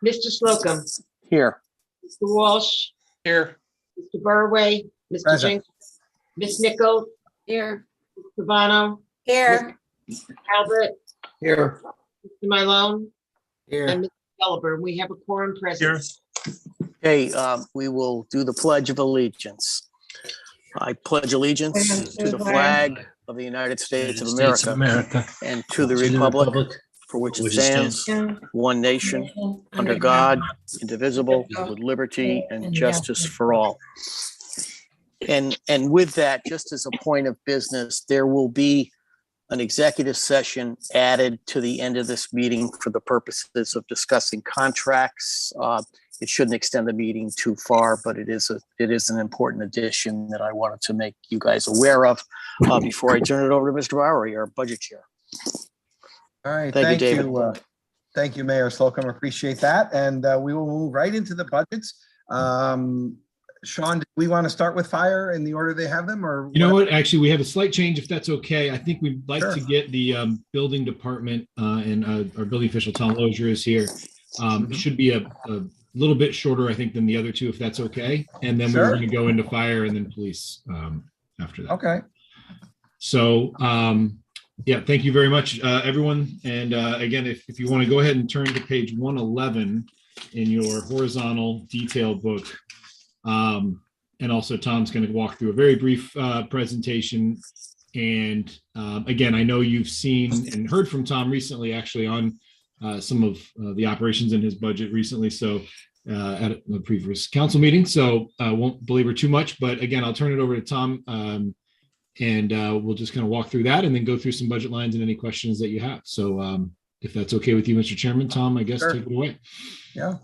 Mr. Slocum, Here. Mr. Walsh, Here. Mr. Burway, Mr. Present. Jenkins, Ms. Nichols, Here. Mr. Savano, Here. Albert, Here. Mr. Malone, Here. and Mr. Gulliver. We have a quorum present. Okay, we will do the Pledge of Allegiance. I pledge allegiance to the flag of the United States of America and to the republic for which it stands, one nation, under God, indivisible, with liberty and justice for all. And with that, just as a point of business, there will be an executive session added to the end of this meeting for the purposes of discussing contracts. It shouldn't extend the meeting too far, but it is an important addition that I wanted to make you guys aware of before I turn it over to Mr. Bowery, our budget chair. All right. Thank you, David. Thank you, Mayor Slocum. Appreciate that. And we will move right into the budgets. Sean, do we want to start with fire in the order they have them, or you know what? Actually, we have a slight change, if that's okay. I think we'd like Sure. to get the building department and our building official, Tom Lozier, is here. It should be a little bit shorter, I think, than the other two, if that's okay. And then Sure. we're going to go into fire and then police after that. Okay. So, yeah, thank you very much, everyone. And again, if you want to go ahead and turn to page 111 in your horizontal detail book. And also Tom's going to walk through a very brief presentation. And again, I know you've seen and heard from Tom recently, actually, on some of the operations in his budget recently. So at a previous council meeting. So I won't belabor too much, but again, I'll turn it over to Tom and we'll just kind of walk through that and then go through some budget lines and any questions that you have. So if that's okay with you, Mr. Chairman, Tom, I guess, Sure. Take it away. Yeah.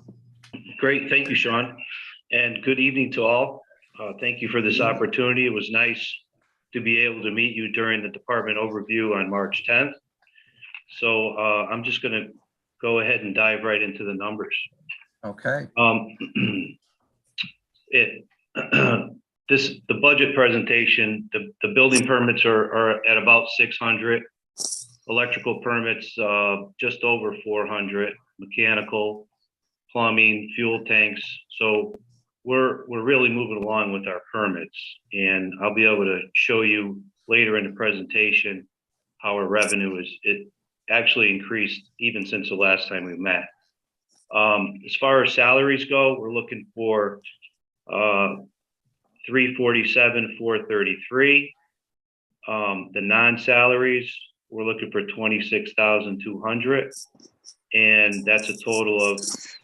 Great. Thank you, Sean. And good evening to all. Thank you for this opportunity. It was nice to be able to meet you during the department overview on March 10th. So I'm just going to go ahead and dive right into the numbers. Okay. The budget presentation, the building permits are at about 600, electrical permits just over 400, mechanical, plumbing, fuel tanks. So we're really moving along with our permits, and I'll be able to show you later in the presentation how our revenue it actually increased even since the last time we met. As far as salaries go, we're looking for 347, 433. The non-salaries, we're looking for 26,200, and that's a total of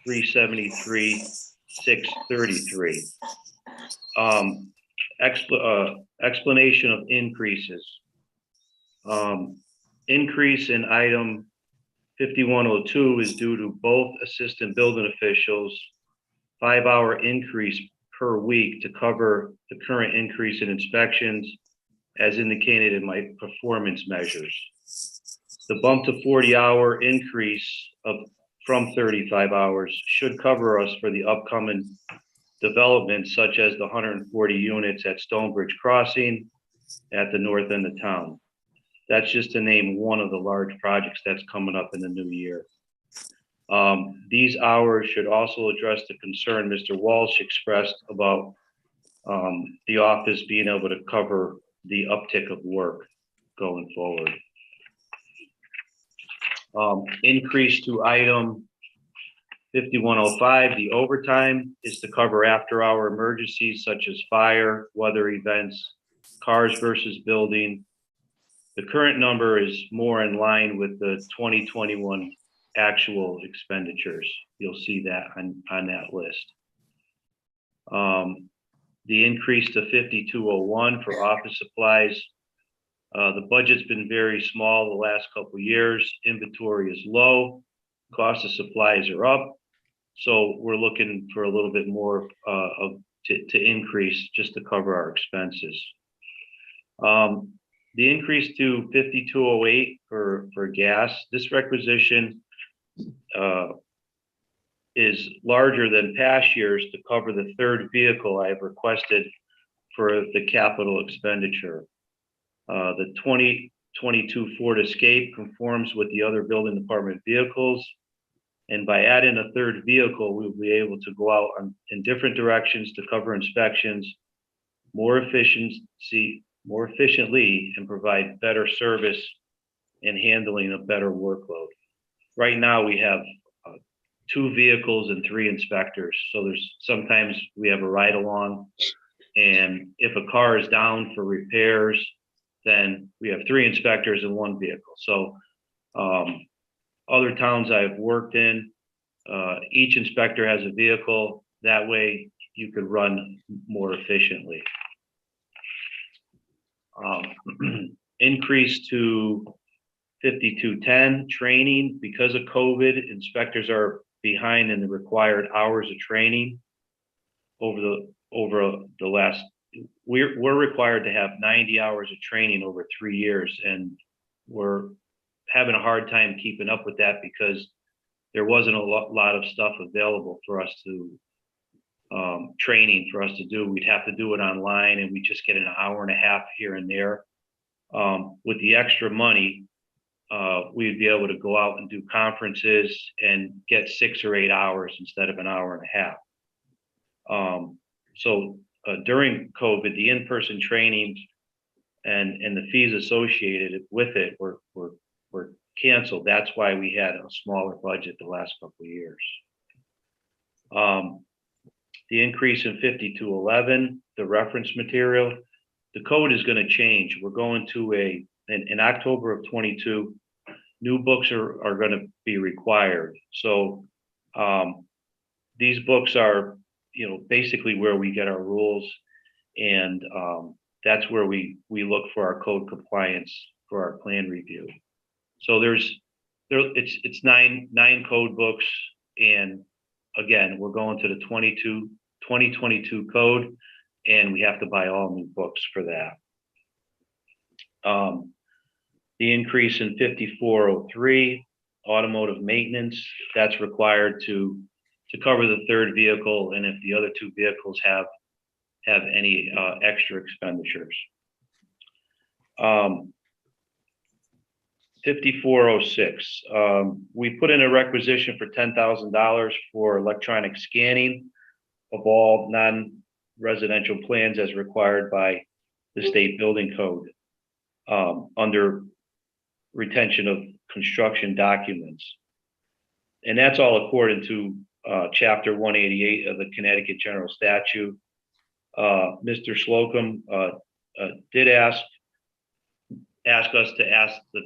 373, 633. Explanation of increases. Increase in item 5102 is due to both assistant building officials, 5-hour increase per week to cover the current increase in inspections as indicated in my performance measures. The bump to 40-hour increase from 35 hours should cover us for the upcoming developments such as the 140 units at Stonebridge Crossing at the north end of town. That's just to name one of the large projects that's coming up in the new year. These hours should also address the concern Mr. Walsh expressed about the office being able to cover the uptick of work going forward. Increase to item 5105, the overtime is to cover after-hour emergencies such as fire, weather events, cars versus building. The current number is more in line with the 2021 actual expenditures. You'll see that on that list. The increase to 5201 for office supplies. The budget's been very small the last couple of years. Inventory is low. Cost of supplies are up. So we're looking for a little bit more to increase just to cover our expenses. The increase to 5208 for gas, this requisition is larger than past years to cover the third vehicle I've requested for the capital expenditure. The 2022 Ford Escape conforms with the other building department vehicles And by adding a third vehicle, we'll be able to go out in different directions to cover inspections more efficiently, and provide better service and handling a better workload. Right now, we have 2 vehicles and 3 inspectors. So sometimes we have a ride along, and if a car is down for repairs, then we have 3 inspectors and 1 vehicle. So other towns I've worked in, each inspector has a vehicle. That way you could run more efficiently. Increase to 5210 training. Because of COVID, inspectors are behind in the required hours of training over the last. We're required to have 90 hours of training over 3 years, and we're having a hard time keeping up with that because there wasn't a lot of stuff available for us to training for us to do. We'd have to do it online, and we just get an hour and a half here and there. With the extra money, we'd be able to go out and do conferences and get 6 or 8 hours instead of an hour and a half. So during COVID, the in-person training and the fees associated with it were canceled. That's why we had a smaller budget the last couple of years. The increase in 5211, the reference material, the code is going to change. We're going to in October of 22, new books are going to be required. So these books are, basically where we get our rules, and that's where we look for our code compliance for our plan review. So it's nine code books, and again, we're going to the 2022 code, and we have to buy all new books for that. The increase in 5403, automotive maintenance, that's required to cover the third vehicle, and if the other 2 vehicles have any extra expenditures. 5406, we put in a requisition for $10,000 for electronic scanning of all non-residential plans as required by the state building code under retention of construction documents. And that's all according to Chapter 188 of the Connecticut General Statute. Mr. Slocum did ask us to ask the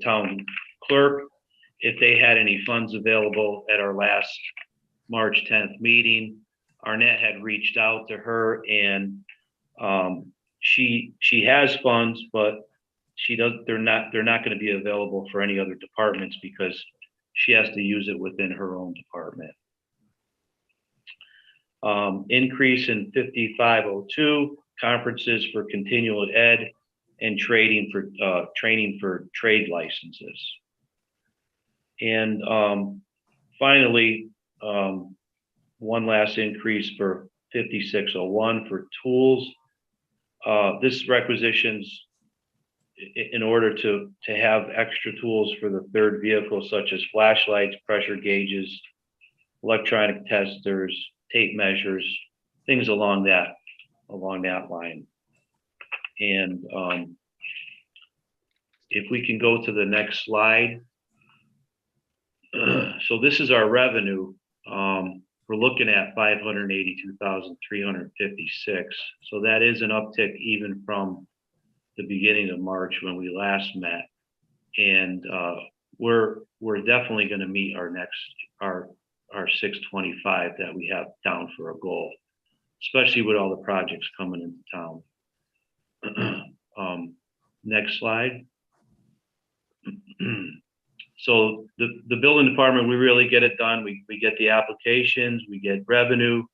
town clerk if they had any funds available at our last March 10th meeting. Arnett had reached out to her, and she has funds, but they're not going to be available for any other departments because she has to use it within her own department. Increase in 5502, conferences for continual ed and training for trade licenses. And finally, one last increase for 5601 for tools. This requisitions in order to have extra tools for the third vehicle, such as flashlights, pressure gauges, electronic testers, tape measures, things along that line. And if we can go to the next slide. So this is our revenue. We're looking at 582,356. So that is an uptick even from the beginning of March when we last met. And we're definitely going to meet our 625 that we have down for a goal, especially with all the projects coming into town. Next slide. So the building department, we really get it done. We get the applications, we get revenue,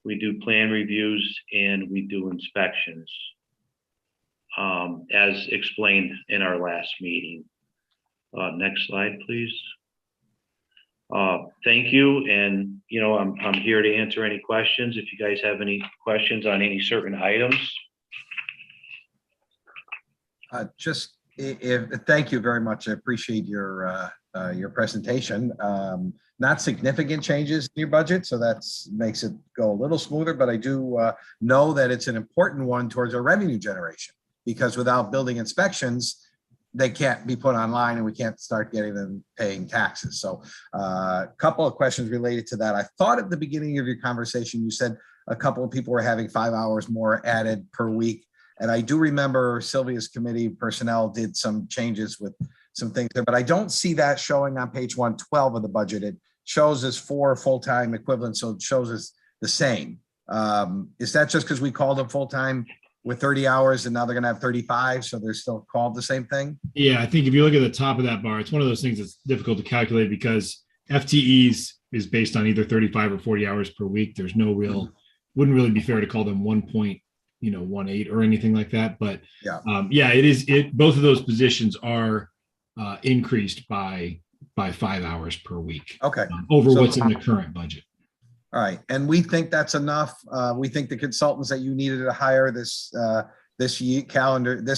we do plan reviews, and we do inspections, as explained in our last meeting. Next slide, please. Thank you. And, I'm here to answer any questions. If you guys have any questions on any certain items. Thank you very much. I appreciate your your presentation. Not significant changes in your budget, so that's makes it go a little smoother, but I do know that it's an important one towards our revenue generation, because without building inspections, they can't be put online and we can't start getting them paying taxes. So a couple of questions related to that. I thought at the beginning of your conversation, you said a couple of people were having 5 hours more added per week. And I do remember Sylvia's committee personnel did some changes with some things there, but I don't see that showing on page 112 of the budget. It shows as 4 full-time equivalents, so it shows as the same. Is that just because we called them full-time with 30 hours and now they're gonna have 35, so they're still called the same thing? Yeah, I think if you look at the top of that bar, it's one of those things that's difficult to calculate because FTEs is based on either 35 or 40 hours per week. There's no real, wouldn't really be fair to call them 1.18 or anything like that. But yeah, both of those positions are increased by 5 hours per week. Okay. Over So- what's in the current budget. All right, and we think that's enough. We think the consultants that you needed to hire this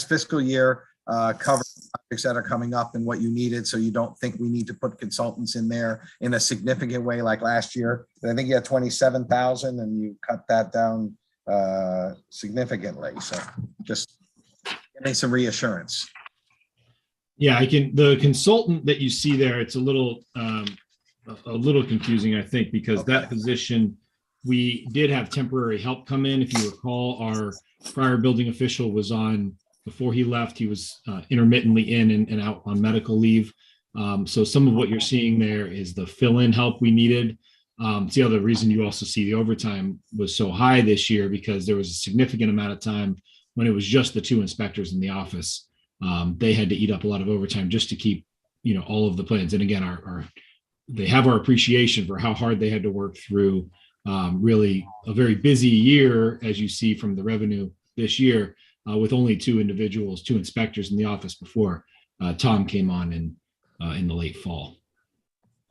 fiscal year cover projects that are coming up and what you needed. So you don't think we need to put consultants in there in a significant way like last year. I think you had 27,000 and you cut that down significantly. So just getting some reassurance. Yeah, the consultant that you see there, it's a little confusing, I think, because that position, we did have temporary help come in. If you recall, our prior building official was on, before he left, he was intermittently in and out on medical leave. So some of what you're seeing there is the fill-in help we needed. It's the other reason you also see the overtime was so high this year, because there was a significant amount of time when it was just the 2 inspectors in the office. They had to eat up a lot of overtime just to keep, all of the plans. And again, they have our appreciation for how hard they had to work through really a very busy year, as you see from the revenue this year, with only 2 inspectors in the office before Tom came on in the late fall.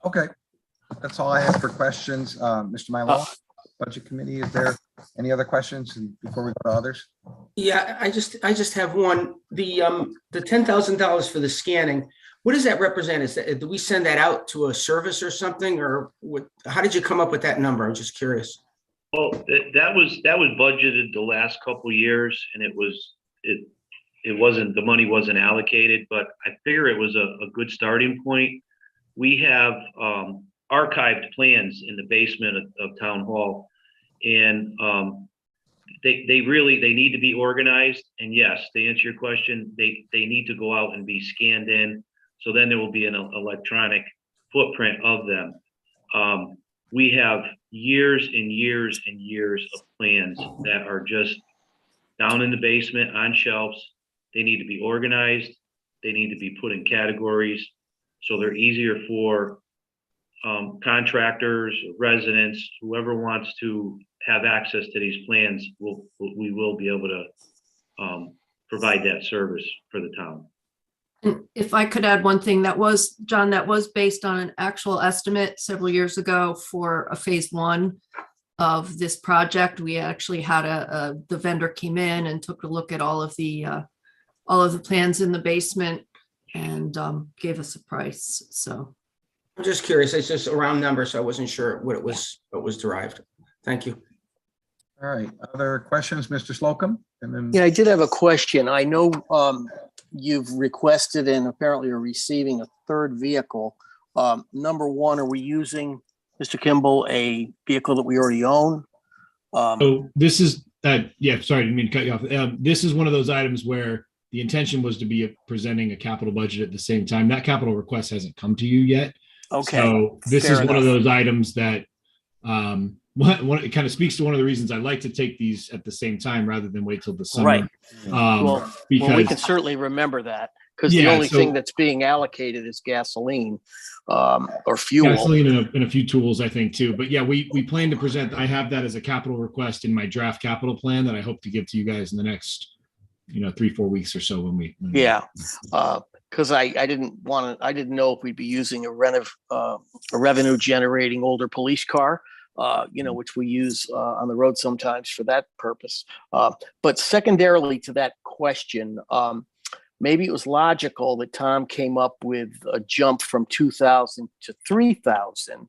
Okay, that's all I have for questions. Mr. Milo, Budget Committee, is there any other questions before we go to others? Yeah, I just have one. The $10,000 for the scanning, what does that represent? Do we send that out to a service or something, or how did you come up with that number? I'm just curious. Well, that was budgeted the last couple of years, and it wasn't, the money wasn't allocated, but I figure it was a good starting point. We have archived plans in the basement of Town Hall, and they need to be organized. And yes, to answer your question, they need to go out and be scanned in. So then there will be an electronic footprint of them. We have years and years and years of plans that are just down in the basement on shelves. They need to be organized. They need to be put in categories so they're easier for contractors, residents, whoever wants to have access to these plans. We will be able to provide that service for the town. And if I could add one thing, John, that was based on an actual estimate several years ago for a phase 1 of this project. We actually had the vendor came in and took a look at all of the plans in the basement and gave us a price. So I'm just curious. It's just a round number, so I wasn't sure what was derived. Thank you. All right, other questions, Mr. Slocum? And then Yeah, I did have a question. I know you've requested and apparently are receiving a 3rd vehicle. Number 1, are we using, Mr. Kimball, a vehicle that we already own? So this is, sorry, I didn't mean to cut you off. This is one of those items where the intention was to be presenting a capital budget at the same time. That capital request hasn't come to you yet. Okay. So this fair is one of enough. those items that it kind of speaks to one of the reasons I like to take these at the same time rather than wait till the summer. Right. Well, we can Because certainly remember that, because the Yeah, only so- thing that's being allocated is gasoline or fuel. gasoline and a few tools, I think, too. But yeah, we plan to present. I have that as a capital request in my draft capital plan that I hope to give to you guys in the next 3-4 weeks or so when we. Yeah, because I didn't know if we'd be using a revenue generating older police car, which we use on the road sometimes for that purpose. But secondarily to that question, maybe it was logical that Tom came up with a jump from 2,000 to 3,000,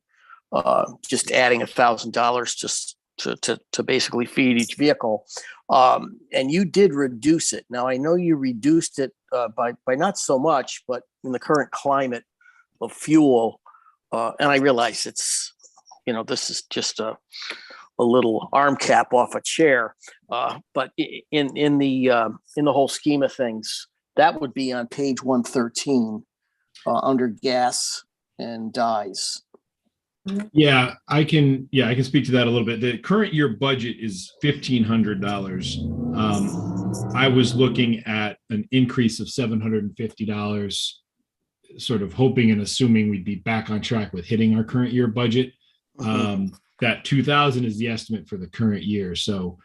just adding $1,000 just to basically feed each vehicle. And you did reduce it. Now, I know you reduced it by not so much, but in the current climate of fuel, and I realize it's, this is just a little arm cap off a chair, but in the whole scheme of things, that would be on page 113 under gas and dyes. Yeah, I can speak to that a little bit. The current year budget is $1,500. I was looking at an increase of $750, sort of hoping and assuming we'd be back on track with hitting our current year budget. That 2,000 is the estimate for the current year. So,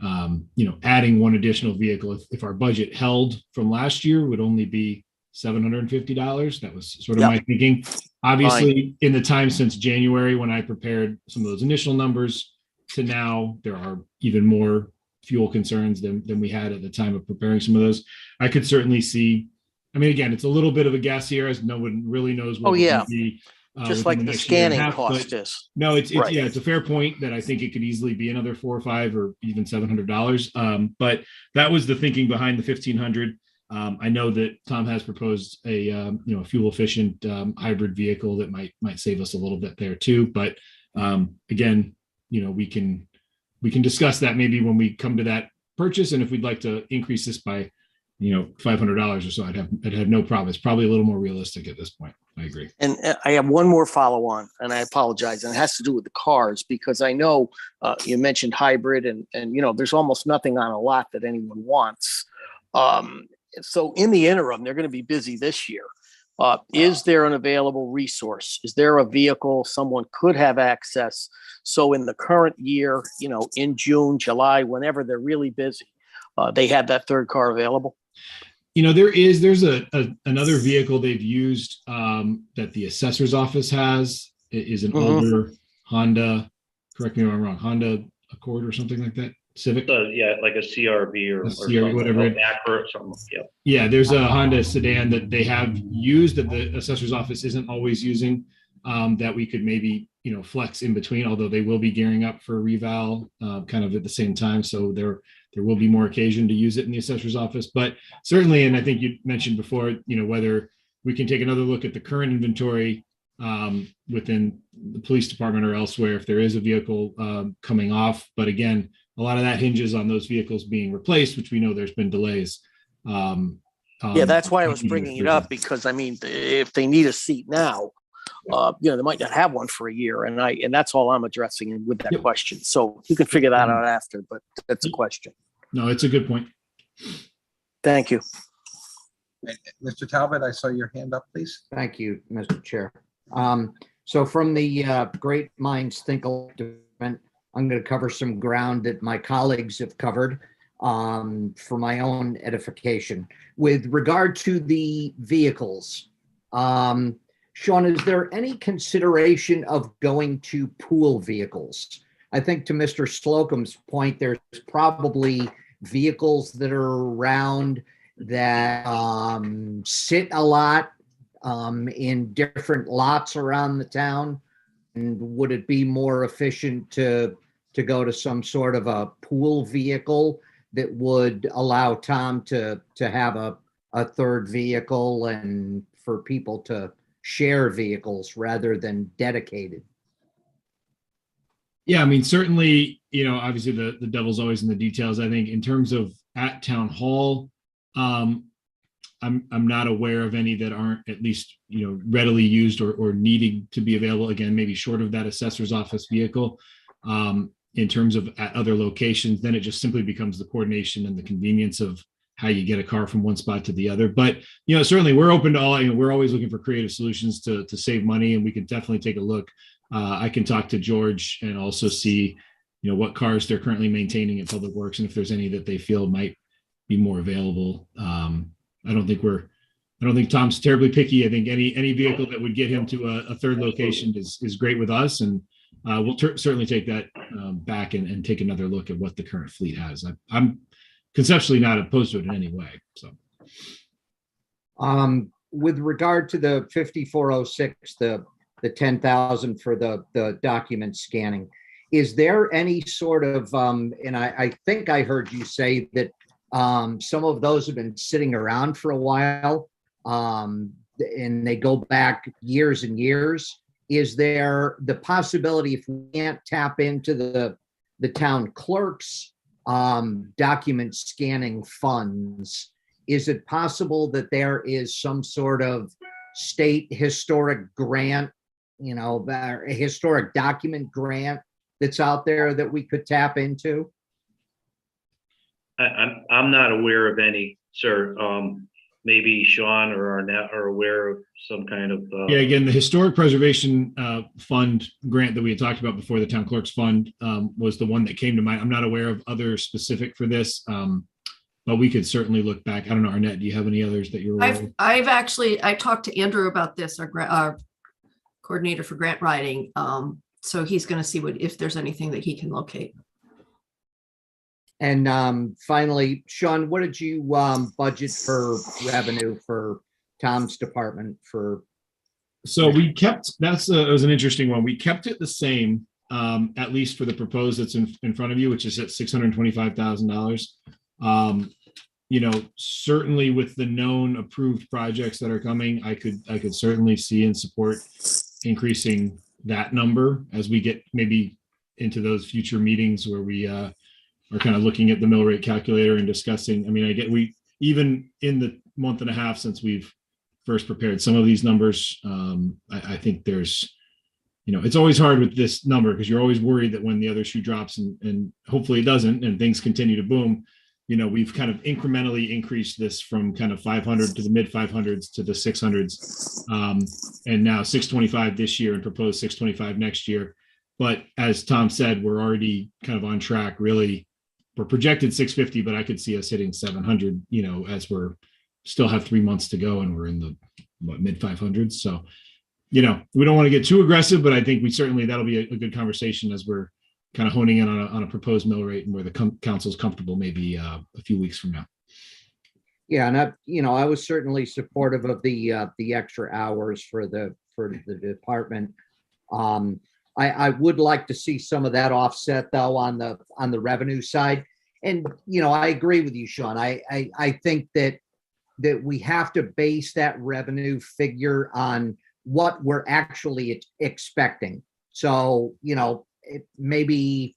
adding one additional vehicle, if our budget held from last year, would only be $750. That was sort of my thinking. Obviously, in the time since January, when I prepared some of those initial numbers to now, there are even more fuel concerns than we had at the time of preparing some of those. I could certainly see, again, it's a little bit of a guess here, as no one really knows what it's going to be. Just like the scanning cost is. No, it's a fair point that I think it could easily be another $400 or $500 or even $700. But that was the thinking behind the $1,500. I know that Tom has proposed a fuel efficient hybrid vehicle that might save us a little bit there too. But again, we can discuss that maybe when we come to that purchase, and if we'd like to increase this by $500 or so, I'd have no problem. It's probably a little more realistic at this point. I agree. And I have one more follow on, and I apologize, and it has to do with the cars, because I know you mentioned hybrid, and there's almost nothing on a lot that anyone wants. So in the interim, they're going to be busy this year. Is there an available resource? Is there a vehicle someone could have access? So in the current year, in June, July, whenever they're really busy, they have that third car available? There's another vehicle they've used that the assessor's office has. It is an older Honda, correct me if I'm wrong, Honda Accord or something like that. Civic? Like a CRV or CRV, whatever. Acura or something. Yeah, there's a Honda sedan that they have used that the assessor's office isn't always using, that we could maybe, flex in between, although they will be gearing up for a reval kind of at the same time. So there will be more occasion to use it in the assessor's office. But certainly, and I think you mentioned before, whether we can take another look at the current inventory within the police department or elsewhere, if there is a vehicle coming off. But again, a lot of that hinges on those vehicles being replaced, which we know there's been delays. That's why I was bringing it up, because if they need a seat now, they might not have one for a year, and that's all I'm addressing with that question. So you can figure that out after, but that's a question. No, it's a good point. Thank you. Mr. Talbot, I saw your hand up, please. Thank you, Mr. Chair. So from the Great Minds Think Alike event, I'm going to cover some ground that my colleagues have covered for my own edification. With regard to the vehicles, Sean, is there any consideration of going to pool vehicles? I think to Mr. Slocum's point, there's probably vehicles that are around that sit a lot in different lots around the town. And would it be more efficient to go to some sort of a pool vehicle that would allow Tom to have a third vehicle and for people to share vehicles rather than dedicated? Yeah, certainly, obviously the devil's always in the details. I think in terms of at town hall, I'm not aware of any that aren't at least, readily used or needing to be available. Again, maybe short of that assessor's office vehicle. In terms of at other locations, then it just simply becomes the coordination and the convenience of how you get a car from one spot to the other. But, certainly we're open to all, we're always looking for creative solutions to save money, and we can definitely take a look. I can talk to George and also see, what cars they're currently maintaining at Public Works, and if there's any that they feel might be more available. I don't think Tom's terribly picky. I think any vehicle that would get him to a third location is great with us. And we'll certainly take that back and take another look at what the current fleet has. I'm conceptually not opposed to it in any way. So, With regard to the 5406, the 10,000 for the document scanning, is there any sort of, and I think I heard you say that some of those have been sitting around for a while, and they go back years and years. Is there the possibility, if we can't tap into the town clerk's document scanning funds, is it possible that there is some sort of state historic grant, a historic document grant that's out there that we could tap into? I'm not aware of any, sir. Maybe Sean or Arnett are aware of some kind of. Yeah, again, the Historic Preservation Fund grant that we had talked about before, the Town Clerk's Fund, was the one that came to mind. I'm not aware of other specific for this, but we could certainly look back. I don't know, Arnett, do you have any others that you're aware of? I talked to Andrew about this, our coordinator for grant writing. So he's going to see if there's anything that he can locate. And finally, Sean, what did you budget for revenue for Tom's department for? So we kept, it was an interesting one. We kept it the same, at least for the proposed that's in front of you, which is at $625,000. Certainly with the known approved projects that are coming, I could certainly see and support increasing that number as we get maybe into those future meetings where we are kind of looking at the mill rate calculator and discussing. I mean, even in the month and a half since we've first prepared some of these numbers, I think there's, it's always hard with this number because you're always worried that when the other shoe drops and hopefully it doesn't and things continue to boom, we've kind of incrementally increased this from kind of 500 to the mid 500s to the 600s, and now 625 this year and proposed 625 next year. But as Tom said, we're already kind of on track. Really, we're projected 650, but I could see us hitting 700, as we're still have 3 months to go and we're in the mid 500s. So, we don't want to get too aggressive, but I think that'll be a good conversation as we're kind of honing in on a proposed mill rate and where the council's comfortable maybe a few weeks from now. Yeah, and I was certainly supportive of the extra hours for the department. I would like to see some of that offset though on the revenue side. And I agree with you, Sean. I think that we have to base that revenue figure on what we're actually expecting. So, maybe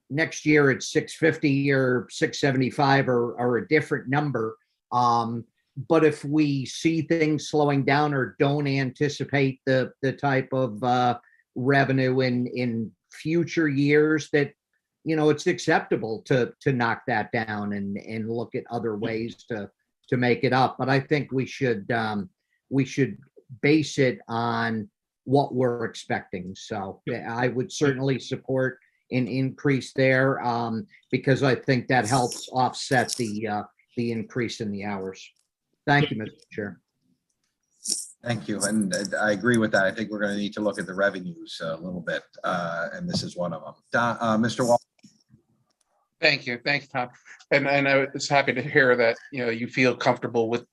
next year it's 650 or 675 or a different number. But if we see things slowing down or don't anticipate the type of revenue in future years, that it's acceptable to knock that down and look at other ways to make it up. But I think we should base it on what we're expecting. So I would certainly support an increase there, because I think that helps offset the increase in the hours. Thank you, Mr. Chair. Thank you. And I agree with that. I think we're going to need to look at the revenues a little bit. And this is one of them. Mr. Wall. Thank you. Thanks, Tom. And I was happy to hear that, you feel comfortable with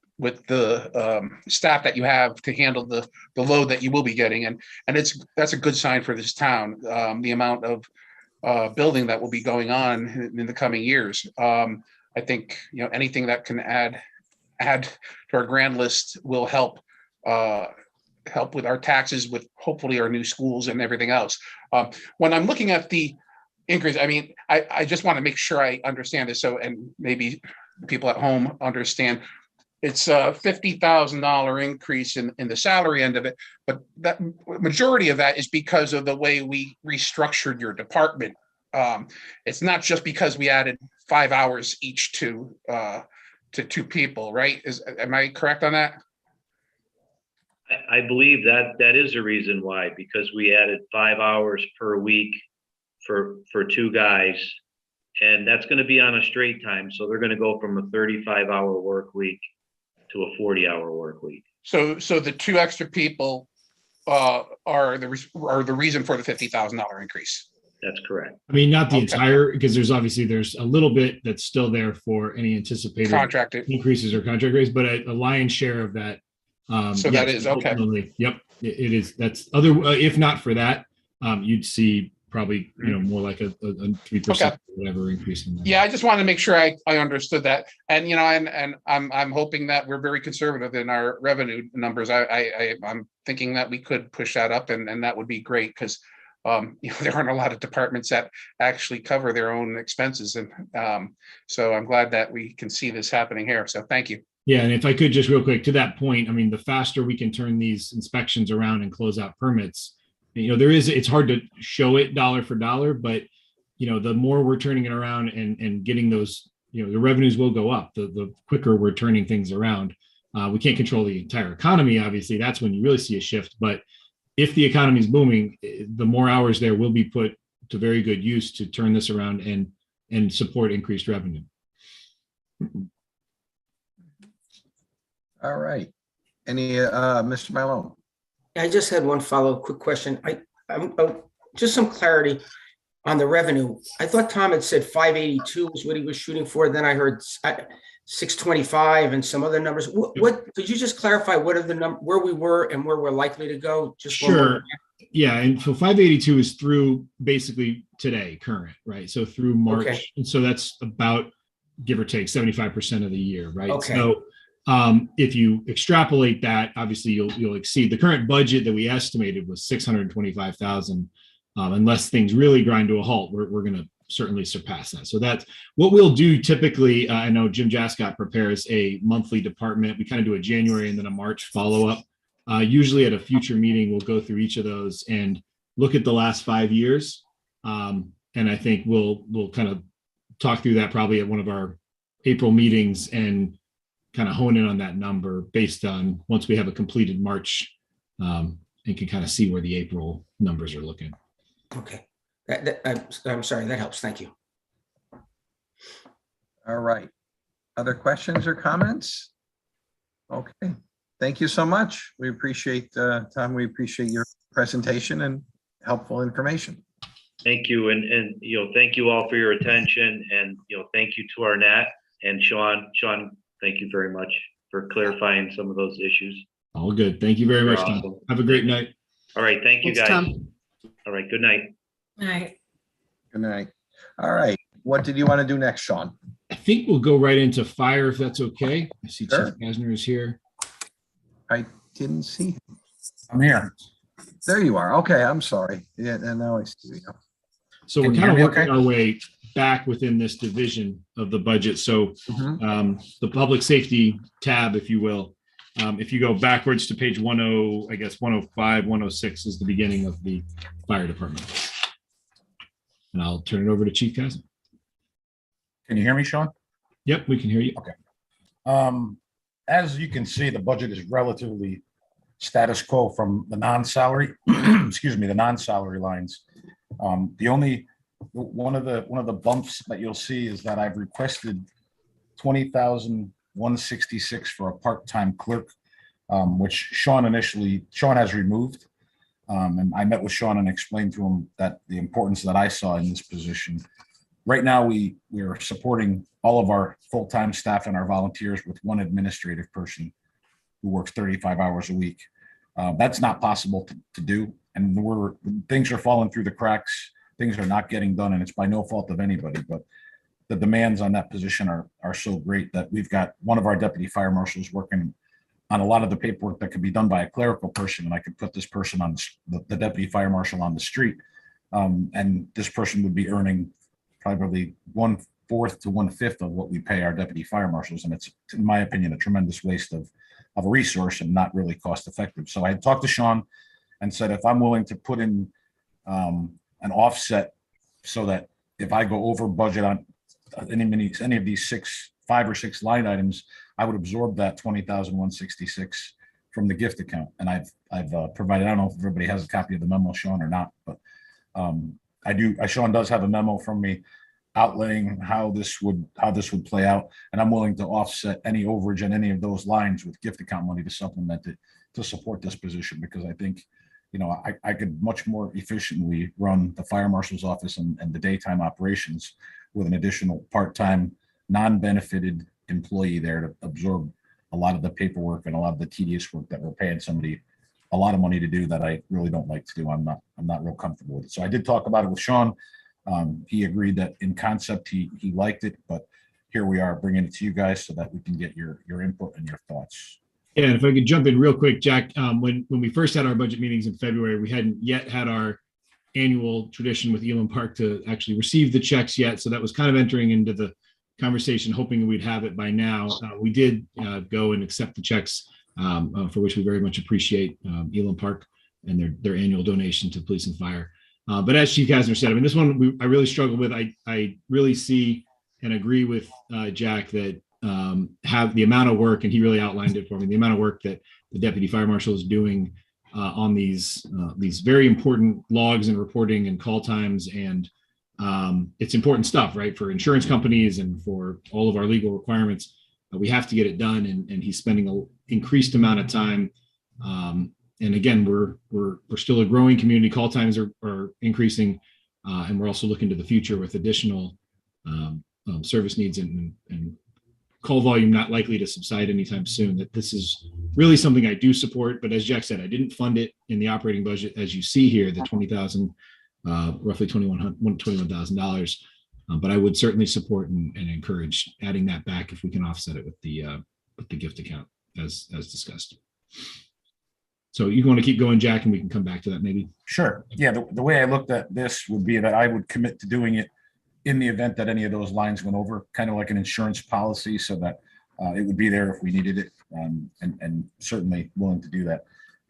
the staff that you have to handle the load that you will be getting. And that's a good sign for this town, the amount of building that will be going on in the coming years. I think, anything that can add to our grand list will help with our taxes, with hopefully our new schools and everything else. When I'm looking at the increase, I mean, I just want to make sure I understand this. So, and maybe people at home understand, it's a $50,000 increase in the salary end of it, but that majority of that is because of the way we restructured your department. It's not just because we added 5 hours each to 2 people, right? Am I correct on that? I believe that is the reason why, because we added 5 hours per week for 2 guys, and that's going to be on a straight time. So they're going to go from a 35-hour work week to a 40-hour work week. So the 2 extra people are the reason for the $50,000 increase. That's correct. I mean, not the Okay. entire, because there's a little bit that's still there for any anticipated Contracted. increases or contract rates, but a lion's share of that. So that is, okay. ultimately, Yep, it is. That's other, if not for that, you'd see probably, more like a 3% Okay. whatever increase in that. Yeah, I just wanted to make sure I understood that. And, and I'm hoping that we're very conservative in our revenue numbers. I'm thinking that we could push that up and that would be great because there aren't a lot of departments that actually cover their own expenses. And so I'm glad that we can see this happening here. So thank you. Yeah, and if I could just real quick to that point, I mean, the faster we can turn these inspections around and close out permits, it's hard to show it dollar for dollar, but the more we're turning it around and getting those, the revenues will go up, the quicker we're turning things around. We can't control the entire economy, obviously. That's when you really see a shift. But if the economy is booming, the more hours there will be put to very good use to turn this around and support increased revenue. All right. Any, Mr. Malone? I just had one follow-up quick question. I'm just some clarity on the revenue. I thought Tom had said 582 was what he was shooting for. Then I heard 625 and some other numbers. What could you just clarify what are the where we were and where we're likely to go? Just sure. Yeah, and so 582 is through basically today, current, right? So through March, Okay. And so that's about give or take 75% of the year, right? Okay. So if you extrapolate that, obviously you'll exceed the current budget that we estimated was 625,000. Unless things really grind to a halt, we're going to certainly surpass that. So that's what we'll do typically. I know Jim Jascott prepares a monthly department. We kind of do a January and then a March follow-up. Usually at a future meeting, we'll go through each of those and look at the last 5 years. And I think we'll kind of talk through that probably at one of our April meetings and kind of hone in on that number based on once we have a completed March and can kind of see where the April numbers are looking. Okay. I'm sorry, that helps. Thank you. All right. Other questions or comments? Okay. Thank you so much. We appreciate Tom. We appreciate your presentation and helpful information. Thank you. And thank you all for your attention and, thank you to our Nat and Sean. Sean, thank you very much for clarifying some of those issues. All good. Thank you very much, Tom. Awesome. Have a great night. All right. Thank you, Thanks, guys. Tom. All right. Good night. All right. Good night. All right. What did you want to do next, Sean? I think we'll go right into fire if that's okay. I see Sure. Chief Kasner is here. I didn't see him. I'm here. There you are. Okay, I'm sorry. Yeah, and now I see you. So Can we're you kind of hear me working okay? our way back within this division of the budget. So the public safety tab, if you will, if you go backwards to page 105, 106 is the beginning of the fire department. And I'll turn it over to Chief Kasner. Can you hear me, Sean? Yep, we can hear you. As you can see, the budget is relatively status quo from the non-salary, the non-salary lines. The only one of the bumps that you'll see is that I've requested 20,166 for a part-time clerk, which Sean has removed. And I met with Sean and explained to him that the importance that I saw in this position. Right now, we are supporting all of our full-time staff and our volunteers with one administrative person who works 35 hours a week. That's not possible to do. And things are falling through the cracks. Things are not getting done, and it's by no fault of anybody, but the demands on that position are so great that we've got one of our deputy fire marshals working on a lot of the paperwork that could be done by a clerical person, and I could put this person on the deputy fire marshal on the street. And this person would be earning probably 1/4 to 1/5 of what we pay our deputy fire marshals. And it's, in my opinion, a tremendous waste of a resource and not really cost effective. So I had talked to Sean and said, if I'm willing to put in an offset so that if I go over budget on any of these 5 or 6 line items, I would absorb that 20,166 from the gift account. And I've provided, I don't know if everybody has a copy of the memo, Sean, or not, but Sean does have a memo from me outlaying how this would play out. And I'm willing to offset any overage on any of those lines with gift account money to supplement it, to support this position, because I think, I could much more efficiently run the fire marshal's office and the daytime operations with an additional part-time, non-benefited employee there to absorb a lot of the paperwork and a lot of the tedious work that we're paying somebody a lot of money to do that I really don't like to do. I'm not real comfortable with it. So I did talk about it with Sean. He agreed that in concept, he liked it, but here we are bringing it to you guys so that we can get your input and your thoughts. Yeah, and if I could jump in real quick, Jack, when we first had our budget meetings in February, we hadn't yet had our annual tradition with Elam Park to actually receive the checks yet. So that was kind of entering into the conversation, hoping we'd have it by now. We did go and accept the checks, for which we very much appreciate Elam Park and their annual donation to police and fire. But as Chief Kasner said, I mean, this one I really struggle with. I really see and agree with Jack that have the amount of work, and he really outlined it for me, the amount of work that the deputy fire marshal is doing on these very important logs and reporting and call times. And it's important stuff, right? For insurance companies and for all of our legal requirements, we have to get it done. And he's spending an increased amount of time. And again, we're still a growing community. Call times are increasing. And we're also looking to the future with additional service needs and call volume not likely to subside anytime soon. That this is really something I do support, but as Jack said, I didn't fund it in the operating budget, as you see here, the $20,000, roughly $21,000. But I would certainly support and encourage adding that back if we can offset it with the gift account as discussed. So you want to keep going, Jack, and we can come back to that maybe. Sure. Yeah. The way I looked at this would be that I would commit to doing it in the event that any of those lines went over, kind of like an insurance policy, so that it would be there if we needed it, and certainly willing to do that.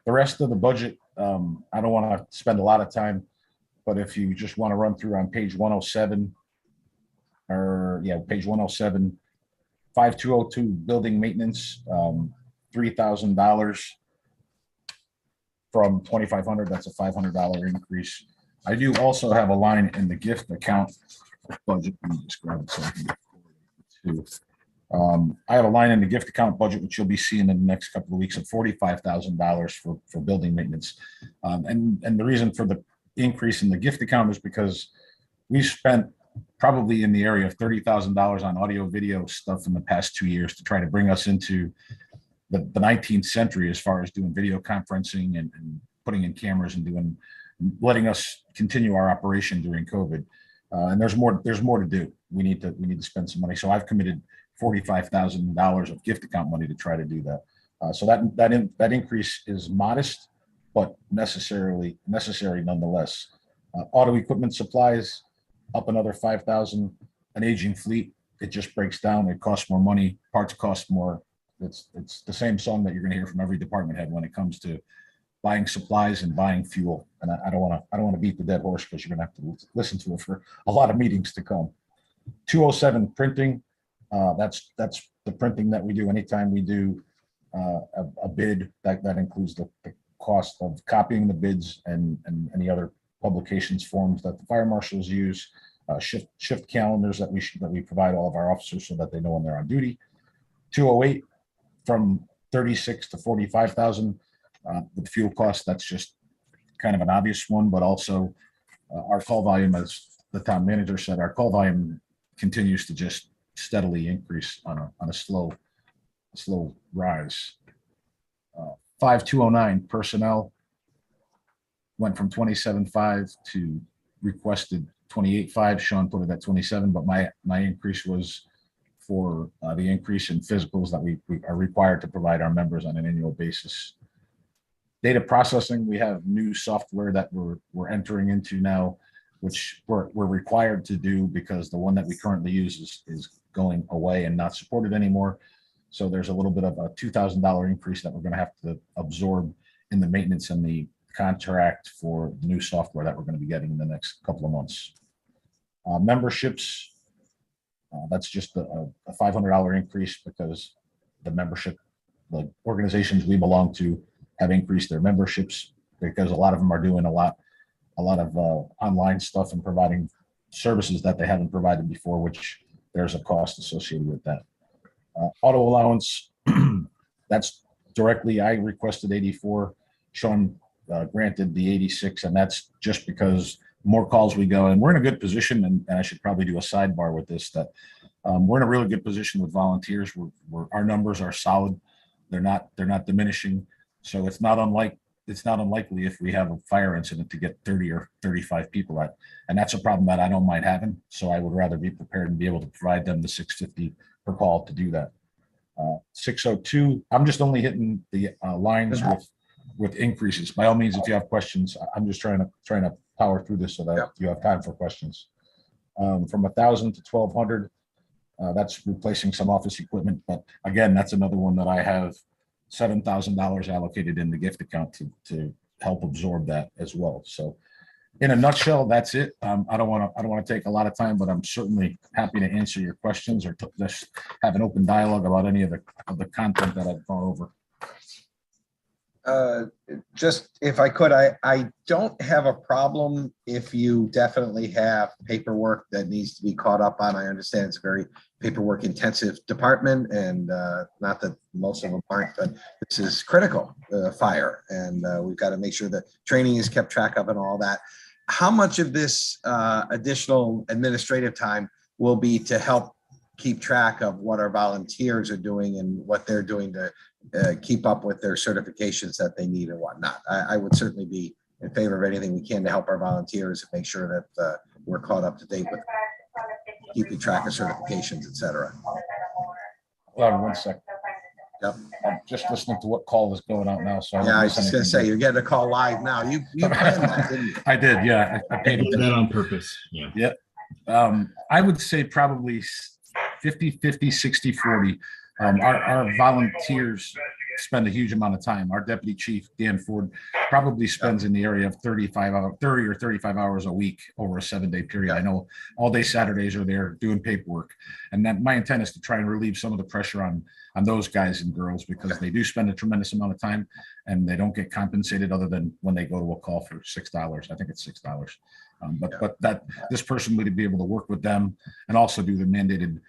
The rest of the budget, I don't want to spend a lot of time, but if you just want to run through on page 107, page 107, 5202 building maintenance, $3,000 from 2,500. That's a $500 increase. I do also have a line in the gift account budget. Let me just grab it so I can get forward to. I have a line in the gift account budget, which you'll be seeing in the next couple of weeks, of $45,000 for building maintenance. And the reason for the increase in the gift account is because we spent probably in the area of $30,000 on audio video stuff in the past 2 years to try to bring us into the 19th century as far as doing video conferencing and putting in cameras and letting us continue our operation during COVID. And there's more to do. We need to spend some money. So I've committed $45,000 of gift account money to try to do that. So that increase is modest, but necessary nonetheless. Auto equipment supplies up another $5,000. An aging fleet, it just breaks down. It costs more money. Parts cost more. It's the same song that you're going to hear from every department head when it comes to buying supplies and buying fuel. And I don't want to beat the dead horse, because you're going to have to listen to it for a lot of meetings to come. 207 printing. That's the printing that we do anytime we do a bid. That includes the cost of copying the bids and any other publications forms that the fire marshals use. Shift calendars that we provide all of our officers so that they know when they're on duty. 208 from 36 to 45,000. With fuel costs, that's just kind of an obvious one, but also our call volume, as the town manager said, our call volume continues to just steadily increase on a slow rise. 5209 personnel went from 27.5 to requested 28.5. Sean put it at 27, but my increase was for the increase in physicals that we are required to provide our members on an annual basis. Data processing, we have new software that we're entering into now, which we're required to do because the one that we currently use is going away and not supported anymore. So there's a little bit of a $2,000 increase that we're going to have to absorb in the maintenance and the contract for the new software that we're going to be getting in the next couple of months. Memberships, that's just a $500 increase because the membership, the organizations we belong to, have increased their memberships because a lot of them are doing a lot of online stuff and providing services that they haven't provided before, which there's a cost associated with that. Auto allowance, that's directly, I requested 84. Sean granted the 86, and that's just because more calls we go, and we're in a good position. And I should probably do a sidebar with this, that we're in a really good position with volunteers. Our numbers are solid. They're not diminishing. So it's not unlikely if we have a fire incident to get 30 or 35 people at, and that's a problem that I don't mind having. So I would rather be prepared and be able to provide them the 650 per call to do that. 602, I'm just only hitting the lines with increases. By all means, if you have questions, I'm just trying to power through this so that you have time for questions. From 1,000 to 1,200, that's replacing some office equipment, but again, that's another one that I have $7,000 allocated in the gift account to help absorb that as well. So in a nutshell, that's it. I don't want to take a lot of time, but I'm certainly happy to answer your questions or to just have an open dialogue about any of the content that I've gone over. Just if I could, I don't have a problem if you definitely have paperwork that needs to be caught up on. I understand it's a very paperwork intensive department, and not that most of them aren't, but this is critical, fire, and we've got to make sure that training is kept track of and all that. How much of this additional administrative time will be to help keep track of what our volunteers are doing and what they're doing to keep up with their certifications that they need and whatnot? I would certainly be in favor of anything we can to help our volunteers and make sure that we're caught up to date with keeping track of certifications, et cetera. Hold on 1 second. Yep. I'm just listening to what call is going out now. So Yeah, I was just going to say, you're getting a call live now. You planned that, didn't you? I did. Yeah. I paid Did that on purpose. Yeah. Yeah. I would say probably 50, 60, 40. Our volunteers spend a huge amount of time. Our deputy chief, Dan Ford, probably spends in the area of 30 or 35 hours a week over a 7-day period. I know all day Saturdays are there doing paperwork. And that my intent is to try and relieve some of the pressure on those guys and girls, because they do spend a tremendous amount of time and they don't get compensated other than when they go to a call for $6. I think it's $6. But that this person would be able to work with them and also do the mandated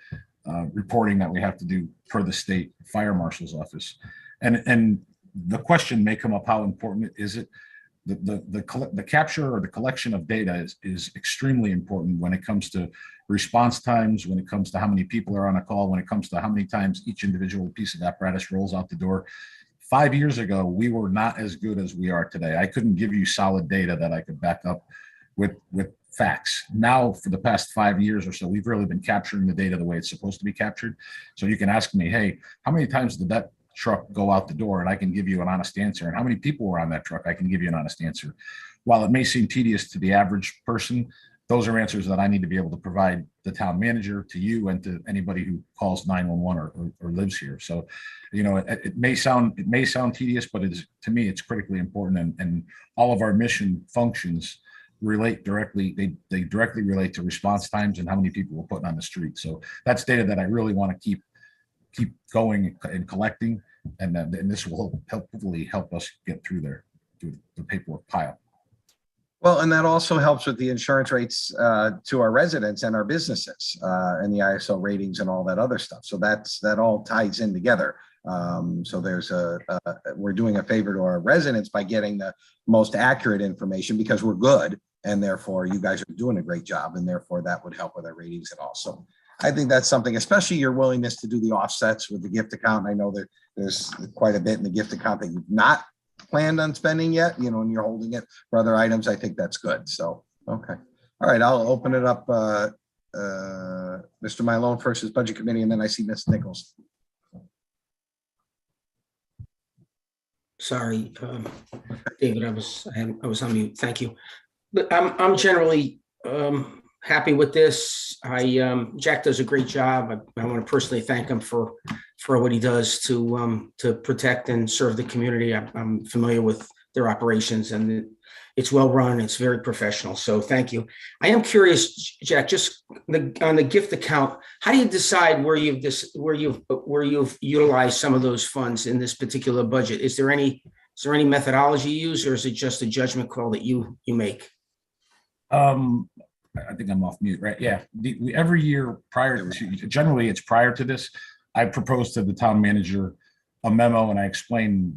reporting that we have to do per the state fire marshal's office. And the question may come up, how important is it? The capture or the collection of data is extremely important when it comes to response times, when it comes to how many people are on a call, when it comes to how many times each individual piece of apparatus rolls out the door. 5 years ago, we were not as good as we are today. I couldn't give you solid data that I could back up with facts. Now, for the past 5 years or so, we've really been capturing the data the way it's supposed to be captured. So you can ask me, hey, how many times did that truck go out the door? And I can give you an honest answer. And how many people were on that truck? I can give you an honest answer. While it may seem tedious to the average person, those are answers that I need to be able to provide the town manager, to you, and to anybody who calls 911 or lives here. So, you know, it may sound tedious, but to me, it's critically important. And all of our mission functions relate directly. They directly relate to response times and how many people we're putting on the street. So that's data that I really want to keep going and collecting, and this will hopefully help us get through the paperwork pile. Well, and that also helps with the insurance rates to our residents and our businesses and the ISO ratings and all that other stuff. So that all ties in together. So we're doing a favor to our residents by getting the most accurate information, because we're good, and therefore you guys are doing a great job, and therefore that would help with our ratings and all. So I think that's something, especially your willingness to do the offsets with the gift account. I know that there's quite a bit in the gift account that you've not planned on spending yet, you know, and you're holding it for other items. I think that's good. So, okay. All right. I'll open it up. Mr. Mylone first is Budget Committee, and then I see Ms. Nichols. Sorry, David, I was on mute. Thank you. But I'm generally happy with this. Jack does a great job. I want to personally thank him for what he does to protect and serve the community. I'm familiar with their operations, and it's well run. It's very professional. So thank you. I am curious, Jack, just on the gift account, how do you decide where you've utilized some of those funds in this particular budget? Is there any methodology you use, or is it just a judgment call that you make? I think I'm off mute, right? Yeah. Every year generally it's prior to this, I propose to the town manager a memo, and I explain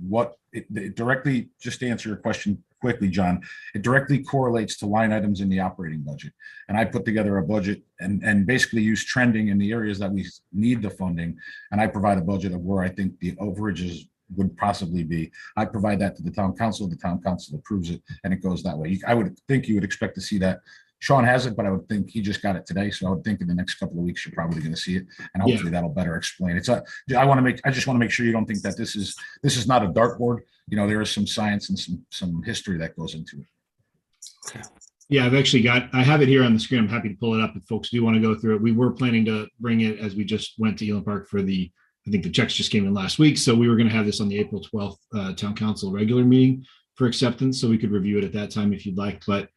directly, just to answer your question quickly, John, it directly correlates to line items in the operating budget. And I put together a budget and basically use trending in the areas that we need the funding. And I provide a budget of where I think the overages would possibly be. I provide that to the town council approves it, and it goes that way. I would think you would expect to see that. Sean has it, but I would think he just got it today. So I would think in the next couple of weeks, you're probably going to see it. And hopefully that'll better explain. I just want to make sure you don't think that this is not a dartboard. You know, there is some science and some history that goes into it. Yeah, I have it here on the screen. I'm happy to pull it up if folks do want to go through it. We were planning to bring it as we just went to Elam Park for I think the checks just came in last week. So we were going to have this on the April 12th town council regular meeting for acceptance. So we could review it at that time if you'd like, but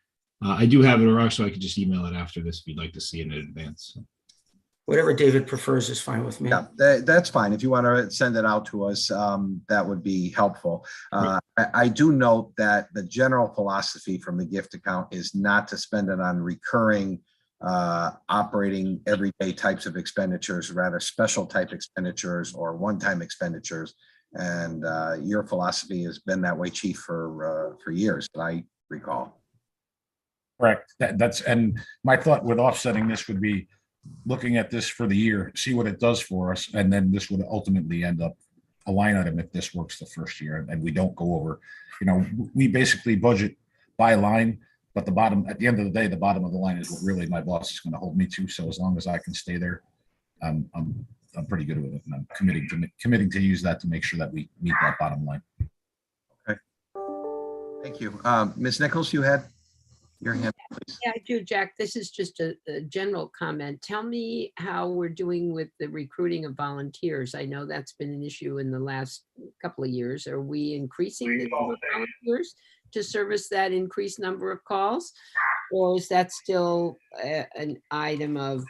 I do have it, or also I could just email it after this if you'd like to see it in advance. Whatever David prefers is fine with me. Yeah, that's fine. If you want to send it out to us, that would be helpful. I do note that the general philosophy from the gift account is not to spend it on recurring operating everyday types of expenditures, rather special type expenditures or one-time expenditures. And your philosophy has been that way, Chief, for years, that I recall. Correct. And my thought with offsetting this would be looking at this for the year, see what it does for us, and then this would ultimately end up a line item if this works the first year and we don't go over. You know, we basically budget by line, but at the end of the day, the bottom of the line is what really my boss is going to hold me to. So as long as I can stay there, I'm pretty good with it, and I'm committing to use that to make sure that we meet that bottom line. Okay. Thank you. Ms. Nichols, you had your hand, please. Yeah, I do, Jack. This is just a general comment. Tell me how we're doing with the recruiting of volunteers. I know that's been an issue in the last couple of years. Are we increasing the number of volunteers to service that increased number of calls? Or is that still an item of,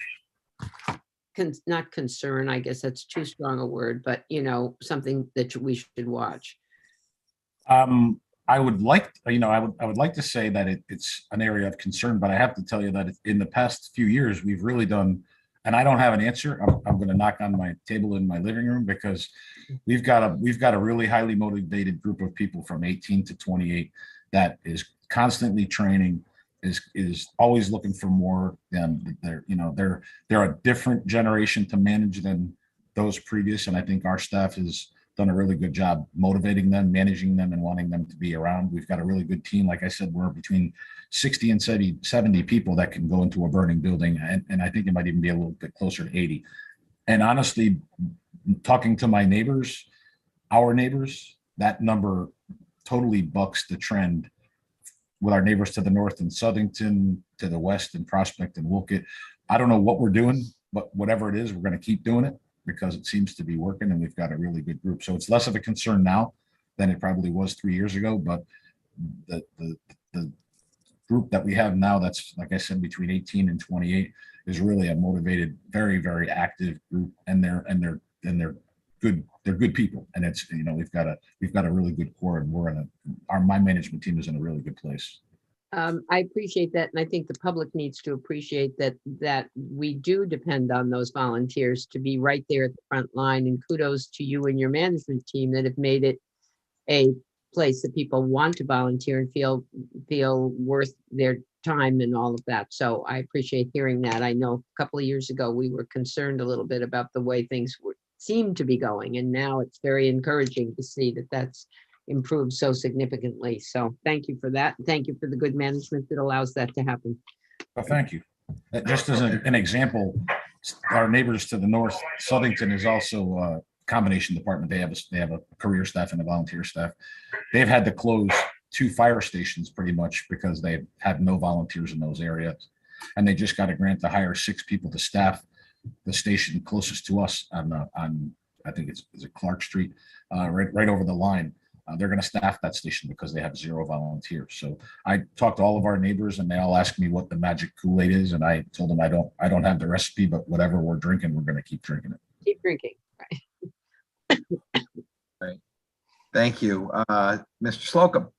not concern, I guess that's too strong a word, but something that we should watch? I would like to say that it's an area of concern, but I have to tell you that in the past few years, we've really done, and I don't have an answer. I'm going to knock on my table in my living room, because we've got a really highly motivated group of people from 18 to 28 that is constantly training, is always looking for more. And they're a different generation to manage than those previous, and I think our staff is done a really good job motivating them, managing them, and wanting them to be around. We've got a really good team. Like I said, we're between 60 and 70 people that can go into a burning building. And I think it might even be a little bit closer to 80. And honestly, talking to my neighbors, our neighbors, that number totally bucks the trend with our neighbors to the north in Southington, to the west in Prospect and Wolcott. I don't know what we're doing, but whatever it is, we're going to keep doing it, because it seems to be working, and we've got a really good group. So it's less of a concern now than it probably was 3 years ago. But the group that we have now, that's, like I said, between 18 and 28, is really a motivated, very, very active group, and they're good. They're good people, and it's, we've got a really good core, and my management team is in a really good place. I appreciate that, and I think the public needs to appreciate that we do depend on those volunteers to be right there at the front line. And kudos to you and your management team that have made it a place that people want to volunteer and feel worth their time and all of that. So I appreciate hearing that. I know a couple of years ago we were concerned a little bit about the way things seemed to be going, and now it's very encouraging to see that that's improved so significantly. So thank you for that. Thank you for the good management that allows that to happen. Well, thank you. Just as an example, our neighbors to the north, Southington is also a combination department. They have a career staff and a volunteer staff. They've had to close 2 fire stations pretty much because they have no volunteers in those areas. And they just got a grant to hire 6 people to staff the station closest to us on I think it's Clark Street, right over the line. They're going to staff that station because they have 0 volunteers. So I talked to all of our neighbors, and they all asked me what the magic Kool-Aid is, and I told them I don't have the recipe, but whatever we're drinking, we're going to keep drinking it. Keep drinking. Right. Right. Thank you, Mr. Slocum.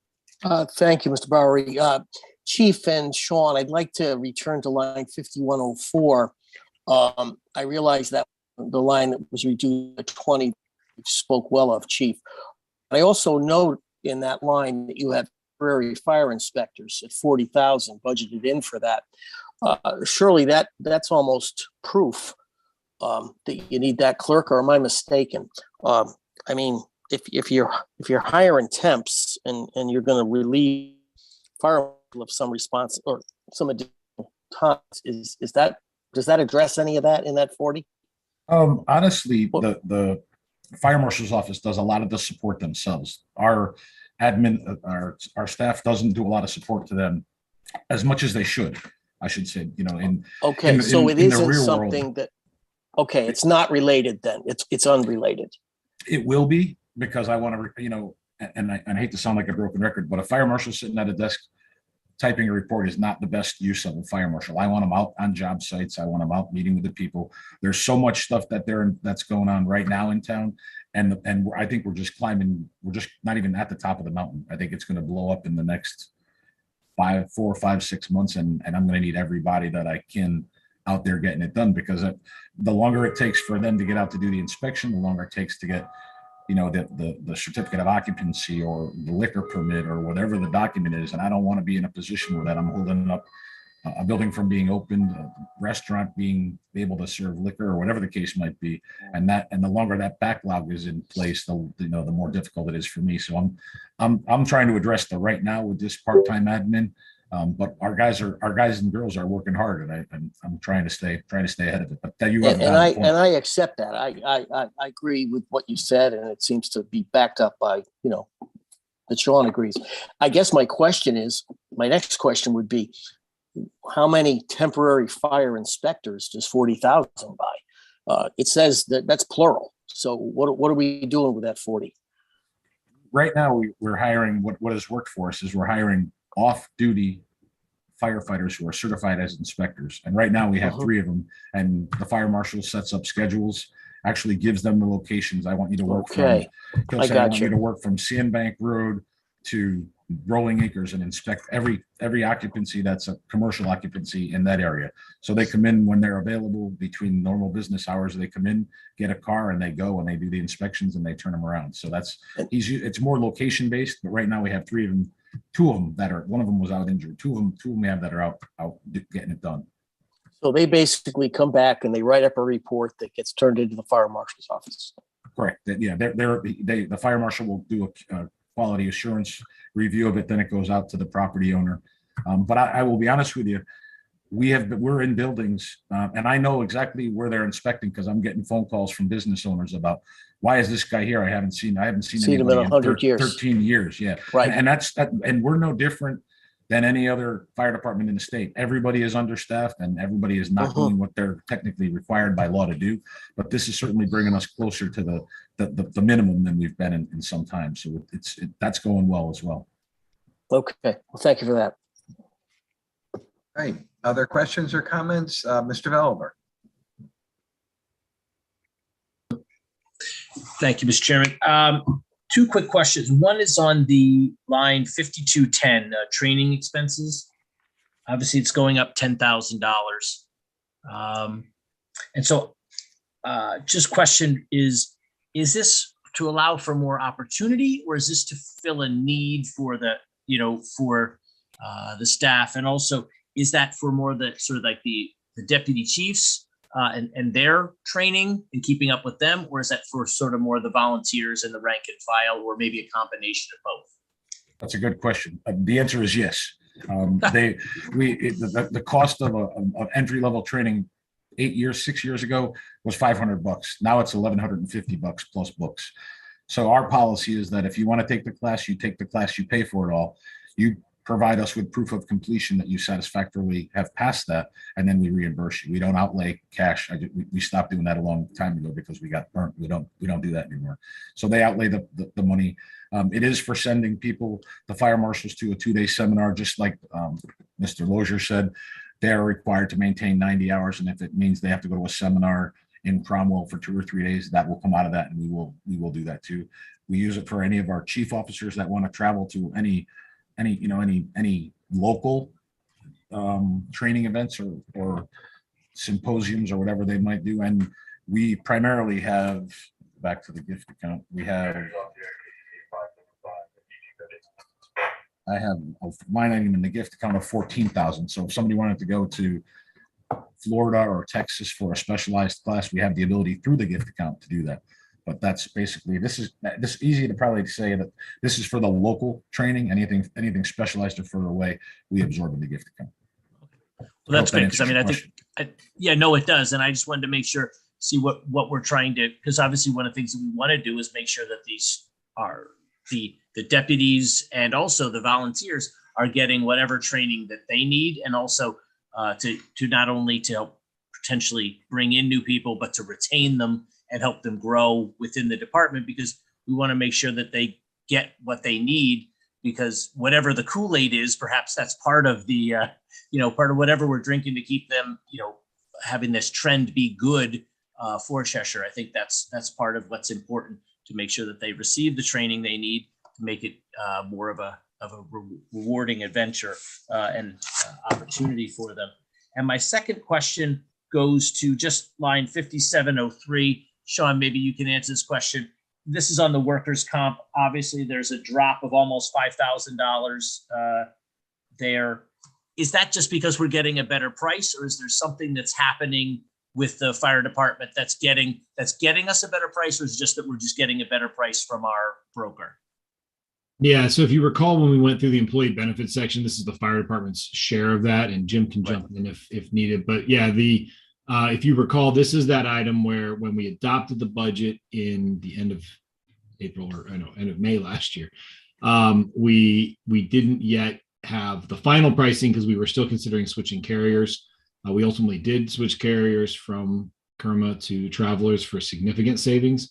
Thank you, Mr. Bowery. Chief and Sean, I'd like to return to line 5104. I realize that the line that was reduced to 20 spoke well of, Chief. I also note in that line that you have temporary fire inspectors at 40,000 budgeted in for that. Surely that's almost proof that you need that clerk, or am I mistaken? I mean, if you're hiring temps and you're going to relieve fire of some response or some additional times, does that address any of that in that 40? Honestly, the fire marshal's office does a lot of the support themselves. Our admin, our staff doesn't do a lot of support to them as much as they should, I should say, you know, okay, so it in the isn't real something world, that, okay, it's not related then. It's unrelated. it will be, because I want to, you know, and I hate to sound like a broken record, but a fire marshal sitting at a desk typing a report is not the best use of a fire marshal. I want them out on job sites. I want them out meeting with the people. There's so much stuff that's going on right now in town. And I think we're just climbing, we're just not even at the top of the mountain. I think it's going to blow up in the next 4 or 5, 6 months. And I'm going to need everybody that I can out there getting it done, because the longer it takes for them to get out to do the inspection, the longer it takes to get, you know, the certificate of occupancy or the liquor permit or whatever the document is. And I don't want to be in a position where that I'm holding up a building from being opened, a restaurant being able to serve liquor, or whatever the case might be. And the longer that backlog is in place, the more difficult it is for me. So I'm trying to address the right now with this part-time admin. But our guys and girls are working hard, and I'm trying to stay ahead of it. But that you have and I accept that. I agree with what you said, and it seems to be backed up by, you know, that Sean agrees. I guess my next question would be, how many temporary fire inspectors does 40,000 buy? It says that's plural. So what are we doing with that 40? Right now, we're hiring, what has worked for us is we're hiring off-duty firefighters who are certified as inspectors. And right now we have 3 of them, and the fire marshal sets up schedules, actually gives them the locations. I want you to work from, he'll say, I want you to work from Sandbank Road to Rolling Acres and inspect every occupancy that's a commercial occupancy in that area. So they come in when they're available between normal business hours. They come in, get a car, and they go and they do the inspections and they turn them around. So it's more location based, but right now we have 3 of them. 2 of them one of them was out injured. 2 of them we have that are out getting it done. So they basically come back and they write up a report that gets turned into the fire marshal's office. Correct. Yeah, the fire marshal will do a quality assurance review of it. Then it goes out to the property owner. But I will be honest with you, we're in buildings, and I know exactly where they're inspecting, because I'm getting phone calls from business owners about, why is this guy here? I haven't seen him in 100 years. 13 years. Yeah. Right. And we're no different than any other fire department in the state. Everybody is understaffed and everybody is not doing what they're technically required by law to do. But this is certainly bringing us closer to the minimum than we've been in some time. So that's going well as well. Okay. Well, thank you for that. Right. Other questions or comments? Mr. Veliver. Thank you, Mr. Chairman. 2 quick questions. One is on the line 5210, training expenses. Obviously, it's going up $10,000. And so just question is this to allow for more opportunity, or is this to fill a need for the staff? And also, is that for more the sort of like the deputy chiefs and their training and keeping up with them, or is that for sort of more the volunteers and the rank and file, or maybe a combination of both? That's a good question. The answer is yes. The cost of entry level training 6 years ago was $500. Now it's $1,150 plus books. So our policy is that if you want to take the class, you take the class, you pay for it all. You provide us with proof of completion that you satisfactorily have passed that, and then we reimburse you. We don't outlay cash. We stopped doing that a long time ago because we got burnt. We don't do that anymore. So they outlay the money. It is for sending people, the fire marshals, to a 2-day seminar, just like Mr. Lozier said. They're required to maintain 90 hours, and if it means they have to go to a seminar in Cromwell for 2 or 3 days, that will come out of that, and we will do that too. We use it for any of our chief officers that want to travel to any local training events or symposiums or whatever they might do. And we primarily have, back to the gift account, we have I have a line item in the gift account of 14,000. So if somebody wanted to go to Florida or Texas for a specialized class, we have the ability through the gift account to do that. But that's basically, this is easy to probably say that this is for the local training. Anything specialized or further away, we absorb in the gift account. Well, that's Hope that great, because I mean, I answers your think, yeah, no, it does. And I just wanted to make sure, see what we're trying to, because obviously one of the things that we want to do is make sure that these are the deputies and also the volunteers are getting whatever training that they need, and also to not only to help potentially bring in new people, but to retain them and help them grow within the department, because we want to make sure that they get what they need, because whatever the Kool-Aid is, perhaps that's part of the, part of whatever we're drinking to keep them, having this trend be good for Cheshire. I think that's part of what's important, to make sure that they receive the training they need to make it more of a rewarding adventure and opportunity for them. And my second question goes to just line 5703. Sean, maybe you can answer this question. This is on the workers' comp. Obviously, there's a drop of almost $5,000 there. Is that just because we're getting a better price, or is there something that's happening with the fire department that's getting us a better price, or is it just that we're just getting a better price from our broker? Yeah, so if you recall, when we went through the employee benefits section, this is the fire department's share of that, and Jim can jump in if needed. But yeah, if you recall, this is that item where when we adopted the budget in the end of April, or end of May last year, we didn't yet have the final pricing because we were still considering switching carriers. We ultimately did switch carriers from Kerma to Travelers for significant savings.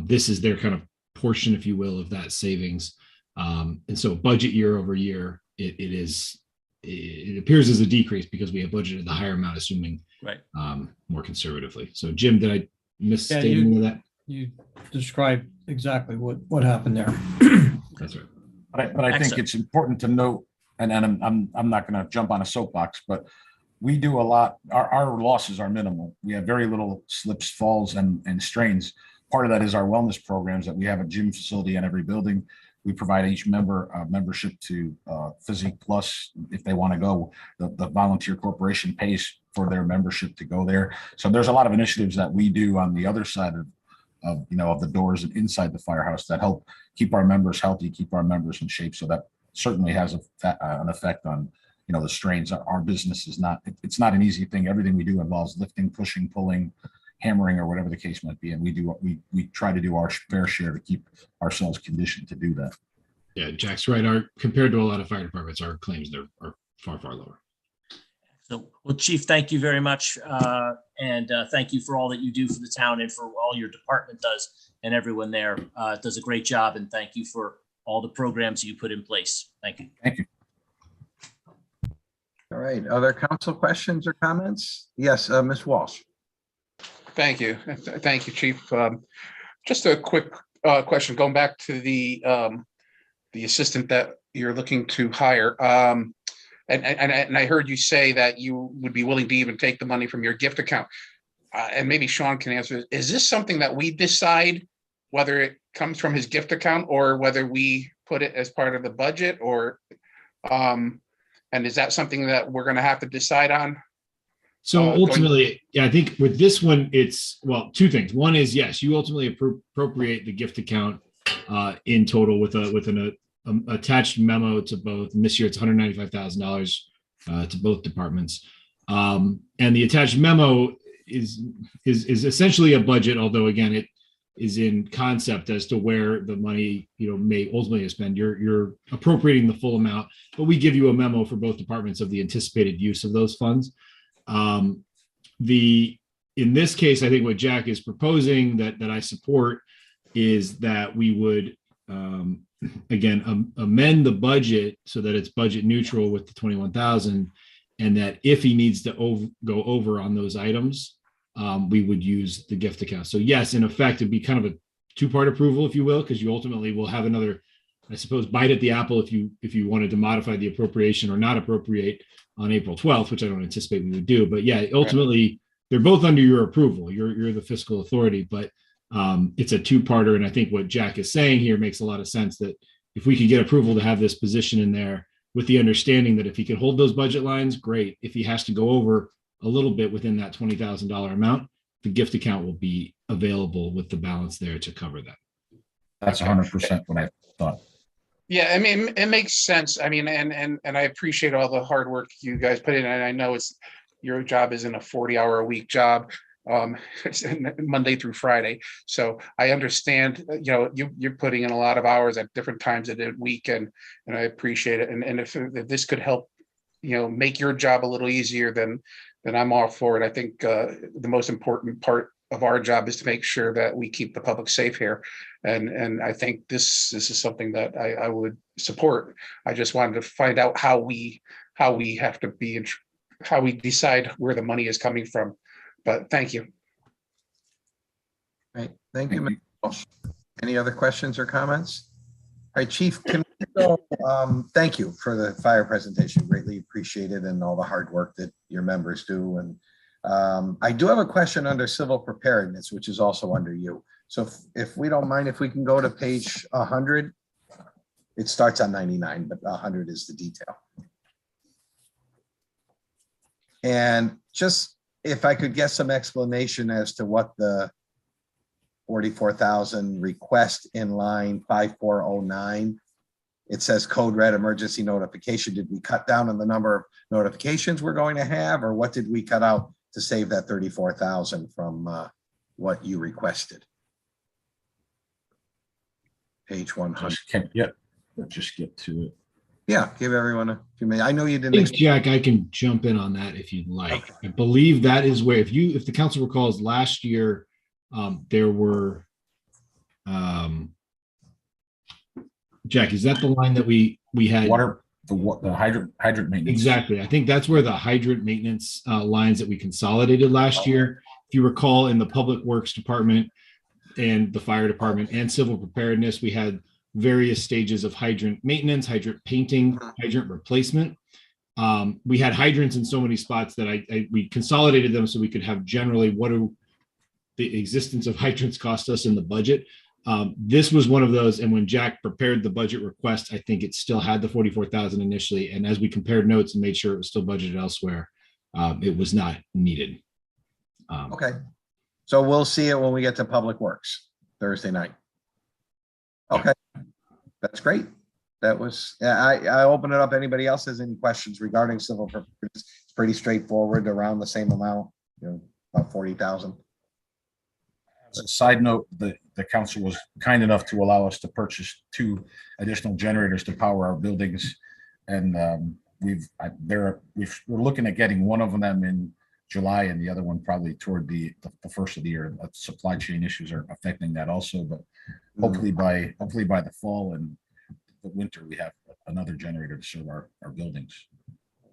This is their kind of portion, if you will, of that savings. And so budget year over year, it appears as a decrease because we have budgeted the higher amount, assuming more conservatively. So Jim, did I misstate any of that? You described exactly what happened there. That's right. But I think it's important to note, and I'm not going to jump on a soapbox, but we do a lot. Our losses are minimal. We have very little slips, falls, and strains. Part of that is our wellness programs that we have at gym facility in every building. We provide each member membership to Physique Plus if they want to go. The volunteer corporation pays for their membership to go there. So there's a lot of initiatives that we do on the other side of the doors and inside the firehouse that help keep our members healthy, keep our members in shape. So that certainly has an effect on the strains. Our business is not, it's not an easy thing. Everything we do involves lifting, pushing, pulling, hammering, or whatever the case might be. And we try to do our fair share to keep ourselves conditioned to do that. Yeah, Jack's right. Compared to a lot of fire departments, our claims are far, far lower. So, well, Chief, thank you very much. And thank you for all that you do for the town and for all your department does, and everyone there does a great job. And thank you for all the programs you put in place. Thank you. Thank you. All right, other council questions or comments? Yes, Ms. Walsh. Thank you. Thank you, Chief. Just a quick question, going back to the assistant that you're looking to hire. And I heard you say that you would be willing to even take the money from your gift account. And maybe Sean can answer. Is this something that we decide whether it comes from his gift account or whether we put it as part of the budget, or and is that something that we're going to have to decide on? So ultimately, I think with this one, it's, two things. One is, yes, you ultimately appropriate the gift account in total with an attached memo to both. And this year it's $195,000 to both departments. And the attached memo is essentially a budget, although again, it is in concept as to where the money may ultimately spend. You're appropriating the full amount, but we give you a memo for both departments of the anticipated use of those funds. In this case, I think what Jack is proposing that I support is that we would again amend the budget so that it's budget neutral with the 21,000, and that if he needs to go over on those items, we would use the gift account. So yes, in effect, it'd be kind of a two-part approval, if you will, because you ultimately will have another, I suppose, bite at the apple if you wanted to modify the appropriation or not appropriate on April 12th, which I don't anticipate we would do. But yeah, ultimately, they're both under your approval. You're the fiscal authority, but it's a two-parter. And I think what Jack is saying here makes a lot of sense, that if we could get approval to have this position in there with the understanding that if he could hold those budget lines, great. If he has to go over a little bit within that $20,000 amount, the gift account will be available with the balance there to cover that. That's 100% what I thought. Yeah, I mean, it makes sense. I mean, and I appreciate all the hard work you guys put in. And I know your job isn't a 40-hour-a-week job, it's Monday through Friday. So I understand, you're putting in a lot of hours at different times of the week, and I appreciate it. And if this could help, make your job a little easier, then I'm all for it. I think the most important part of our job is to make sure that we keep the public safe here. And I think this is something that I would support. I just wanted to find out how we have to be, how we decide where the money is coming from. But thank you. Right, thank you. Mr. Walsh. Any other questions or comments? All right, Chief, can we go, thank you for the fire presentation. Greatly appreciated, and all the hard work that your members do. And I do have a question under civil preparedness, which is also under you. So if we don't mind, if we can go to page 100, it starts on 99, but 100 is the detail. And just if I could get some explanation as to what the 44,000 request in line 5409, it says code red emergency notification. Did we cut down on the number of notifications we're going to have, or what did we cut out to save that 34,000 from what you requested? Page 100. Just get to it. Yeah, give everyone a few minutes. I know you I didn't. think, Jack, I can jump in on that if you'd like. Okay. I believe that is where, if the council recalls last year, there were, Jack, is that the line that we had? Water, the hydrant maintenance. Exactly. I think that's where the hydrant maintenance lines that we consolidated last year. If you recall, in the Public Works Department and the Fire Department and Civil Preparedness, we had various stages of hydrant maintenance, hydrant painting, hydrant replacement. We had hydrants in so many spots that we consolidated them so we could have generally what do the existence of hydrants cost us in the budget. This was one of those, and when Jack prepared the budget request, I think it still had the 44,000 initially, and as we compared notes and made sure it was still budgeted elsewhere, it was not needed. Okay, so we'll see it when we get to Public Works Thursday night. Okay, that's great. That was, I open it up. Anybody else has any questions regarding civil preparedness? It's pretty straightforward, around the same amount, about 40,000. As a side note, the council was kind enough to allow us to purchase 2 additional generators to power our buildings. And we're looking at getting one of them in July and the other one probably toward the first of the year. Supply chain issues are affecting that also, but hopefully by the fall and the winter, we have another generator to serve our buildings.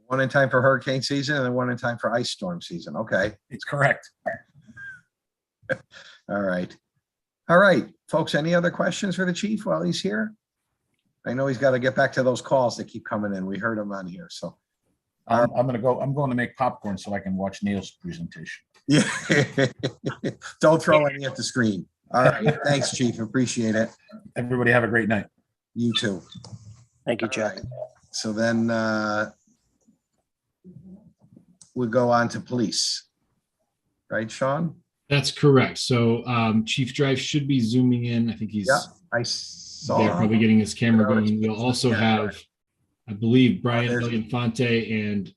One in time for hurricane season and then one in time for ice storm season. Okay. It's correct. All right. All right, folks, any other questions for the chief while he's here? I know he's got to get back to those calls that keep coming in. We heard him on here, so. I'm going to make popcorn so I can watch Neil's presentation. Yeah. Don't throw any at the screen. All right. Thanks, Chief. Appreciate it. Everybody have a great night. You too. Thank you, Jack. All right. So then we'll go on to police. Right, Sean? That's correct. So Chief Drive should be zooming in. I think he's I saw. they're probably getting his camera going. We'll also have, I believe, Brian Infante and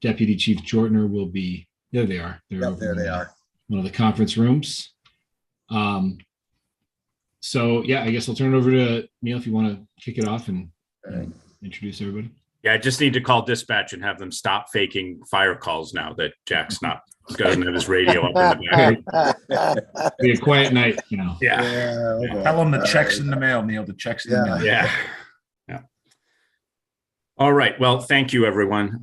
Deputy Chief Jortner will be, there they are. They're over there they are. One of the conference rooms. So yeah, I guess I'll turn it over to Neil if you want to kick it off and introduce everybody. Yeah, I just need to call dispatch and have them stop faking fire calls now that Jack's not doesn't have his radio up in the back. Be a quiet night, Yeah. Tell them the check's in the mail, Neil. The check's in the mail. Yeah. All right. Well, thank you, everyone.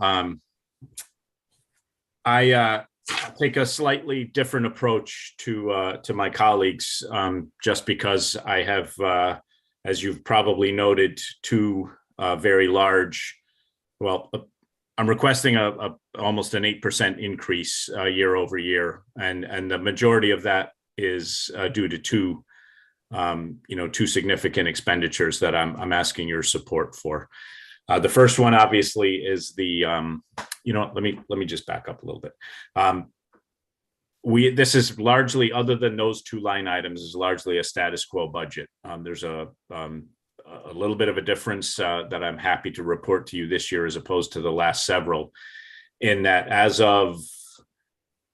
I take a slightly different approach to my colleagues, just because I have, as you've probably noted, 2 very large. Well, I'm requesting almost an 8% increase year over year, and the majority of that is due to 2 two significant expenditures that I'm asking your support for. The first one obviously is the, let me just back up a little bit. This is largely, other than those two line items, is largely a status quo budget. There's a little bit of a difference that I'm happy to report to you this year as opposed to the last several, in that as of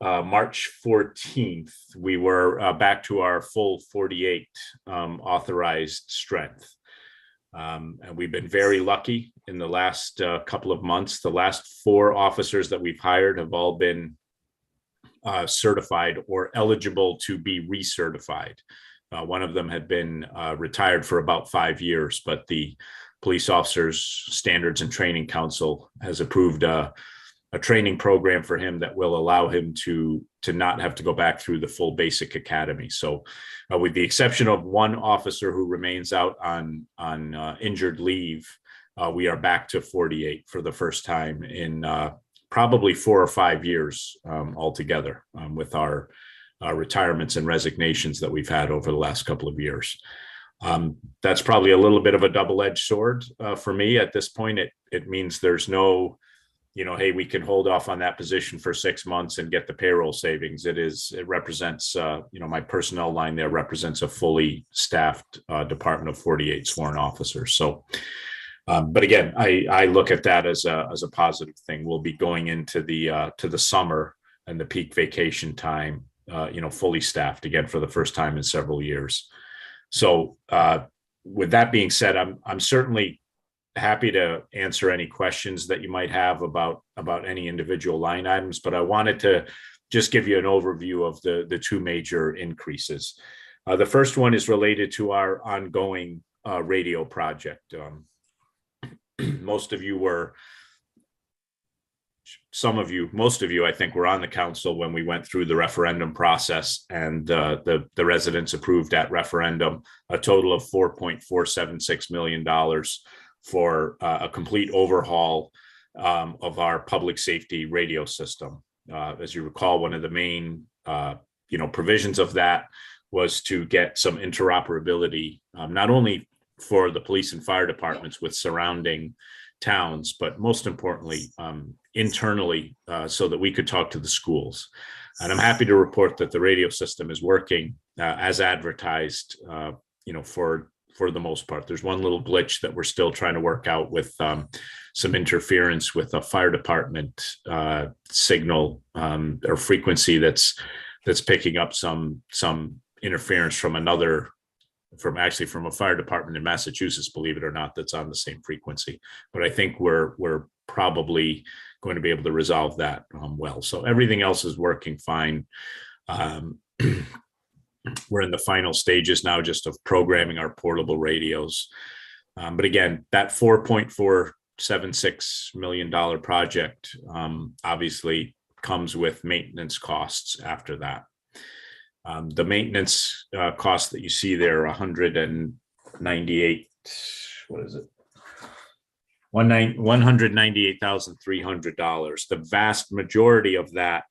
March 14th, we were back to our full 48 authorized strength. And we've been very lucky in the last couple of months. The last 4 officers that we've hired have all been certified or eligible to be recertified. One of them had been retired for about 5 years, but the Police Officers Standards and Training Council has approved a training program for him that will allow him to not have to go back through the full basic academy. So with the exception of one officer who remains out on injured leave, we are back to 48 for the first time in probably 4 or 5 years altogether, with our retirements and resignations that we've had over the last couple of years. That's probably a little bit of a double-edged sword for me at this point. It means there's no, hey, we can hold off on that position for 6 months and get the payroll savings. It represents, my personnel line there represents a fully staffed department of 48 sworn officers. So, but again, I look at that as a positive thing. We'll be going into the summer and the peak vacation time, fully staffed again for the first time in several years. So with that being said, I'm certainly happy to answer any questions that you might have about any individual line items, but I wanted to just give you an overview of the 2 major increases. The first one is related to our ongoing radio project. Most of you, I think, were on the council when we went through the referendum process, and the residents approved that referendum a total of $4.476 million for a complete overhaul of our public safety radio system. As you recall, one of the main provisions of that was to get some interoperability, not only for the police and fire departments with surrounding towns, but most importantly, internally, so that we could talk to the schools. And I'm happy to report that the radio system is working as advertised, for the most part. There's one little glitch that we're still trying to work out with some interference with a fire department signal or frequency that's picking up some interference from a fire department in Massachusetts, believe it or not, that's on the same frequency. But I think we're probably going to be able to resolve that well. So everything else is working fine. We're in the final stages now just of programming our portable radios. But again, that $4.476 million project obviously comes with maintenance costs after that. The maintenance costs that you see there, $198,300. The vast majority of that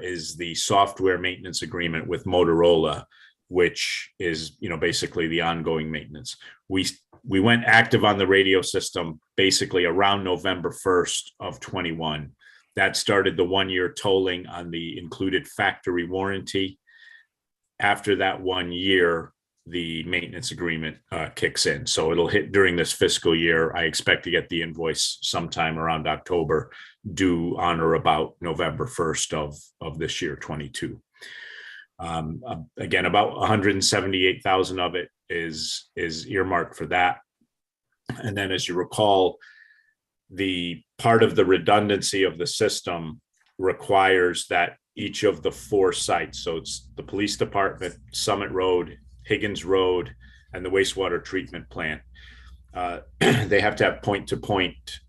is the software maintenance agreement with Motorola, which is, basically the ongoing maintenance. We went active on the radio system basically around November 1st of 21. That started the 1-year tolling on the included factory warranty. After that 1 year, the maintenance agreement kicks in. So it'll hit during this fiscal year. I expect to get the invoice sometime around October, due on or about November 1st of this year, 22. Again, about 178,000 of it is earmarked for that. And then, as you recall, the part of the redundancy of the system requires that each of the 4 sites, so it's the police department, Summit Road, Higgins Road, and the wastewater treatment plant, they have to have point-to-point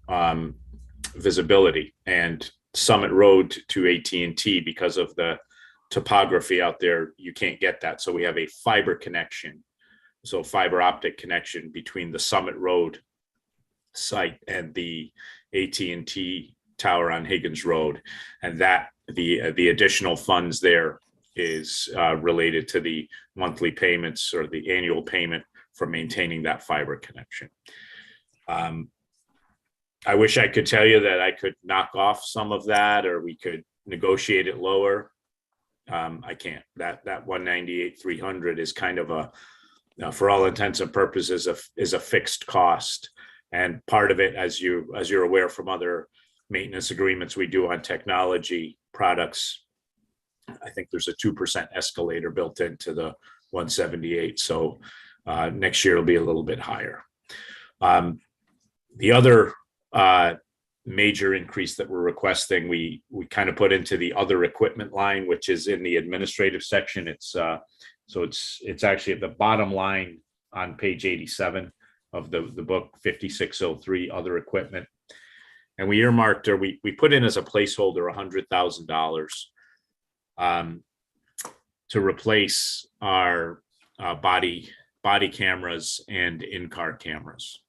visibility. And Summit Road to AT&T, because of the topography out there, you can't get that. So we have a fiber connection, so fiber optic connection between the Summit Road site and the AT&T tower on Higgins Road, and that the additional funds there is related to the monthly payments or the annual payment for maintaining that fiber connection. I wish I could tell you that I could knock off some of that or we could negotiate it lower. I can't. That 198,300 is kind of a, for all intents and purposes, is a fixed cost. And part of it, as you're aware from other maintenance agreements we do on technology products, I think there's a 2% escalator built into the 178. So next year it'll be a little bit higher. The other major increase that we're requesting, we kind of put into the other equipment line, which is in the administrative section. It's actually at the bottom line on page 87 of the book, 5603 other equipment. And we earmarked, or we put in as a placeholder $100,000 to replace our body cameras and in-car cameras.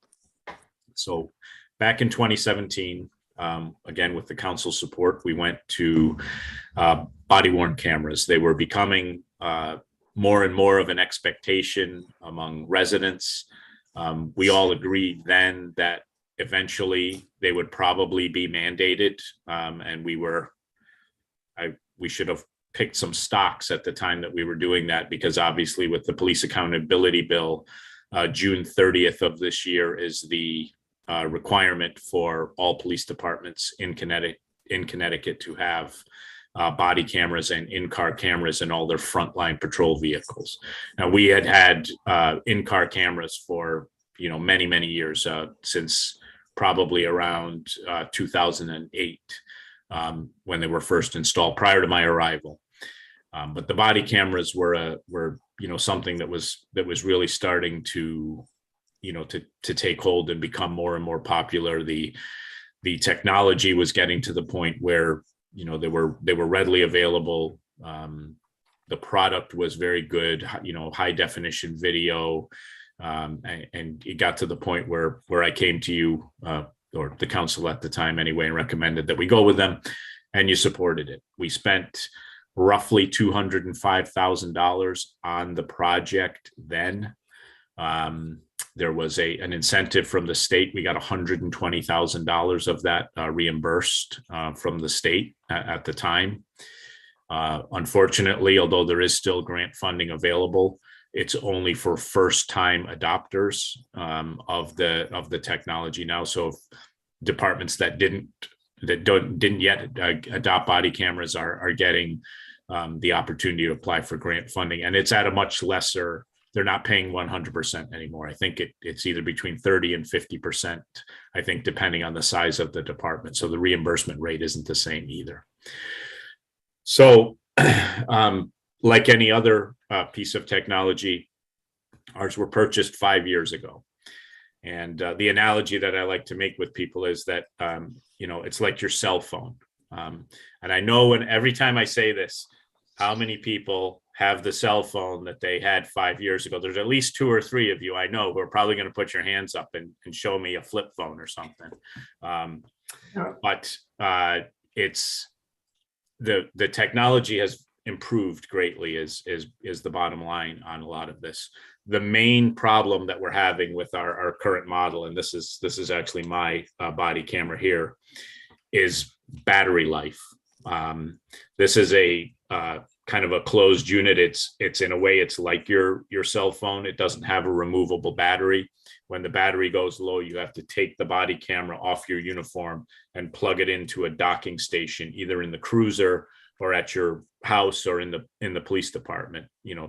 So back in 2017, again, with the council support, we went to body-worn cameras. They were becoming more and more of an expectation among residents. We all agreed then that eventually they would probably be mandated, and we should have picked some stocks at the time that we were doing that, because obviously with the police accountability bill, June 30th of this year is the requirement for all police departments in Connecticut to have body cameras and in-car cameras in all their frontline patrol vehicles. Now, we had in-car cameras for many years, since probably around 2008, when they were first installed prior to my arrival. But the body cameras were something that was really starting to take hold and become more and more popular. The technology was getting to the point where they were readily available. The product was very good, high definition video, and it got to the point where I came to you, or the council at the time anyway, and recommended that we go with them, and you supported it. We spent roughly $205,000 on the project then. There was an incentive from the state. We got $120,000 of that reimbursed from the state at the time. Unfortunately, although there is still grant funding available, it's only for first-time adopters of the technology now. So if departments that didn't yet adopt body cameras are getting the opportunity to apply for grant funding, and it's at a much lesser. They're not paying 100% anymore. I think it's either between 30 and 50%, I think, depending on the size of the department. So the reimbursement rate isn't the same either. So like any other piece of technology, ours were purchased 5 years ago. And the analogy that I like to make with people is that, it's like your cell phone. And I know every time I say this, how many people have the cell phone that they had 5 years ago. There's at least 2 or 3 of you I know who are probably going to put your hands up and show me a flip phone or something. But it's the technology has improved greatly is the bottom line on a lot of this. The main problem that we're having with our current model, and this is actually my body camera here, is battery life. This is a kind of a closed unit. It's in a way, it's like your cell phone. It doesn't have a removable battery. When the battery goes low, you have to take the body camera off your uniform and plug it into a docking station, either in the cruiser or at your house or in the police department,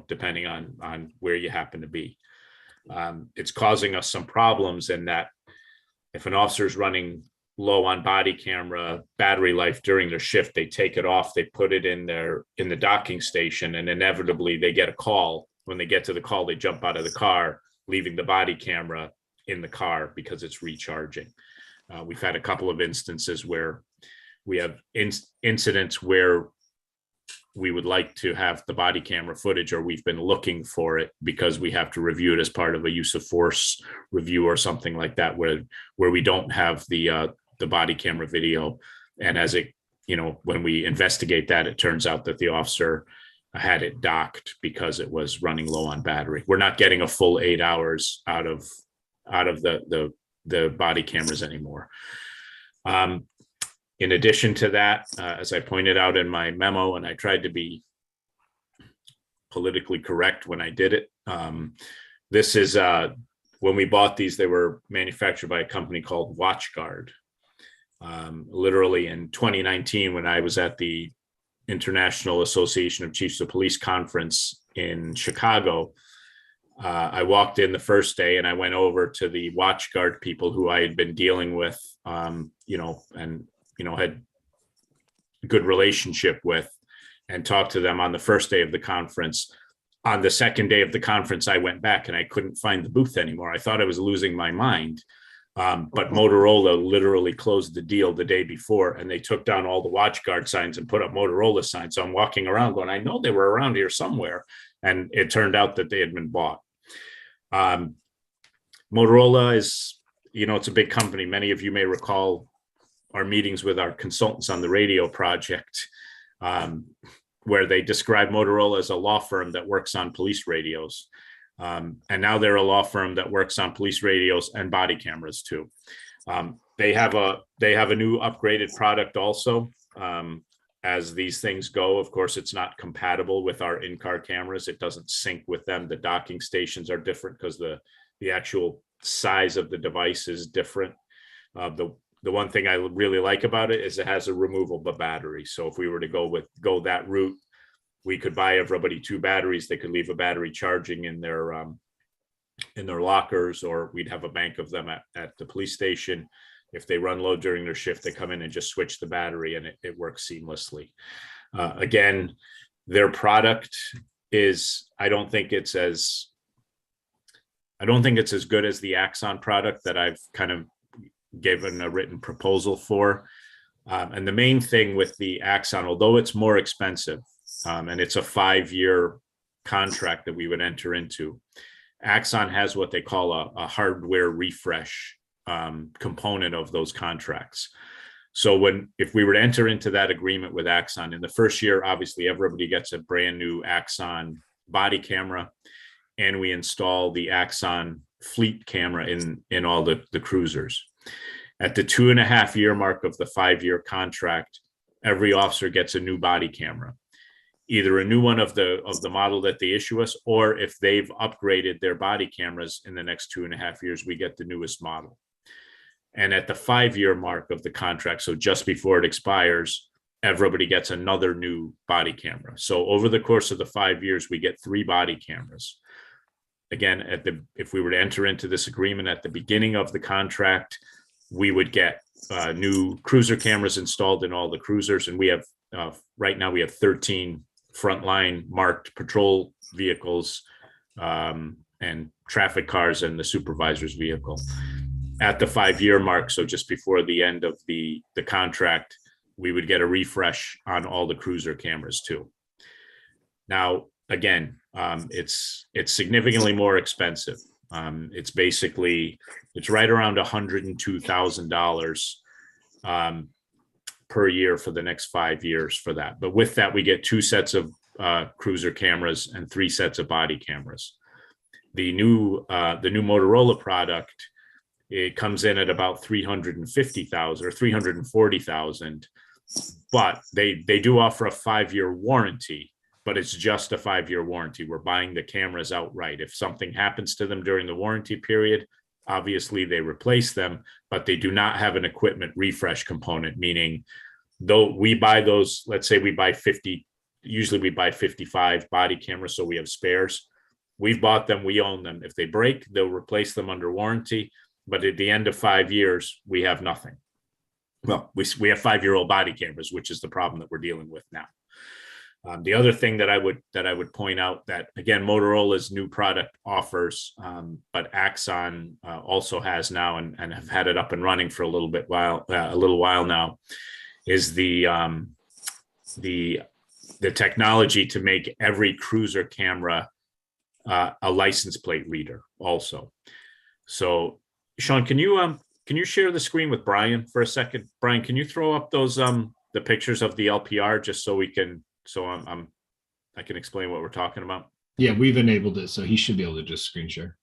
depending on where you happen to be. It's causing us some problems in that if an officer is running low on body camera battery life during their shift, they take it off, they put it in the docking station, and inevitably they get a call. When they get to the call, they jump out of the car, leaving the body camera in the car because it's recharging. We've had a couple of instances where we have incidents where we would like to have the body camera footage, or we've been looking for it because we have to review it as part of a use of force review or something like that, where we don't have the body camera video. And as when we investigate that, it turns out that the officer had it docked because it was running low on battery. We're not getting a full 8 hours out of the body cameras anymore. In addition to that, as I pointed out in my memo, and I tried to be politically correct when I did it, this is when we bought these, they were manufactured by a company called WatchGuard. Literally in 2019, when I was at the International Association of Chiefs of Police conference in Chicago, I walked in the first day and I went over to the WatchGuard people who I had been dealing with, and had a good relationship with, and talked to them on the first day of the conference. On the second day of the conference, I went back and I couldn't find the booth anymore. I thought I was losing my mind. But Motorola literally closed the deal the day before, and they took down all the WatchGuard signs and put up Motorola signs. So I'm walking around going, I know they were around here somewhere. And it turned out that they had been bought. Motorola is, it's a big company. Many of you may recall our meetings with our consultants on the radio project, where they describe Motorola as a law firm that works on police radios. And now they're a law firm that works on police radios and body cameras too. They have a new upgraded product also. As these things go, of course, it's not compatible with our in-car cameras. It doesn't sync with them. The docking stations are different because the actual size of the device is different. The one thing I really like about it is it has a removable battery. So if we were to go that route, we could buy everybody 2 batteries. They could leave a battery charging in their lockers, or we'd have a bank of them at the police station. If they run low during their shift, they come in and just switch the battery, and it works seamlessly. Again, their product is, I don't think it's as good as the Axon product that I've kind of given a written proposal for. And the main thing with the Axon, although it's more expensive, and it's a 5-year contract that we would enter into, Axon has what they call a hardware refresh component of those contracts. So if we were to enter into that agreement with Axon, in the first year, obviously everybody gets a brand new Axon body camera, and we install the Axon fleet camera in all the cruisers. At the 2.5-year mark of the 5-year contract, every officer gets a new body camera, either a new one of the model that they issue us, or if they've upgraded their body cameras in the next 2.5 years, we get the newest model. And at the 5-year mark of the contract, so just before it expires, everybody gets another new body camera. So over the course of the 5 years, we get 3 body cameras. Again, if we were to enter into this agreement at the beginning of the contract, we would get new cruiser cameras installed in all the cruisers. And we have, right now we have 13 frontline marked patrol vehicles and traffic cars and the supervisor's vehicle. At the 5-year mark, so just before the end of the contract, we would get a refresh on all the cruiser cameras too. Now, again, it's significantly more expensive. It's right around $102,000 per year for the next 5 years for that. But with that, we get 2 sets of cruiser cameras and 3 sets of body cameras. The new Motorola product, it comes in at about $350,000 or $340,000, but they do offer a 5-year warranty. But it's just a 5-year warranty. We're buying the cameras outright. If something happens to them during the warranty period, obviously they replace them, but they do not have an equipment refresh component, meaning though we buy those, let's say we buy 50, usually we buy 55 body cameras, so we have spares. We've bought them, we own them. If they break, they'll replace them under warranty, but at the end of 5 years, we have nothing. Well, we have 5-year-old body cameras, which is the problem that we're dealing with now. The other thing that I would point out that, again, Motorola's new product offers, but Axon also has now and have had it up and running for a little while now, is the technology to make every cruiser camera a license plate reader also. So, Sean, can you share the screen with Brian for a second? Brian, can you throw up those the pictures of the LPR just so we can? So I'm I can explain what we're talking about. Yeah, we've enabled it, so he should be able to just screen share.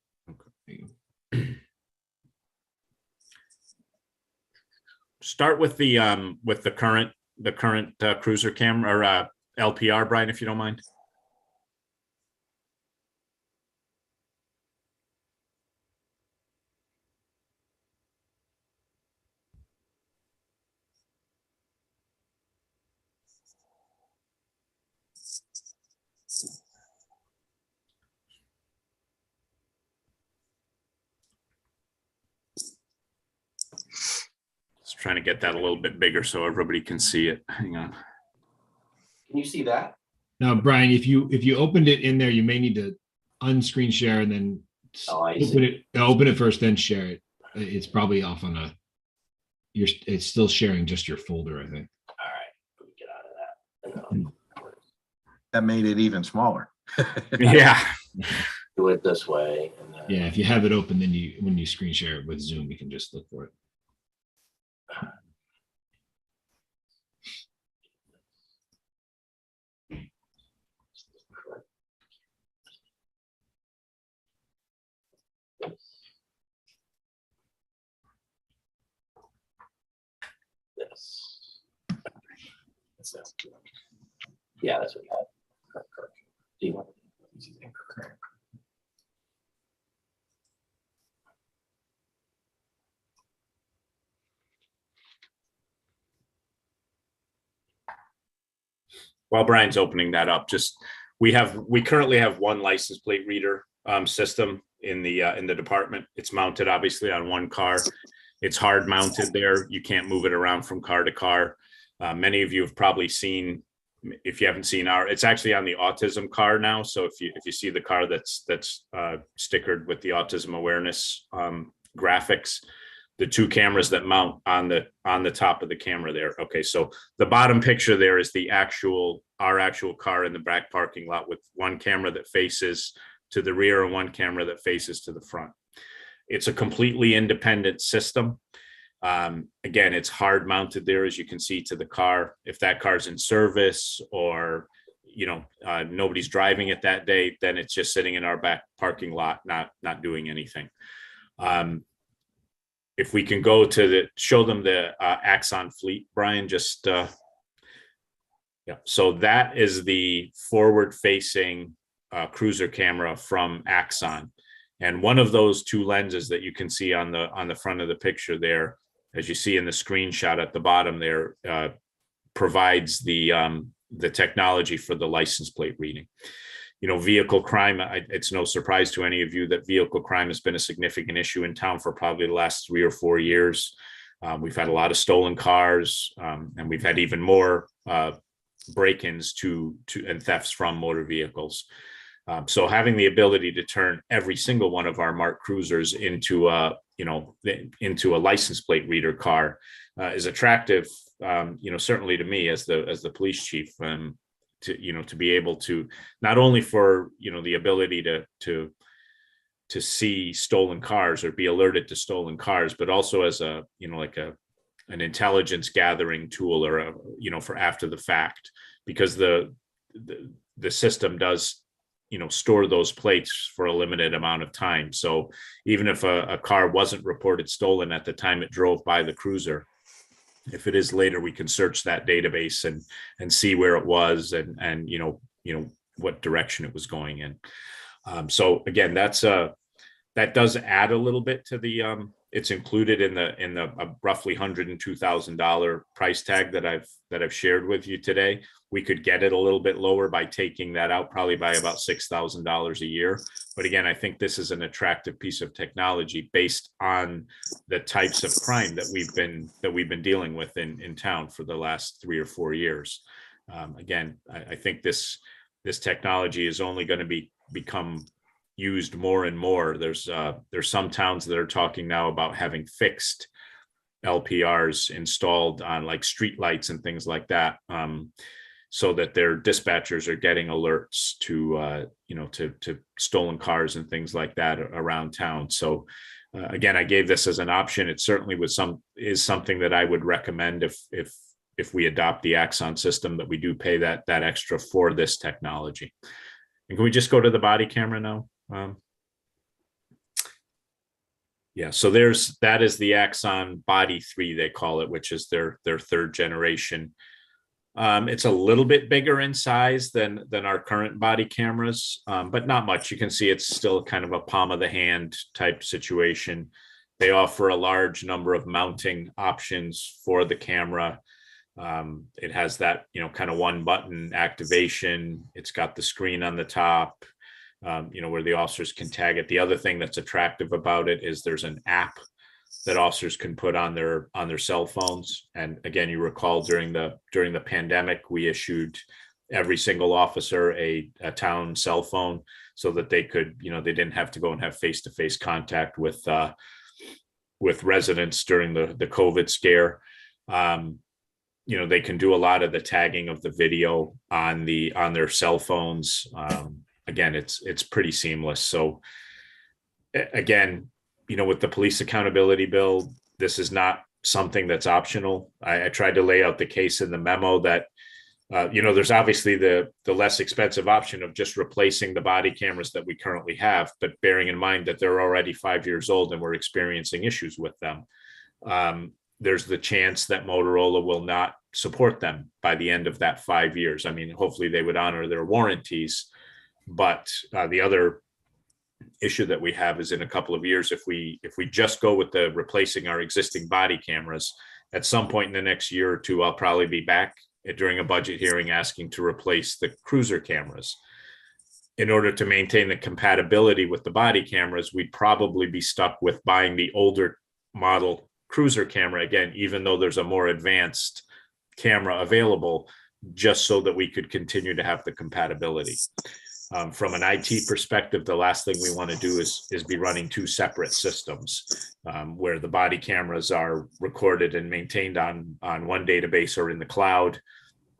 Start with the current cruiser camera or LPR, Brian, if you don't mind. Just trying to get that a little bit bigger so everybody can see it. Hang on. Can you see that? Now, Brian, if you opened it in there, you may need to unscreen share and then open it first, then share it. It's probably off on it's still sharing just your folder, I think. All right, let me get out of that. That made it even smaller. Yeah. Do it this way. And then, Yeah, if you have it open, then when you screen share it with Zoom, you can just look for it. this. Yeah, that's what we had. Do you want to? While Brian's opening that up, we currently have one license plate reader system in the department. It's mounted obviously on one car. It's hard mounted there. You can't move it around from car to car. Many of you have probably seen, if you haven't seen it's actually on the autism car now. So if you see the car that's stickered with the autism awareness graphics, the two cameras that mount on the top of the camera there. Okay, so the bottom picture there is our actual car in the back parking lot with one camera that faces to the rear and one camera that faces to the front. It's a completely independent system. Again, it's hard mounted there, as you can see, to the car. If that car's in service or nobody's driving it that day, then it's just sitting in our back parking lot, not doing anything. If we can go to show them the Axon fleet, Brian, just yeah. So that is the forward-facing cruiser camera from Axon, and one of those two lenses that you can see on the front of the picture there, as you see in the screenshot at the bottom there, provides the technology for the license plate reading. Vehicle crime, it's no surprise to any of you that vehicle crime has been a significant issue in town for probably the last 3 or 4 years. We've had a lot of stolen cars, and we've had even more break-ins and thefts from motor vehicles. So having the ability to turn every single one of our marked cruisers into a license plate reader car is attractive, certainly to me as the police chief, to be able to not only for the ability to see stolen cars or be alerted to stolen cars, but also as an intelligence gathering tool or for after the fact, because the system does store those plates for a limited amount of time. So even if a car wasn't reported stolen at the time it drove by the cruiser, if it is later, we can search that database and see where it was and what direction it was going in. So again, that does add a little bit to the it's included in the roughly $102,000 price tag that I've shared with you today. We could get it a little bit lower by taking that out, probably by about $6,000 a year. But again, I think this is an attractive piece of technology based on the types of crime that we've been dealing with in town for the last 3 or 4 years. Again, I think this technology is only going to become used more and more. There's some towns that are talking now about having fixed LPRs installed on like street lights and things like that, so that their dispatchers are getting alerts to to stolen cars and things like that around town. So again, I gave this as an option. It certainly is something that I would recommend if if we adopt the Axon system, that we do pay that extra for this technology. And can we just go to the body camera now? Yeah, so that is the Axon Body 3, they call it, which is their third generation. It's a little bit bigger in size than our current body cameras, but not much. You can see it's still kind of a palm of the hand type situation. They offer a large number of mounting options for the camera. It has that, kind of one button activation. It's got the screen on the top, where the officers can tag it. The other thing that's attractive about it is there's an app that officers can put on their cell phones. And again, you recall during the pandemic, we issued every single officer a town cell phone so that they could, they didn't have to go and have face-to-face contact with residents during the COVID scare. They can do a lot of the tagging of the video on their cell phones. Again, it's pretty seamless. So again, with the police accountability bill, this is not something that's optional. I tried to lay out the case in the memo that, there's obviously the less expensive option of just replacing the body cameras that we currently have, but bearing in mind that they're already 5 years old and we're experiencing issues with them. There's the chance that Motorola will not support them by the end of that 5 years. I mean, hopefully they would honor their warranties, but the other issue that we have is in a couple of years, if we just go with the replacing our existing body cameras, at some point in the next year or two, I'll probably be back during a budget hearing asking to replace the cruiser cameras. In order to maintain the compatibility with the body cameras, we'd probably be stuck with buying the older model cruiser camera again, even though there's a more advanced camera available, just so that we could continue to have the compatibility. From an IT perspective, the last thing we want to do is be running two separate systems where the body cameras are recorded and maintained on one database or in the cloud,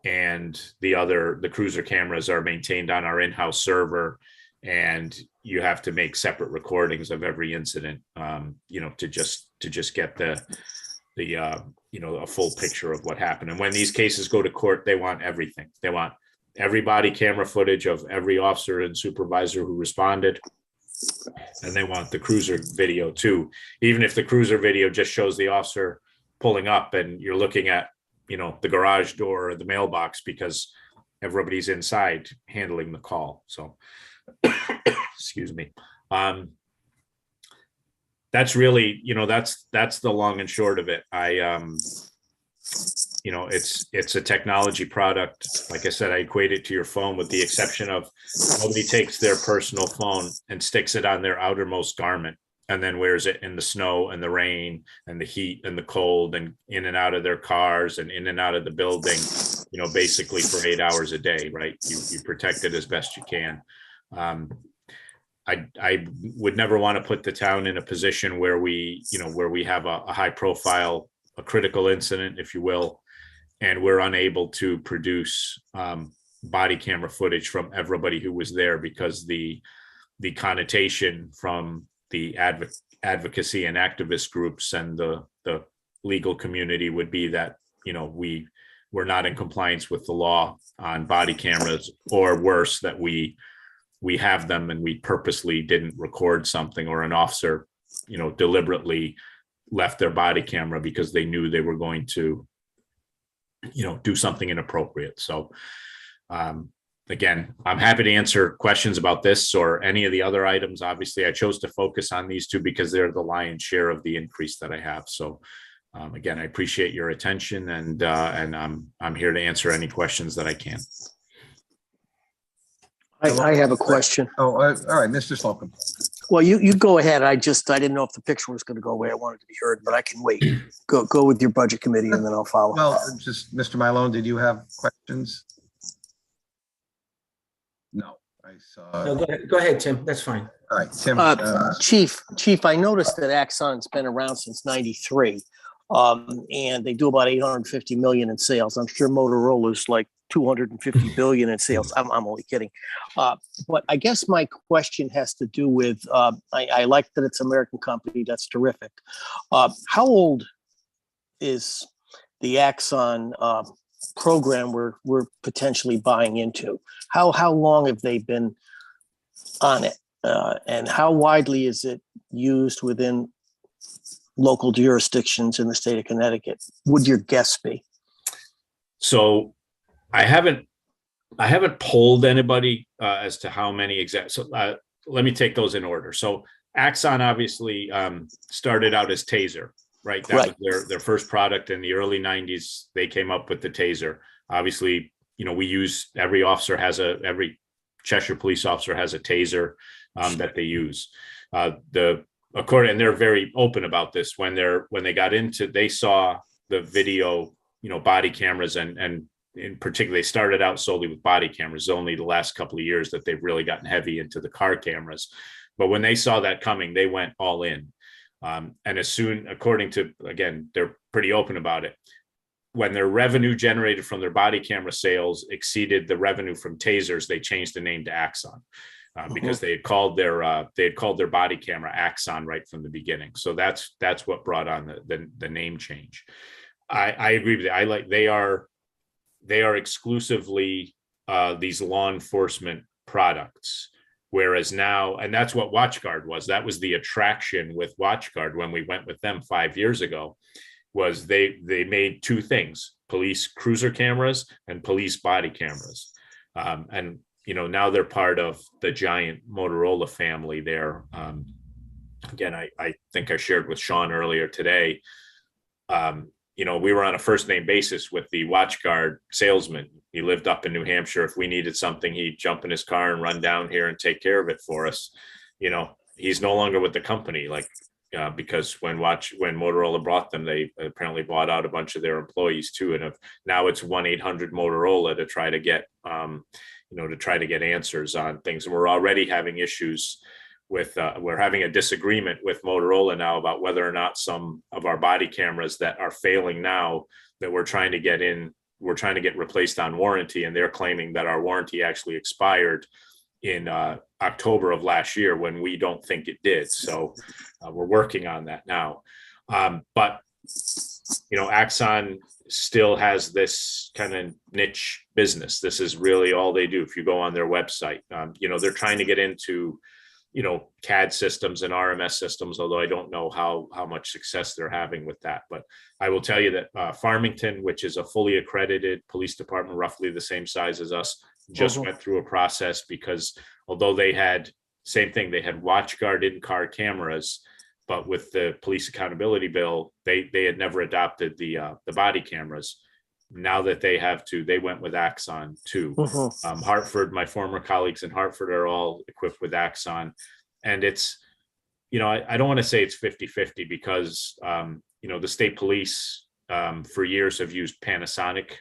and the cruiser cameras are maintained on our in-house server, and you have to make separate recordings of every incident, to just get a full picture of what happened. And when these cases go to court, they want everything. They want every body camera footage of every officer and supervisor who responded. And they want the cruiser video too. Even if the cruiser video just shows the officer pulling up and you're looking at, the garage door or the mailbox because everybody's inside handling the call. So, excuse me. That's really, that's the long and short of it. It's a technology product. Like I said, I equate it to your phone with the exception of nobody takes their personal phone and sticks it on their outermost garment and then wears it in the snow and the rain and the heat and the cold and in and out of their cars and in and out of the building, basically for 8 hours a day, right? You protect it as best you can. I would never want to put the town in a position where we have a high profile, a critical incident, if you will, and we're unable to produce body camera footage from everybody who was there because the connotation from the advocacy and activist groups and the legal community would be that, we're not in compliance with the law on body cameras, or worse, that we have them and we purposely didn't record something, or an officer, deliberately left their body camera because they knew they were going to, do something inappropriate. So, again, I'm happy to answer questions about this or any of the other items. Obviously, I chose to focus on these two because they're the lion's share of the increase that I have. So, again, I appreciate your attention, and I'm here to answer any questions that I can. I have a question. All right, Mr. Slocum. Well, you go ahead. I didn't know if the picture was going to go away. I wanted to be heard, but I can wait. Go with your budget committee and then I'll follow. Well, just Mr. Mylone, did you have questions? No, I saw. No, go ahead, Tim. That's fine. All right, Tim. Chief, I noticed that Axon's been around since '93, and they do about 850 million in sales. I'm sure Motorola's like 250 billion in sales. I'm only kidding. But I guess my question has to do with, I like that it's an American company. That's terrific. How old is the Axon program we're potentially buying into? How long have they been on it? And how widely is it used within local jurisdictions in the state of Connecticut? Would your guess be? So I haven't polled anybody as to how many exact. So let me take those in order. So Axon obviously started out as Taser, right? That was their first product in the early 90s. They came up with the Taser. Obviously, we use, every Cheshire police officer has a Taser that they use. And they're very open about this. When they got into, they saw the video, body cameras, and in particular, they started out solely with body cameras. Only the last couple of years that they've really gotten heavy into the car cameras. But when they saw that coming, they went all in. And as soon, according to, again, they're pretty open about it, when their revenue generated from their body camera sales exceeded the revenue from tasers, they changed the name to Axon. Because they had called their body camera Axon right from the beginning. So that's what brought on the name change. I agree with you. They are exclusively these law enforcement products. Whereas now, and that's what WatchGuard was. That was the attraction with WatchGuard when we went with them 5 years ago, was they made two things: police cruiser cameras and police body cameras. And now they're part of the giant Motorola family there. Again, I think I shared with Sean earlier today, we were on a first name basis with the WatchGuard salesman. He lived up in New Hampshire. If we needed something, he'd jump in his car and run down here and take care of it for us. He's no longer with the company, because when Motorola brought them, they apparently bought out a bunch of their employees too. And now it's 1-800-Motorola to try to get, answers on things. And we're already having issues with, we're having a disagreement with Motorola now about whether or not some of our body cameras that are failing now, that we're trying to get replaced on warranty. And they're claiming that our warranty actually expired in October of last year, when we don't think it did. So we're working on that now. But Axon still has this kind of niche business. This is really all they do. If you go on their website, they're trying to get into, CAD systems and RMS systems, although I don't know how much success they're having with that. But I will tell you that Farmington, which is a fully accredited police department, roughly the same size as us, just went through a process, because although they had, same thing, they had WatchGuard in-car cameras, but with the police accountability bill, they had never adopted the body cameras. Now that they have to, they went with Axon too. Hartford, my former colleagues in Hartford are all equipped with Axon. And it's, I don't want to say it's 50-50, because, the state police for years have used Panasonic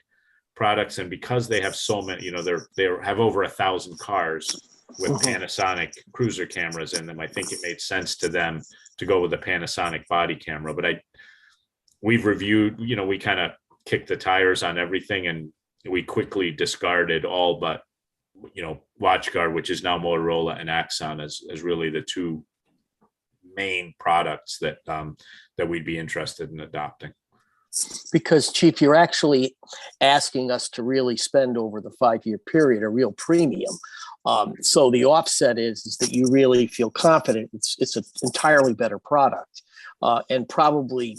products. And because they have so many, they have over 1,000 cars with Panasonic cruiser cameras in them, I think it made sense to them to go with a Panasonic body camera. But we've reviewed, we kind of kicked the tires on everything, and we quickly discarded all but WatchGuard, which is now Motorola, and Axon as really the two main products that we'd be interested in adopting. Because, Chief, you're actually asking us to really spend over the 5-year period a real premium. So the offset is that you really feel confident it's an entirely better product, and probably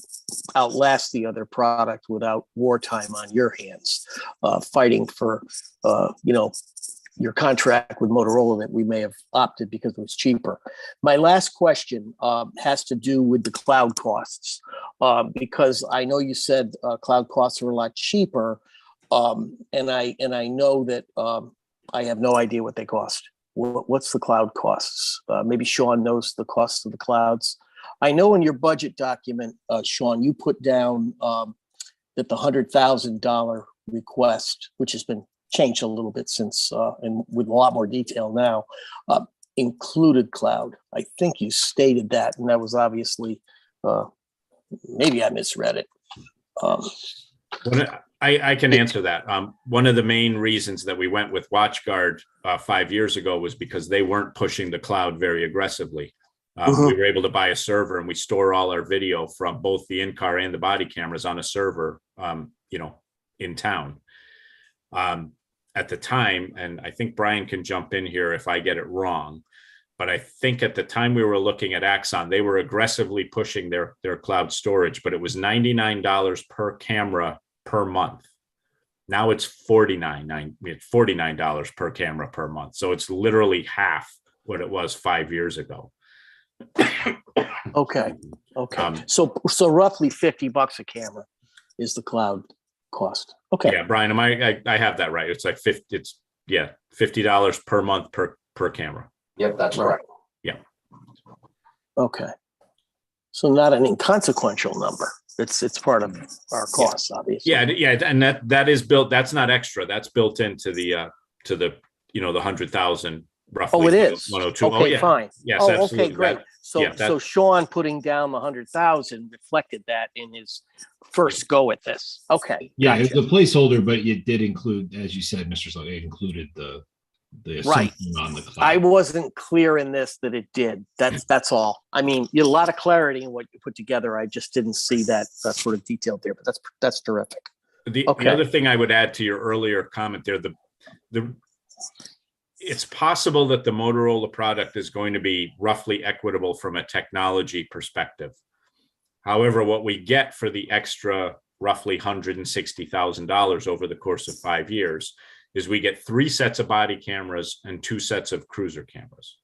outlast the other product without wartime on your hands, fighting for, your contract with Motorola that we may have opted because it was cheaper. My last question has to do with the cloud costs, because I know you said cloud costs are a lot cheaper, and I know that I have no idea what they cost. What's the cloud costs? Maybe Sean knows the costs of the clouds. I know in your budget document, Sean, you put down that the $100,000 request, which has been changed a little bit since, and with a lot more detail now, included cloud. I think you stated that, and that was obviously, maybe I misread it. I can answer that. One of the main reasons that we went with WatchGuard 5 years ago was because they weren't pushing the cloud very aggressively. We were able to buy a server, and we store all our video from both the in-car and the body cameras on a server, in town. At the time, and I think Brian can jump in here if I get it wrong, but I think at the time we were looking at Axon, they were aggressively pushing their cloud storage, but it was $99 per camera per month. Now it's $49 per camera per month. So it's literally half what it was 5 years ago. Okay. So roughly $50 a camera is the cloud cost. Okay. Yeah, Brian, I have that right. It's like $50 per month per camera. Yep, that's right. Yeah. Okay. So not an inconsequential number. It's part of our costs, obviously. Yeah, and that is built. That's not extra. That's built into the the 100,000 roughly. Oh, it is. 102. Okay, Oh, yeah. fine. Yes, oh, absolutely. okay, great. That- So Sean putting down the 100,000 reflected that in his first go at this. Okay. Yeah, gotcha. it's a placeholder, but it did include, as you said, Mr. Slug, it included the assumption on the cloud. I wasn't clear in this that it did. That's all. I mean, you had a lot of clarity in what you put together. I just didn't see that sort of detail there, but that's terrific. The other thing I would add to your earlier comment there, it's possible that the Motorola product is going to be roughly equitable from a technology perspective. However, what we get for the extra roughly $160,000 over the course of 5 years is we get 3 sets of body cameras and 2 sets of cruiser cameras.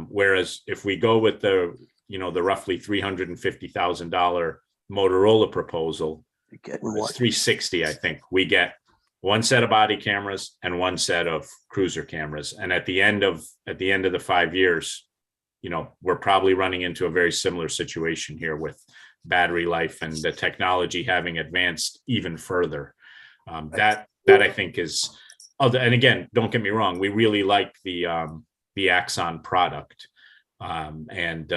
Whereas if we go with the roughly $350,000 Motorola proposal, it's $360,000, I think. We get 1 set of body cameras and 1 set of cruiser cameras. And at the end of the 5 years, we're probably running into a very similar situation here with battery life and the technology having advanced even further. That I think is, and again, don't get me wrong, we really like the Axon product, and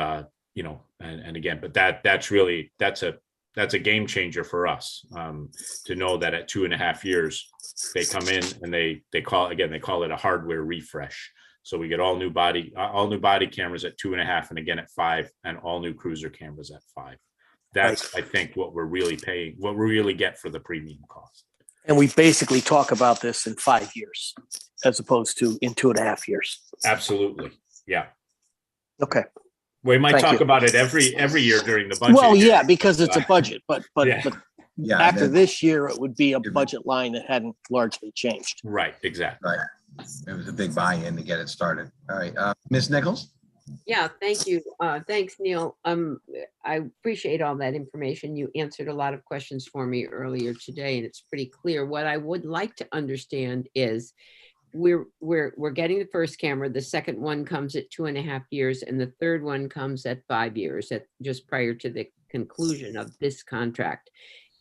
again, but that's a game changer for us, to know that at 2.5 years they come in and they call it a hardware refresh. So we get all new body cameras at 2.5, and again at 5, and all new cruiser cameras at 5. That's, I think, what we're really paying, what we really get for the premium cost. And we basically talk about this in 5 years as opposed to in 2.5 years. Absolutely. Yeah. Okay. We might talk about it every year during the budget. Well, yeah, because it's a budget, but Yeah, after this year, it would be a budget line that hadn't largely changed. Right. Exactly. Right. It was a big buy-in to get it started. All right, Ms. Nichols? Yeah, thank you. Thanks, Neil. I appreciate all that information. You answered a lot of questions for me earlier today, and it's pretty clear. What I would like to understand is we're getting the first camera. The second one comes at 2.5 years, and the third one comes at 5 years, just prior to the conclusion of this contract.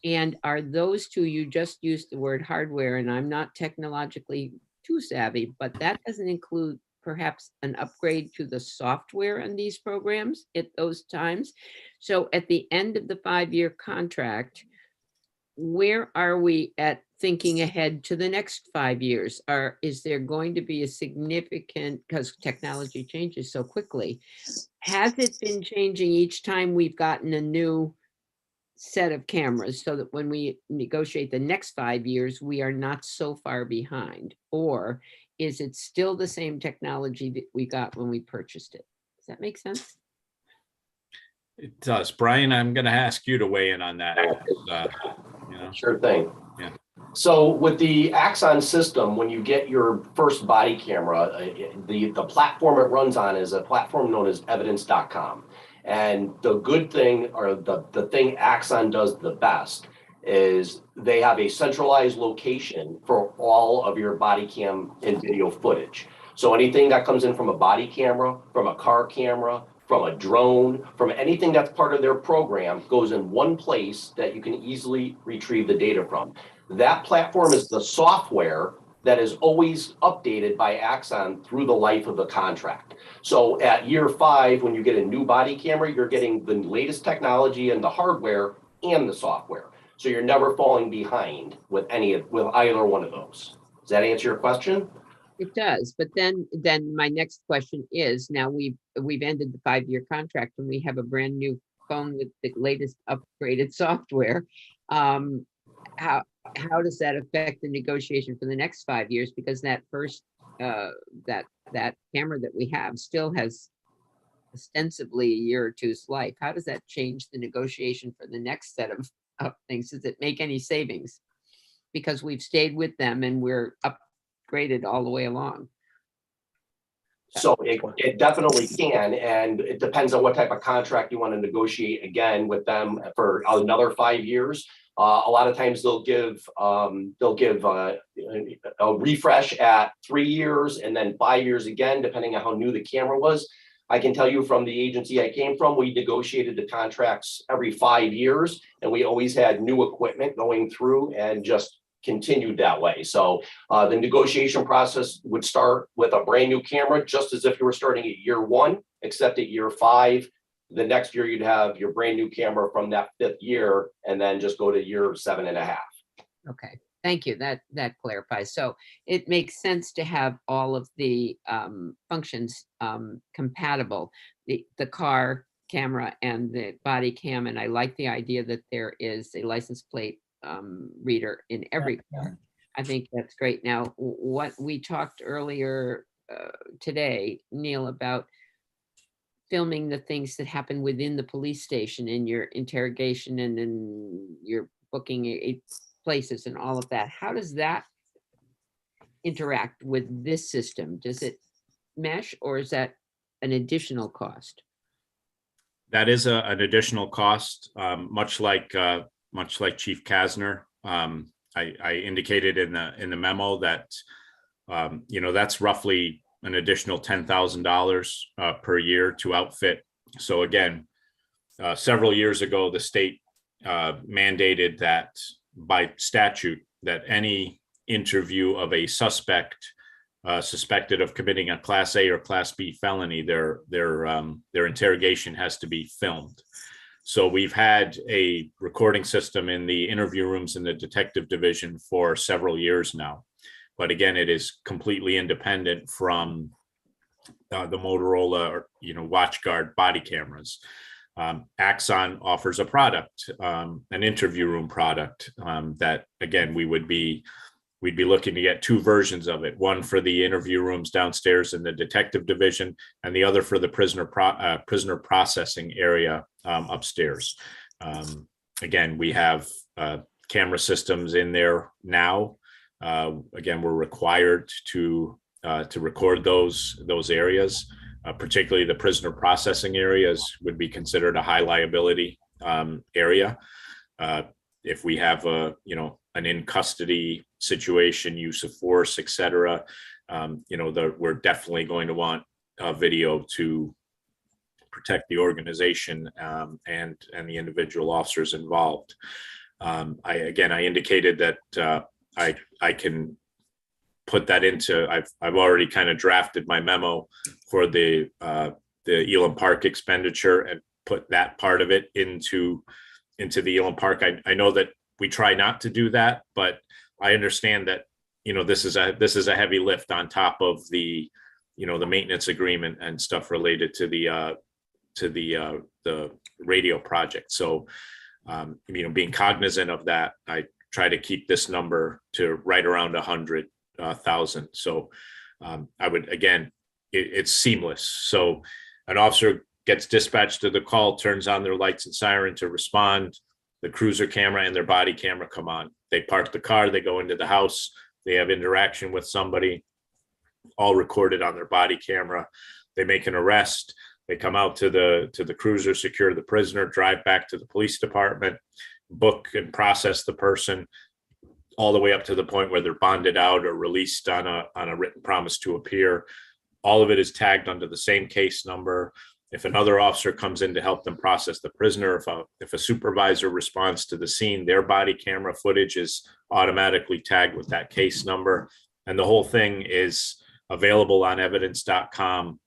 And are those two, you just used the word hardware, and I'm not technologically too savvy, but that doesn't include perhaps an upgrade to the software in these programs at those times. So at the end of the 5-year contract, where are we at thinking ahead to the next 5 years? Is there going to be a significant, because technology changes so quickly, has it been changing each time we've gotten a new set of cameras, so that when we negotiate the next 5 years, we are not so far behind? Or is it still the same technology that we got when we purchased it? Does that make sense? It does. Brian, I'm going to ask you to weigh in on that. Sure thing. Yeah. So with the Axon system, when you get your first body camera, the platform it runs on is a platform known as evidence.com. And the good thing, or the thing Axon does the best, is they have a centralized location for all of your body cam and video footage. So anything that comes in from a body camera, from a car camera, from a drone, from anything that's part of their program goes in one place that you can easily retrieve the data from. That platform is the software that is always updated by Axon through the life of the contract. So at year 5, when you get a new body camera, you're getting the latest technology and the hardware and the software. So you're never falling behind with either one of those. Does that answer your question? It does, but then my next question is, now we've ended the 5-year contract and we have a brand new phone with the latest upgraded software. How does that affect the negotiation for the next 5 years? Because that first, that camera that we have still has ostensibly a year or two's life. How does that change the negotiation for the next set of things? Does it make any savings? Because we've stayed with them and we're upgraded all the way along. So it definitely can, and it depends on what type of contract you want to negotiate again with them for another 5 years. A lot of times they'll give a refresh at 3 years and then 5 years again, depending on how new the camera was. I can tell you from the agency I came from, we negotiated the contracts every 5 years, and we always had new equipment going through and just continued that way. So the negotiation process would start with a brand new camera, just as if you were starting at year 1, except at year 5. The next year you'd have your brand new camera from that 5th year, and then just go to year 7.5. Okay, thank you. That clarifies. So it makes sense to have all of the functions compatible, the car camera and the body cam. And I like the idea that there is a license plate reader in every car. I think that's great. Now, what we talked earlier today, Neil, about filming the things that happen within the police station in your interrogation and in your booking places and all of that. How does that interact with this system? Does it mesh, or is that an additional cost? That is an additional cost, much like Chief Kasner. I indicated in the memo that that's roughly an additional $10,000 per year to outfit. So again, several years ago, the state mandated that by statute that any interview of a suspect suspected of committing a Class A or Class B felony, their interrogation has to be filmed. So we've had a recording system in the interview rooms in the detective division for several years now. But again, it is completely independent from the Motorola, WatchGuard body cameras. Axon offers a product, an interview room product that, again, we'd be looking to get 2 versions of it, one for the interview rooms downstairs in the detective division and the other for the prisoner processing area upstairs. Again, we have camera systems in there now. Again, we're required to record those areas, particularly the prisoner processing areas would be considered a high liability area. If we have an in custody situation, use of force, et cetera, we're definitely going to want video to protect the organization and the individual officers involved. I indicated that I can put that into, I've already kind of drafted my memo for the Elam Park expenditure and put that part of it into the Elam Park. I know that we try not to do that, but I understand that this is a heavy lift on top of the the maintenance agreement and stuff related to the radio project. So being cognizant of that, I try to keep this number to right around 100,000. So I would, again, it's seamless. So an officer gets dispatched to the call, turns on their lights and siren to respond. The cruiser camera and their body camera come on. They park the car, they go into the house, they have interaction with somebody, all recorded on their body camera. They make an arrest. They come out to the cruiser, secure the prisoner, drive back to the police department, book and process the person, all the way up to the point where they're bonded out or released on a written promise to appear. All of it is tagged under the same case number. If another officer comes in to help them process the prisoner, if a supervisor responds to the scene, their body camera footage is automatically tagged with that case number. And the whole thing is available on evidence.com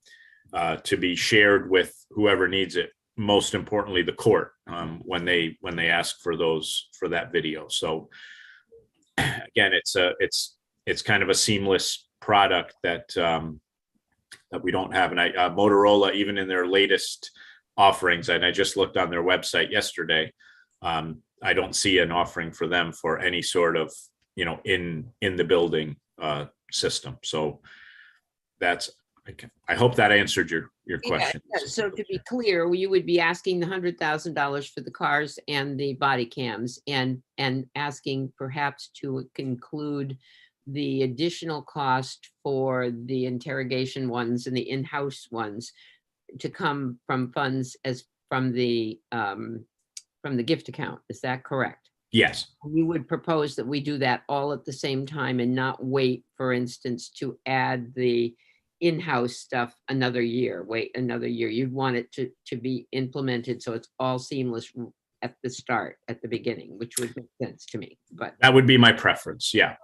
to be shared with whoever needs it. Most importantly, the court, when they ask for that video. So again, it's kind of a seamless product that that we don't have. And Motorola, even in their latest offerings, and I just looked on their website yesterday, I don't see an offering for them for any sort of, in the building system. So that's, I hope that answered your question. So to be clear, you would be asking the $100,000 for the cars and the body cams, and asking perhaps to include the additional cost for the interrogation ones and the in-house ones to come from funds from the gift account. Is that correct? Yes. You would propose that we do that all at the same time and not wait, for instance, to add the in-house stuff another year, wait another year. You'd want it to be implemented so it's all seamless at the start, at the beginning, which would make sense to me. But that would be my preference. Yeah.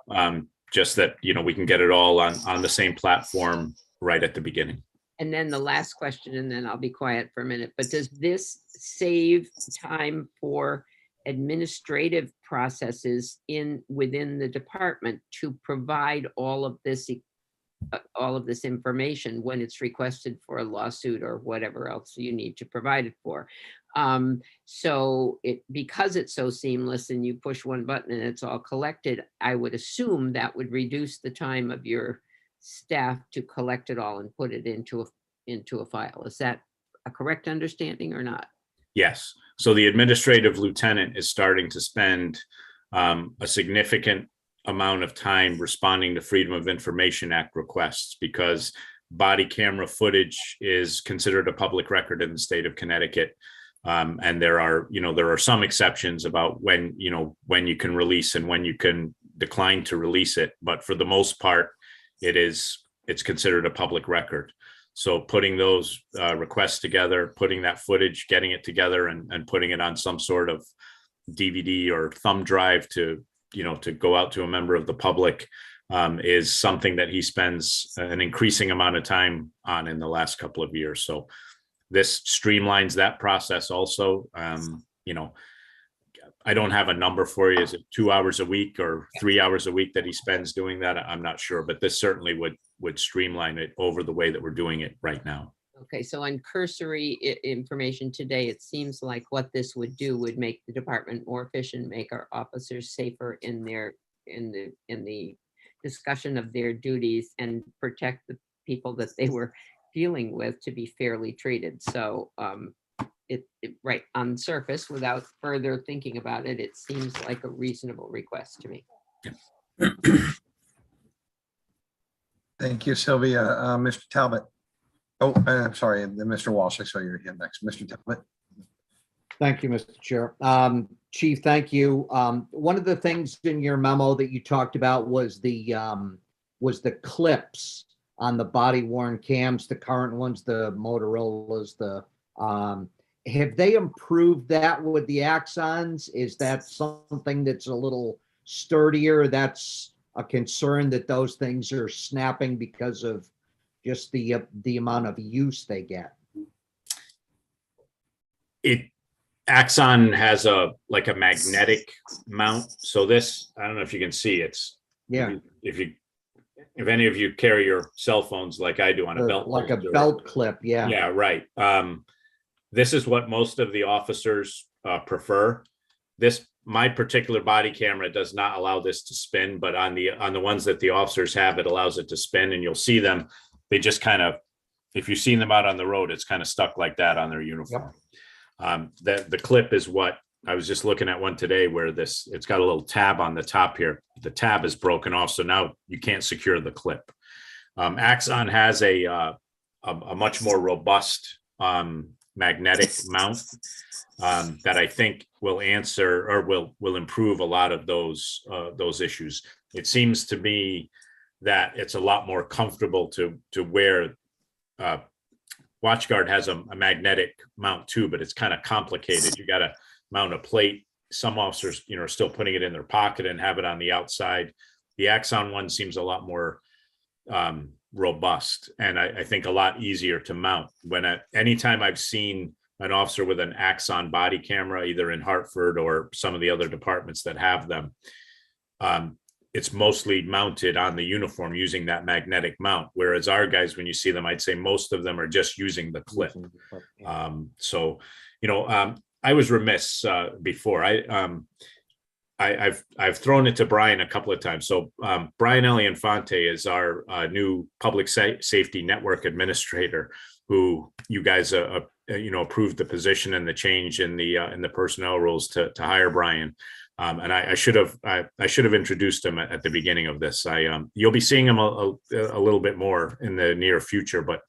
Just that, we can get it all on the same platform right at the beginning. And then the last question, and then I'll be quiet for a minute, but does this save time for administrative processes within the department to provide all of this information when it's requested for a lawsuit or whatever else you need to provide it for? So because it's so seamless and you push one button and it's all collected, I would assume that would reduce the time of your staff to collect it all and put it into a file. Is that a correct understanding or not? Yes. So the administrative lieutenant is starting to spend a significant amount of time responding to Freedom of Information Act requests, because body camera footage is considered a public record in the state of Connecticut. And there are some exceptions about when you can release and when you can decline to release it. But for the most part, it's considered a public record. So putting those requests together, putting that footage, getting it together and putting it on some sort of DVD or thumb drive to go out to a member of the public is something that he spends an increasing amount of time on in the last couple of years. So this streamlines that process also. I don't have a number for you. Is it 2 hours a week or 3 hours a week that he spends doing that? I'm not sure, but this certainly would streamline it over the way that we're doing it right now. Okay, so on cursory information today, it seems like what this would do would make the department more efficient, make our officers safer in the discussion of their duties, and protect the people that they were dealing with to be fairly treated. So right on surface, without further thinking about it, it seems like a reasonable request to me. Thank you, Sylvia. Mr. Talbot. Oh, I'm sorry, Mr. Walsh. I saw your hand next. Mr. Talbot. Thank you, Mr. Chair. Chief, thank you. One of the things in your memo that you talked about was the clips on the body worn cams, the current ones, the Motorola's, have they improved that with the Axons? Is that something that's a little sturdier? That's a concern that those things are snapping because of just the amount of use they get. Axon has a magnetic mount. So this, I don't know if you can see, if any of you carry your cell phones like I do on a belt, like a belt clip. Yeah. Yeah. Right. This is what most of the officers prefer. My particular body camera does not allow this to spin, but on the ones that the officers have, it allows it to spin, and you'll see them. They just kind of, if you've seen them out on the road, it's kind of stuck like that on their uniform. Yep. The clip is what I was just looking at one today where it's got a little tab on the top here. The tab is broken off, so now you can't secure the clip. Axon has a much more robust magnetic mount that I think will answer or will improve a lot of those issues. It seems to me that it's a lot more comfortable to wear. WatchGuard has a magnetic mount too, but it's kind of complicated. You got to mount a plate. Some officers, are still putting it in their pocket and have it on the outside. The Axon one seems a lot more robust, and I think a lot easier to mount. Anytime I've seen an officer with an Axon body camera, either in Hartford or some of the other departments that have them, it's mostly mounted on the uniform using that magnetic mount. Whereas our guys, when you see them, I'd say most of them are just using the clip. So, I was remiss before. I've thrown it to Brian a couple of times. So Brian Elianfante is our new public safety network administrator, who you guys approved the position and the change in the personnel rules to hire Brian. And I should have introduced him at the beginning of this. You'll be seeing him a little bit more in the near future. But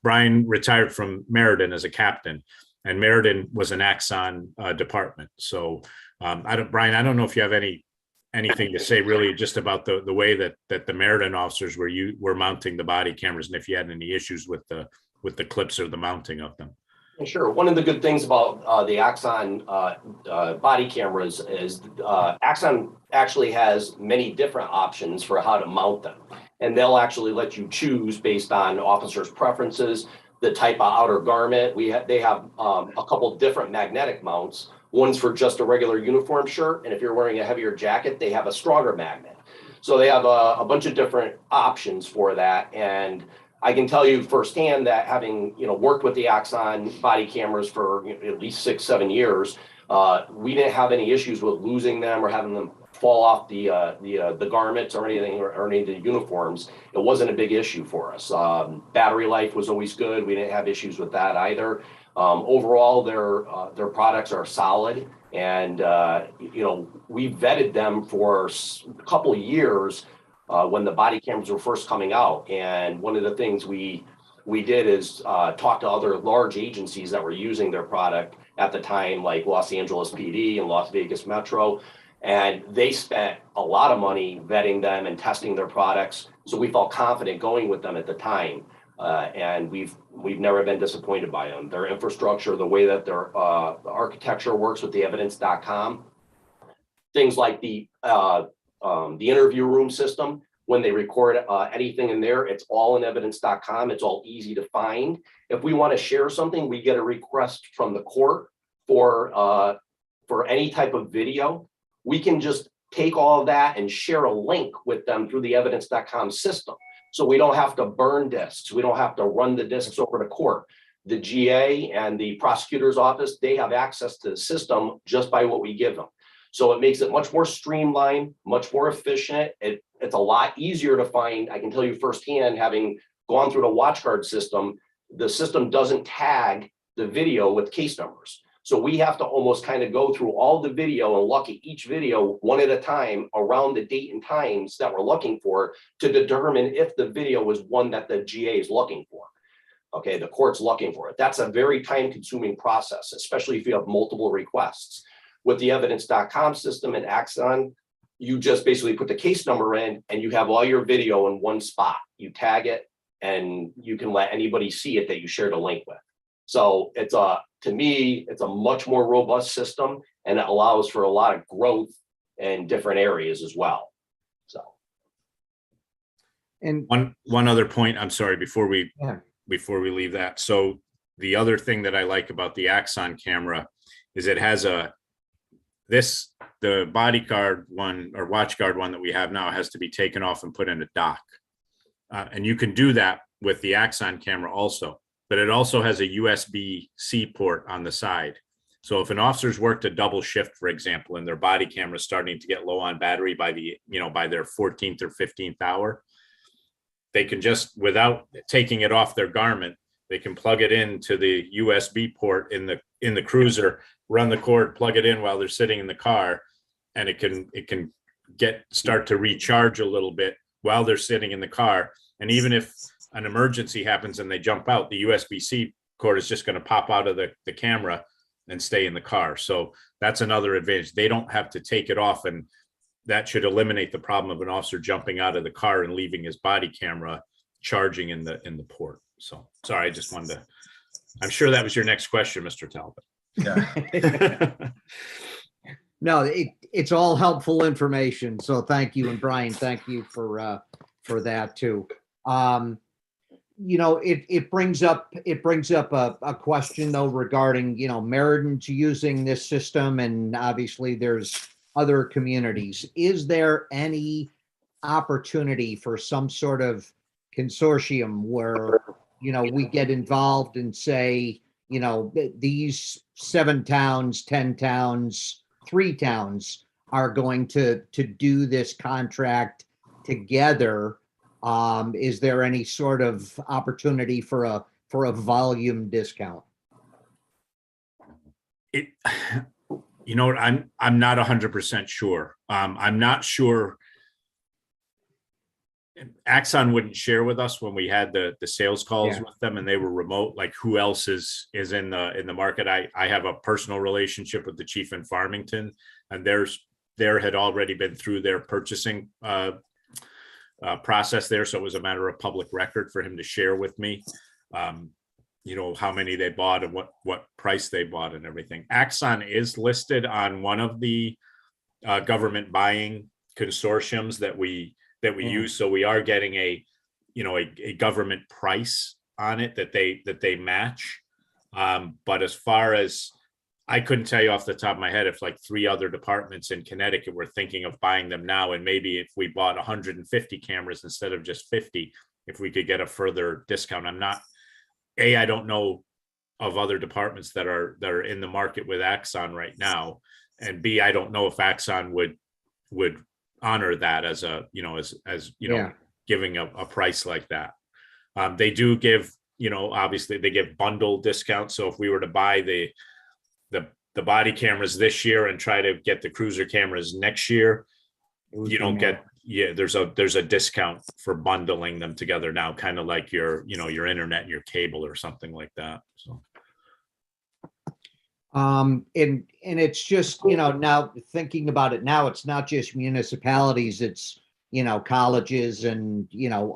Brian retired from Meriden as a captain, and Meriden was an Axon department. So. Brian, I don't know if you have anything to say really just about the way that the Meriden officers were mounting the body cameras, and if you had any issues with the clips or the mounting of them. Sure. One of the good things about the Axon body cameras is Axon actually has many different options for how to mount them, and they'll actually let you choose based on officers' preferences, the type of outer garment. They have a couple different magnetic mounts. One's for just a regular uniform shirt, and if you're wearing a heavier jacket, they have a stronger magnet. So they have a bunch of different options for that. And I can tell you firsthand that having worked with the Axon body cameras for at least 6-7 years, we didn't have any issues with losing them or having them fall off the garments or anything or any of the uniforms. It wasn't a big issue for us. Battery life was always good. We didn't have issues with that either. Overall, their products are solid, and we vetted them for a couple of years when the body cameras were first coming out. And one of the things we did is talk to other large agencies that were using their product at the time, like Los Angeles PD and Las Vegas Metro, and they spent a lot of money vetting them and testing their products. So we felt confident going with them at the time. And we've never been disappointed by them. Their infrastructure, the way that their architecture works with the evidence.com, things like the interview room system, when they record anything in there, it's all in evidence.com. It's all easy to find. If we want to share something, we get a request from the court for any type of video. We can just take all of that and share a link with them through the evidence.com system. So we don't have to burn discs. We don't have to run the discs over to court. The GA and the prosecutor's office, they have access to the system just by what we give them. So it makes it much more streamlined, much more efficient. It's a lot easier to find. I can tell you firsthand, having gone through the WatchGuard system, the system doesn't tag the video with case numbers. So we have to almost kind of go through all the video and look at each video one at a time around the date and times that we're looking for to determine if the video was one that the GA is looking for. Okay, the court's looking for it. That's a very time-consuming process, especially if you have multiple requests. With the evidence.com system and Axon, you just basically put the case number in and you have all your video in one spot. You tag it and you can let anybody see it that you shared a link with. So to me, it's a much more robust system, and it allows for a lot of growth in different areas as well. So. And one other point, I'm sorry, before we leave that. So the other thing that I like about the Axon camera is it has the bodyguard one or WatchGuard one that we have now has to be taken off and put in a dock. And you can do that with the Axon camera also. But it also has a USB-C port on the side. So if an officer's worked a double shift, for example, and their body camera is starting to get low on battery by their 14th or 15th hour, they can just, without taking it off their garment, they can plug it into the USB port in the cruiser, run the cord, plug it in while they're sitting in the car, and it can start to recharge a little bit while they're sitting in the car. And even if an emergency happens and they jump out, the USB-C cord is just going to pop out of the camera and stay in the car. So that's another advantage. They don't have to take it off, and that should eliminate the problem of an officer jumping out of the car and leaving his body camera charging in the port. So sorry, I just wanted to, I'm sure that was your next question, Mr. Talbot. Yeah. No, it's all helpful information. So thank you. And Brian, thank you for that too. It brings up a question though regarding, Meriden's using this system, and obviously there's other communities. Is there any opportunity for some sort of consortium where, we get involved and say, these 7 towns, 10 towns, 3 towns are going to do this contract together. Is there any sort of opportunity for a volume discount? I'm not 100% sure. I'm not sure. Axon wouldn't share with us when we had the sales calls with them, and they were remote, like who else is in the market. I have a personal relationship with the chief in Farmington, and there had already been through their purchasing process there. So it was a matter of public record for him to share with me, how many they bought and what price they bought and everything. Axon is listed on one of the government buying consortiums that we use. So we are getting a government price on it that they match. But as far as, I couldn't tell you off the top of my head if like 3 other departments in Connecticut were thinking of buying them now, and maybe if we bought 150 cameras instead of just 50, if we could get a further discount. I don't know of other departments that are in the market with Axon right now, and B, I don't know if Axon would honor that as giving a price like that. They do give, obviously they give bundle discounts. So if we were to buy the body cameras this year and try to get the cruiser cameras next year, you don't get, there's a discount for bundling them together now, kind of like your internet and your cable or something like that. So. And it's just, now thinking about it now, it's not just municipalities, it's, colleges and,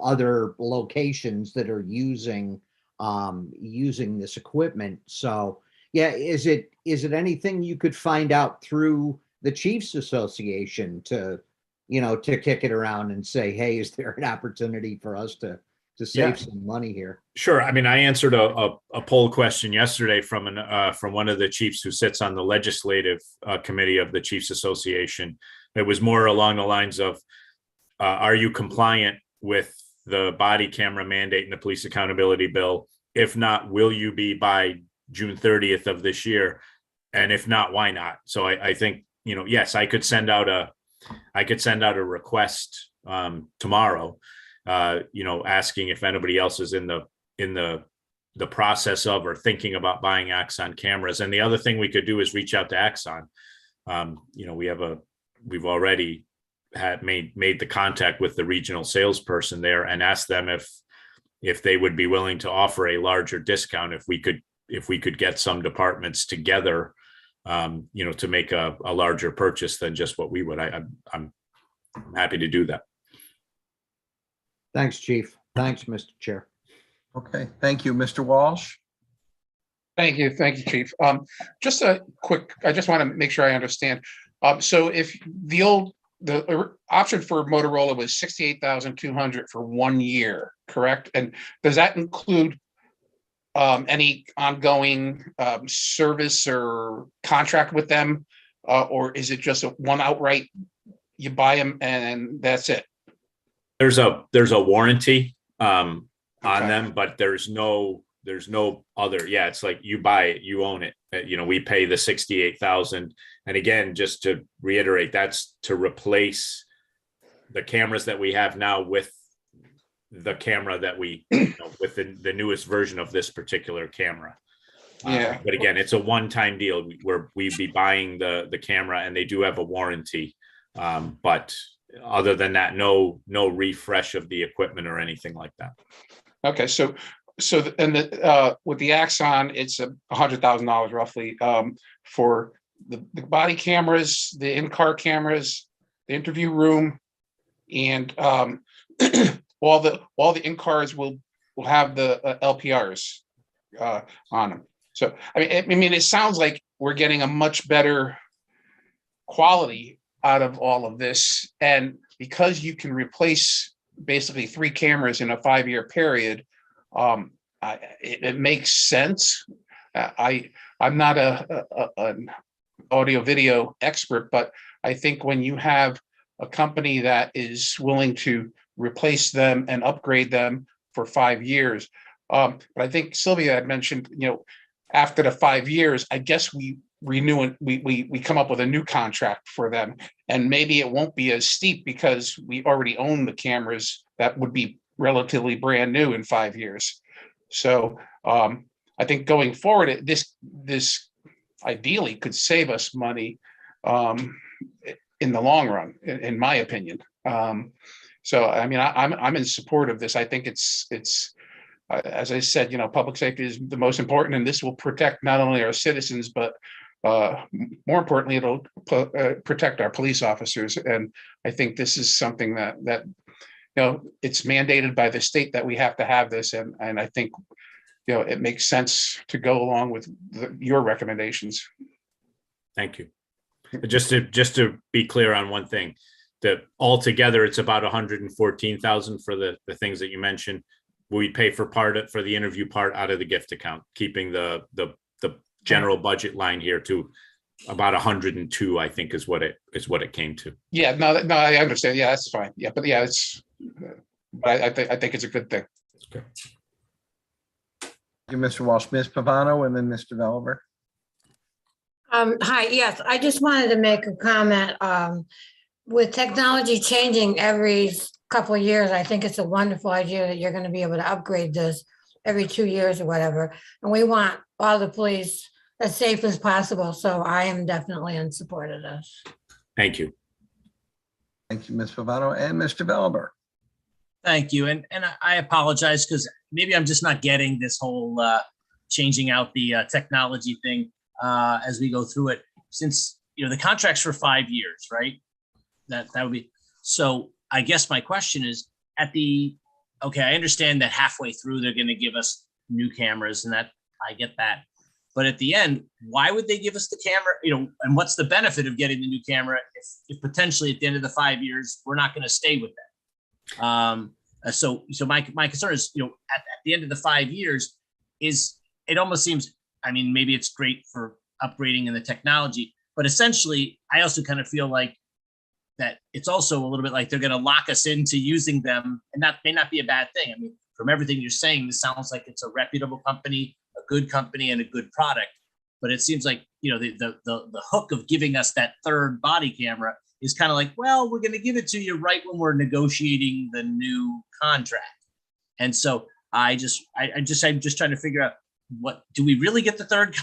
other locations that are using this equipment. So, yeah, is it anything you could find out through the Chiefs Association to kick it around and say, hey, is there an opportunity for us to save some money here? Sure. I mean, I answered a poll question yesterday from one of the chiefs who sits on the legislative committee of the Chiefs Association. It was more along the lines of, are you compliant with the body camera mandate and the police accountability bill? If not, will you be by June 30th of this year? And if not, why not? So I think, yes, I could send out a request tomorrow, asking if anybody else is in the process of or thinking about buying Axon cameras. And the other thing we could do is reach out to Axon. We've already made the contact with the regional salesperson there and asked them if they would be willing to offer a larger discount if we could get some departments together, to make a larger purchase than just what we would. I'm happy to do that. Thanks, Chief. Thanks, Mr. Chair. Okay, thank you, Mr. Walsh. Thank you, Chief. Just a quick, I just want to make sure I understand. So if the option for Motorola was $68,200 for 1 year, correct? And does that include any ongoing service or contract with them, or is it just one outright? You buy them and that's it. There's a warranty on them, but there's no other. Yeah, it's like you buy it, you own it. We pay the $68,000, and again, just to reiterate, that's to replace the cameras that we have now with the camera that we with the newest version of this particular camera. But again, it's a one-time deal where we'd be buying the camera, and they do have a warranty, but other than that, no refresh of the equipment or anything like that. Okay, so with the Axon, it's $100,000 roughly for the body cameras, the in-car cameras, the interview room, and all the in-cars will have the LPRs on them. So I mean, it sounds like we're getting a much better quality out of all of this, and because you can replace basically 3 cameras in a 5-year period, it makes sense. I'm not an audio video expert, but I think when you have a company that is willing to replace them and upgrade them for 5 years. But I think Sylvia had mentioned, after the 5 years, I guess we renew and we come up with a new contract for them. And maybe it won't be as steep because we already own the cameras that would be relatively brand new in 5 years. So I think going forward, this ideally could save us money in the long run, in my opinion. So I mean, I'm in support of this. I think it's as I said, public safety is the most important, and this will protect not only our citizens, but more importantly, it'll protect our police officers. And I think this is something that it's mandated by the state that we have to have this, and I think it makes sense to go along with your recommendations. Thank you. Just to be clear on one thing, that altogether it's about 114,000 for the things that you mentioned. We pay for the interview part out of the gift account, keeping the general budget line here to about 102, I think is what it came to. Yeah, no, I understand. Yeah, that's fine. Yeah, but yeah, I think it's a good thing. Okay. Thank you, Mr. Walsh. Ms. Pavano and then Mr. Veliver. Hi, yes, I just wanted to make a comment. With technology changing every couple of years, I think it's a wonderful idea that you're going to be able to upgrade this every 2 years or whatever. And we want all the police as safe as possible. So I am definitely in support of this. Thank you. Thank you, Ms. Pavano and Mr. Veliver. Thank you. And I apologize because maybe I'm just not getting this whole changing out the technology thing as we go through it. Since, the contract's for 5 years, right? That would be, so I guess my question is okay, I understand that halfway through, they're going to give us new cameras and that I get that. But at the end, why would they give us the camera? And what's the benefit of getting the new camera if potentially at the end of the 5 years, we're not going to stay with them? So my concern is, at the end of the 5 years it almost seems, maybe it's great for upgrading in the technology, but essentially I also kind of feel like that it's also a little bit like they're going to lock us into using them, and that may not be a bad thing. From everything you're saying, this sounds like it's a reputable company, a good company, and a good product. But it seems like, the hook of giving us that third body camera is kind of like, well, we're going to give it to you right when we're negotiating the new contract. And so I'm just trying to figure out, do we really get the third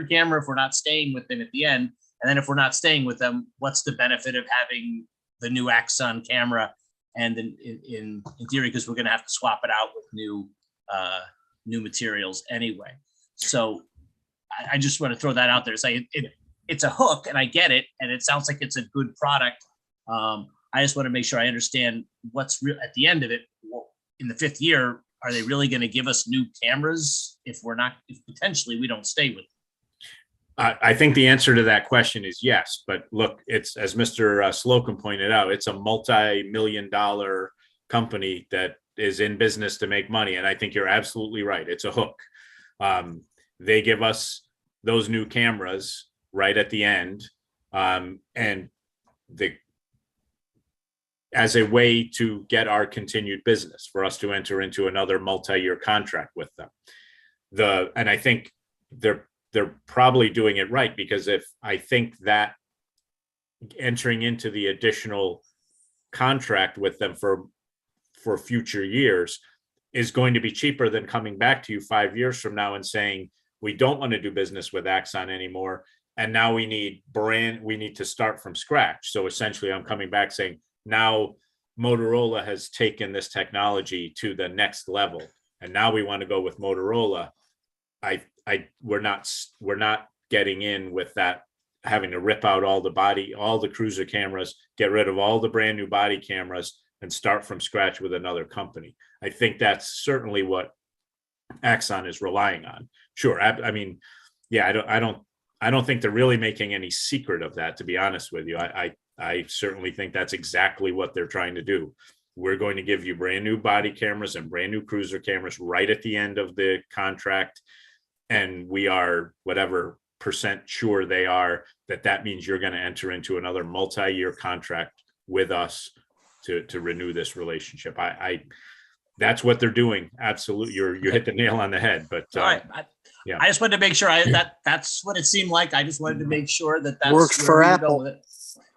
camera if we're not staying with them at the end? And then if we're not staying with them, what's the benefit of having the new Axon camera? And in theory, because we're going to have to swap it out with new materials anyway. So I just want to throw that out there. It's a hook, and I get it, and it sounds like it's a good product. I just want to make sure I understand what's real at the end of it. In the 5th year, are they really going to give us new cameras if potentially we don't stay with them? I think the answer to that question is yes, but look, it's, as Mr. Slocum pointed out, it's a multi-million-dollar company that is in business to make money. And I think you're absolutely right. It's a hook. They give us those new cameras right at the end. And as a way to get our continued business, for us to enter into another multi-year contract with them. And I think they're probably doing it right, because if I think that entering into the additional contract with them for future years is going to be cheaper than coming back to you 5 years from now and saying, we don't want to do business with Axon anymore. And now we need to start from scratch. So essentially I'm coming back saying, now Motorola has taken this technology to the next level, and now we want to go with Motorola. We're not getting in with that, having to rip out all the cruiser cameras, get rid of all the brand new body cameras, and start from scratch with another company. I think that's certainly what Axon is relying on. Sure, I don't think they're really making any secret of that, to be honest with you. I certainly think that's exactly what they're trying to do. We're going to give you brand new body cameras and brand new cruiser cameras right at the end of the contract. And we are whatever % sure they are that means you're going to enter into another multi-year contract with us to renew this relationship. That's what they're doing. Absolutely. You hit the nail on the head, but All right. yeah. I just wanted to make sure that's what it seemed like. I just wanted to make sure that that's Works where for we were Apple. going with it.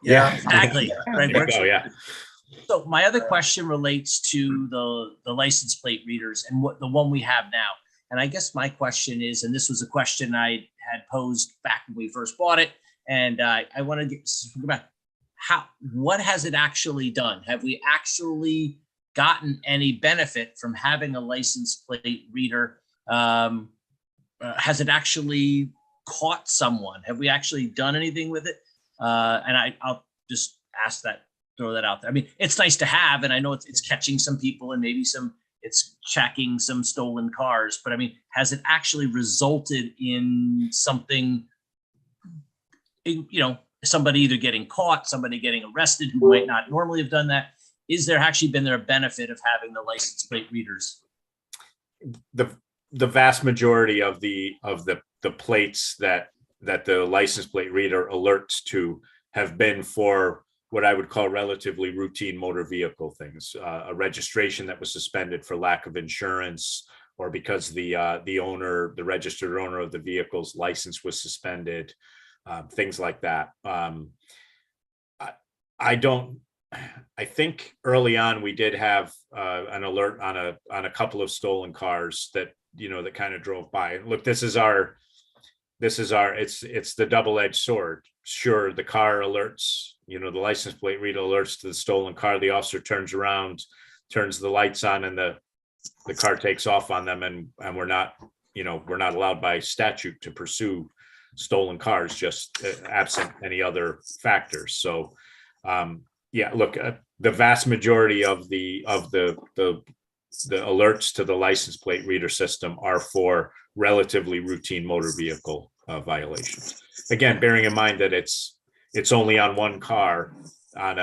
Yeah. Exactly. Right. There you go, yeah. So my other question relates to the license plate readers and what the one we have now. And I guess my question is, and this was a question I had posed back when we first bought it, and I want to get back. What has it actually done? Have we actually gotten any benefit from having a license plate reader? Has it actually caught someone? Have we actually done anything with it? And I'll just throw that out there. I mean, it's nice to have, and I know it's catching some people and maybe it's checking some stolen cars, but I mean, has it actually resulted in something, somebody either getting caught, somebody getting arrested who might not normally have done that? Is there actually been a benefit of having the license plate readers? The vast majority of the plates that the license plate reader alerts to have been for what I would call relatively routine motor vehicle things, a registration that was suspended for lack of insurance, or because the registered owner of the vehicle's license was suspended, things like that. I think early on we did have an alert on a couple of stolen cars that kind of drove by. Look, it's the double-edged sword. Sure, the car alerts, the license plate reader alerts to the stolen car. The officer turns around, turns the lights on, and the car takes off on them, and we're not allowed by statute to pursue stolen cars, just absent any other factors. So look, the vast majority of the alerts to the license plate reader system are for relatively routine motor vehicle violations. Again, bearing in mind that it's only on one car on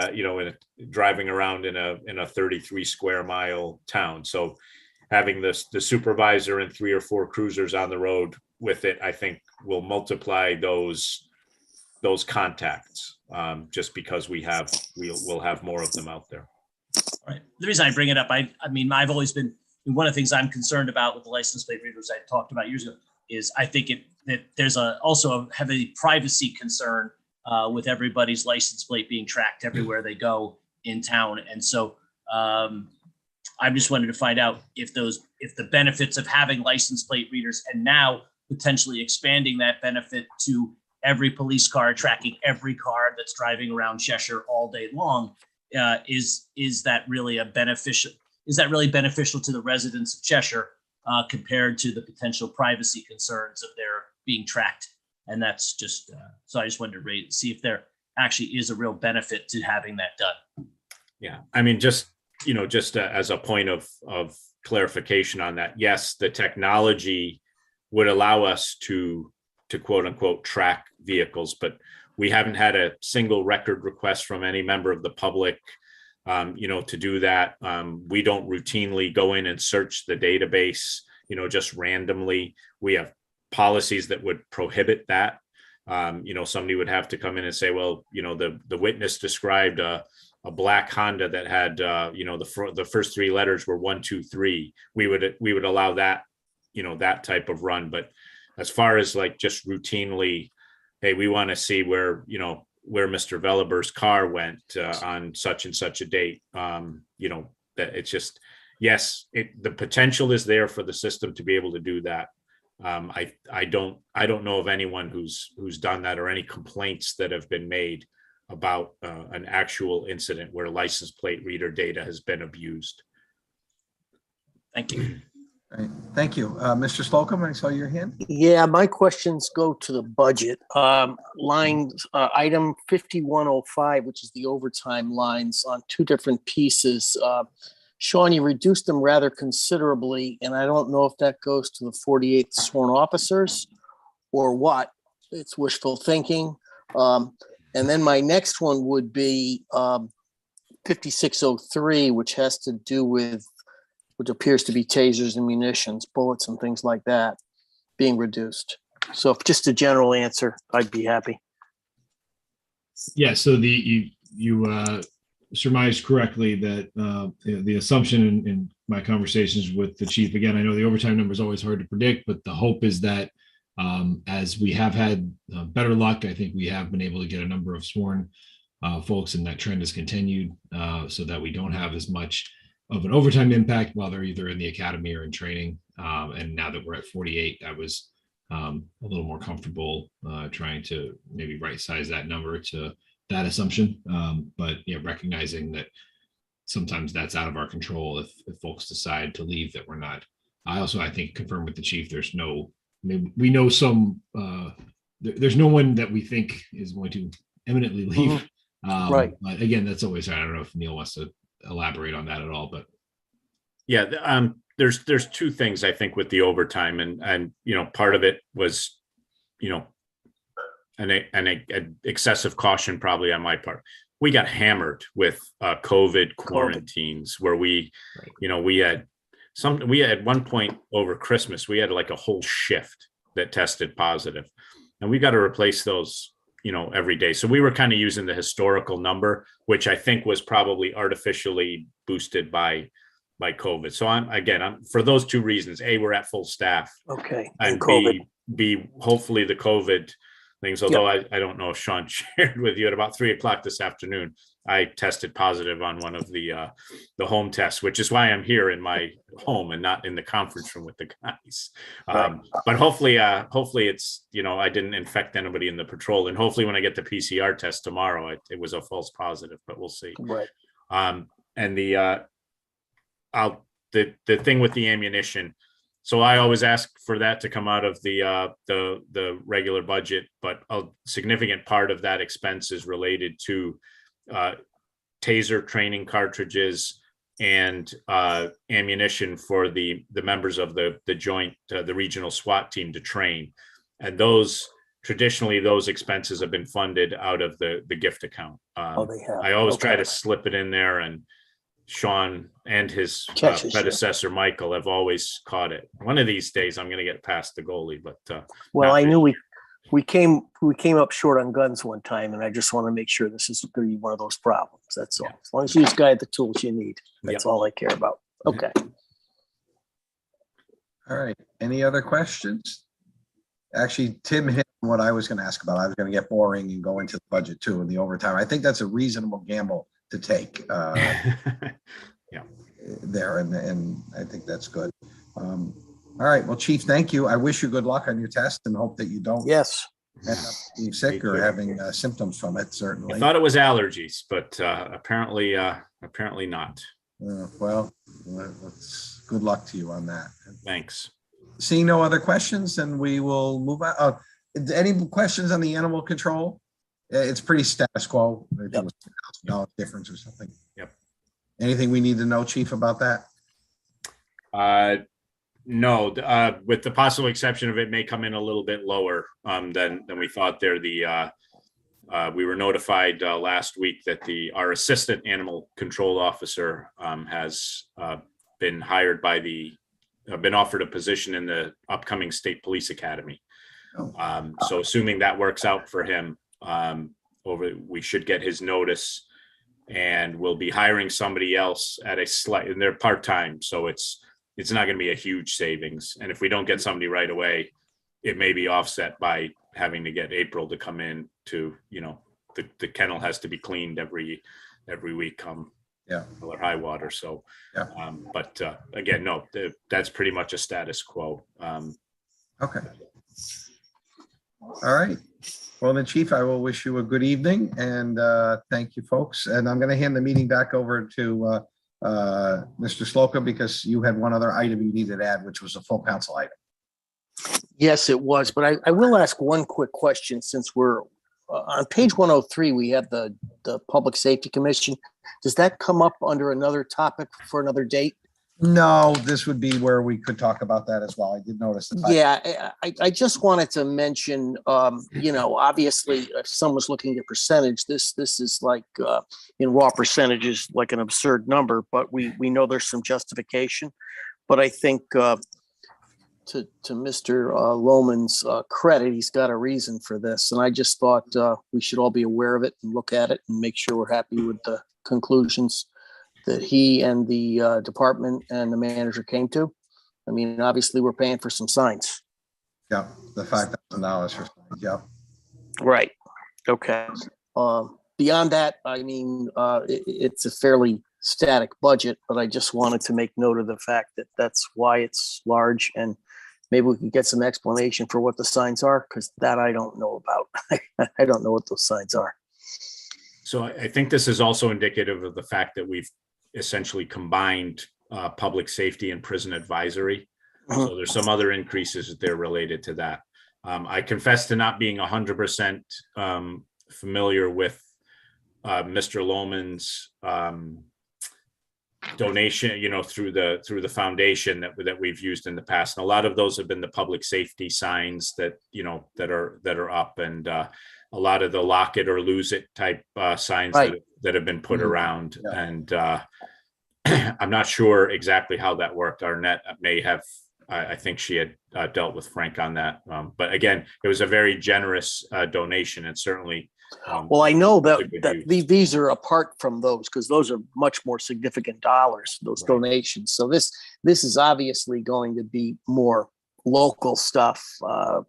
driving around in a 33 square mile town. So having the supervisor and 3 or 4 cruisers on the road with it, I think will multiply those contacts, just because we'll have more of them out there. Right. The reason I bring it up, I mean, I've always been, one of the things I'm concerned about with the license plate readers I talked about years ago is I think that there's also a heavy privacy concern with everybody's license plate being tracked everywhere they go in town. And so I just wanted to find out if the benefits of having license plate readers and now potentially expanding that benefit to every police car, tracking every car that's driving around Cheshire all day long, is that really beneficial to the residents of Cheshire compared to the potential privacy concerns of their being tracked? And that's just so I just wanted to see if there actually is a real benefit to having that done. Yeah, I mean, just as a point of clarification on that, yes, the technology would allow us to quote unquote track vehicles, but we haven't had a single record request from any member of the public to do that. We don't routinely go in and search the database just randomly. We have policies that would prohibit that. Somebody would have to come in and say, well, the witness described a black Honda that had the first 3 letters were 1, 2, 3. We would allow that that type of run. But as far as like just routinely, hey, we want to see where Mr. Veliber's car went on such and such a date, that it's just, yes, the potential is there for the system to be able to do that. I don't know of anyone who's done that or any complaints that have been made about an actual incident where license plate reader data has been abused. Thank you. All right. Thank you. Mr. Slocum, I saw your hand. Yeah, my questions go to the budget. Item 5105, which is the overtime lines on 2 different pieces. Sean, you reduced them rather considerably, and I don't know if that goes to the 48 sworn officers or what. It's wishful thinking. And then my next one would be 5603, which has to do with which appears to be tasers and munitions, bullets and things like that being reduced. So if just a general answer, I'd be happy. Yeah, so you surmised correctly that the assumption in my conversations with the chief, again, I know the overtime number is always hard to predict, but the hope is that as we have had better luck, I think we have been able to get a number of sworn folks, and that trend has continued so that we don't have as much of an overtime impact while they're either in the academy or in training. And now that we're at 48, I was a little more comfortable trying to maybe right size that number to that assumption. But yeah, recognizing that sometimes that's out of our control if folks decide to leave, that we're not. I also, I think, confirm with the chief, there's no, I mean, we know some, there's no one that we think is going to imminently leave. Right. But again, that's always, I don't know if Neil wants to elaborate on that at all, but. Yeah, there's two things I think with the overtime, and you know, part of it was, you know, an excessive caution probably on my part. We got hammered with COVID quarantines where we, you know, we had at one point over Christmas, we had like a whole shift that tested positive, and we got to replace those, you know, every day. So we were kind of using the historical number, which I think was probably artificially boosted by COVID. So I'm for those two reasons, A, we're at full staff. Okay. And B, hopefully the COVID things, although I don't know if Sean shared with you at about 3:00 this afternoon, I tested positive on one of the home tests, which is why I'm here in my home and not in the conference room with the guys. But hopefully it's, you know, I didn't infect anybody in the patrol, and hopefully when I get the PCR test tomorrow, it was a false positive, but we'll see. Right. And the thing with the ammunition. So I always ask for that to come out of the regular budget, but a significant part of that expense is related to taser training cartridges and ammunition for the members of the joint, the regional SWAT team to train. And traditionally those expenses have been funded out of the gift account. They have. I always try to slip it in there, and Sean and his predecessor, Michael, have always caught it. One of these days I'm going to get past the goalie, but well, I knew we came up short on guns one time, and I just want to make sure this is going to be one of those problems. That's all. As long as you guys the tools you need, that's all I care about. Okay. All right. Any other questions? Actually, Tim hit what I was going to ask about. I was going to get boring and go into the budget too and the overtime. I think that's a reasonable gamble to take there, and I think that's good. All right, well, Chief, thank you. I wish you good luck on your test and hope that you don't end up being sick or having symptoms from it. Certainly, I thought it was allergies, but apparently not. Well, let's good luck to you on that. Thanks. Seeing no other questions, then we will move on. Any questions on the animal control? It's pretty status quo. I think it was $1,000 difference or something. Yep. Anything we need to know, Chief, about that? No, with the possible exception of it may come in a little bit lower than we thought there. We were notified last week that our assistant animal control officer has been hired been offered a position in the upcoming state police academy. So assuming that works out for him, we should get his notice, and we'll be hiring somebody else at and they're part-time, so it's not going to be a huge savings. And if we don't get somebody right away, it may be offset by having to get April to come in to, you know, the kennel has to be cleaned every week come or high water. So, but again, no, that's pretty much a status quo. Okay. All right. Well, then, Chief, I will wish you a good evening, and thank you, folks. And I'm going to hand the meeting back over to Mr. Slocum, because you had one other item you needed to add, which was a full council item. Yes, it was. But I will ask one quick question, since we're on page 103, we have the Public Safety Commission. Does that come up under another topic for another date? No, this would be where we could talk about that as well. I did notice that. Yeah, I just wanted to mention, you know, obviously, if someone's looking at percentage, this is like in raw percentages, like an absurd number, but we know there's some justification. But I think to Mr. Lohman's credit, he's got a reason for this. And I just thought we should all be aware of it and look at it and make sure we're happy with the conclusions that he and the department and the manager came to? I mean, obviously, we're paying for some signs. Yeah, the $5,000 for, yeah. Right. Okay. Beyond that, I mean, it's a fairly static budget, but I just wanted to make note of the fact that that's why it's large, and maybe we can get some explanation for what the signs are, because that I don't know about. I don't know what those signs are. So I think this is also indicative of the fact that we've essentially combined public safety and prison advisory. So there's some other increases that they're related to that. I confess to not being 100% familiar with Mr. Lohman's donation, through the foundation that we've used in the past. And a lot of those have been the public safety signs that are up, and a lot of the lock it or lose it type signs that have been put around. Yeah. And I'm not sure exactly how that worked. Arnett may have, I think she had dealt with Frank on that. But again, it was a very generous donation, and certainly. Well, I know that these are apart from those, because those are much more significant dollars, those donations. So this is obviously going to be more local stuff,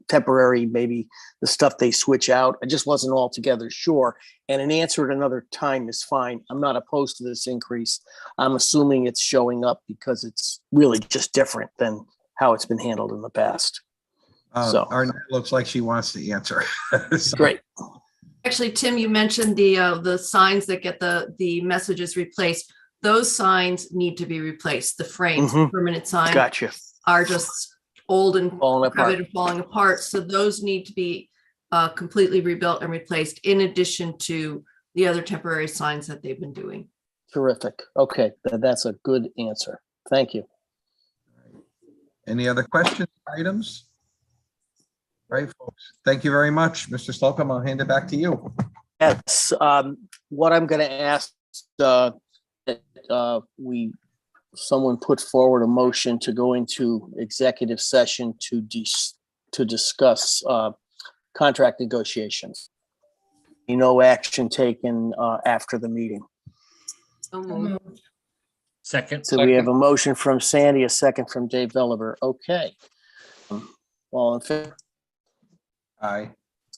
temporary, maybe the stuff they switch out. I just wasn't altogether sure. And an answer at another time is fine. I'm not opposed to this increase. I'm assuming it's showing up because it's really just different than how it's been handled in the past. So Arnett looks like she wants to answer. So. Great. Actually, Tim, you mentioned the signs that get the messages replaced. Those signs need to be replaced. The frames, permanent signs, are just old and falling apart. So those need to be completely rebuilt and replaced, in addition to the other temporary signs that they've been doing. Terrific. Okay, that's a good answer. Thank you. Any other questions, items? Right, folks. Thank you very much. Mr. Slocum, I'll hand it back to you. Yes. What I'm going to ask that someone put forward a motion to go into executive session to discuss contract negotiations. No action taken after the meeting. Second. So we have a motion from Sandy, a second from Dave Veliver. Okay. All in favor? Aye.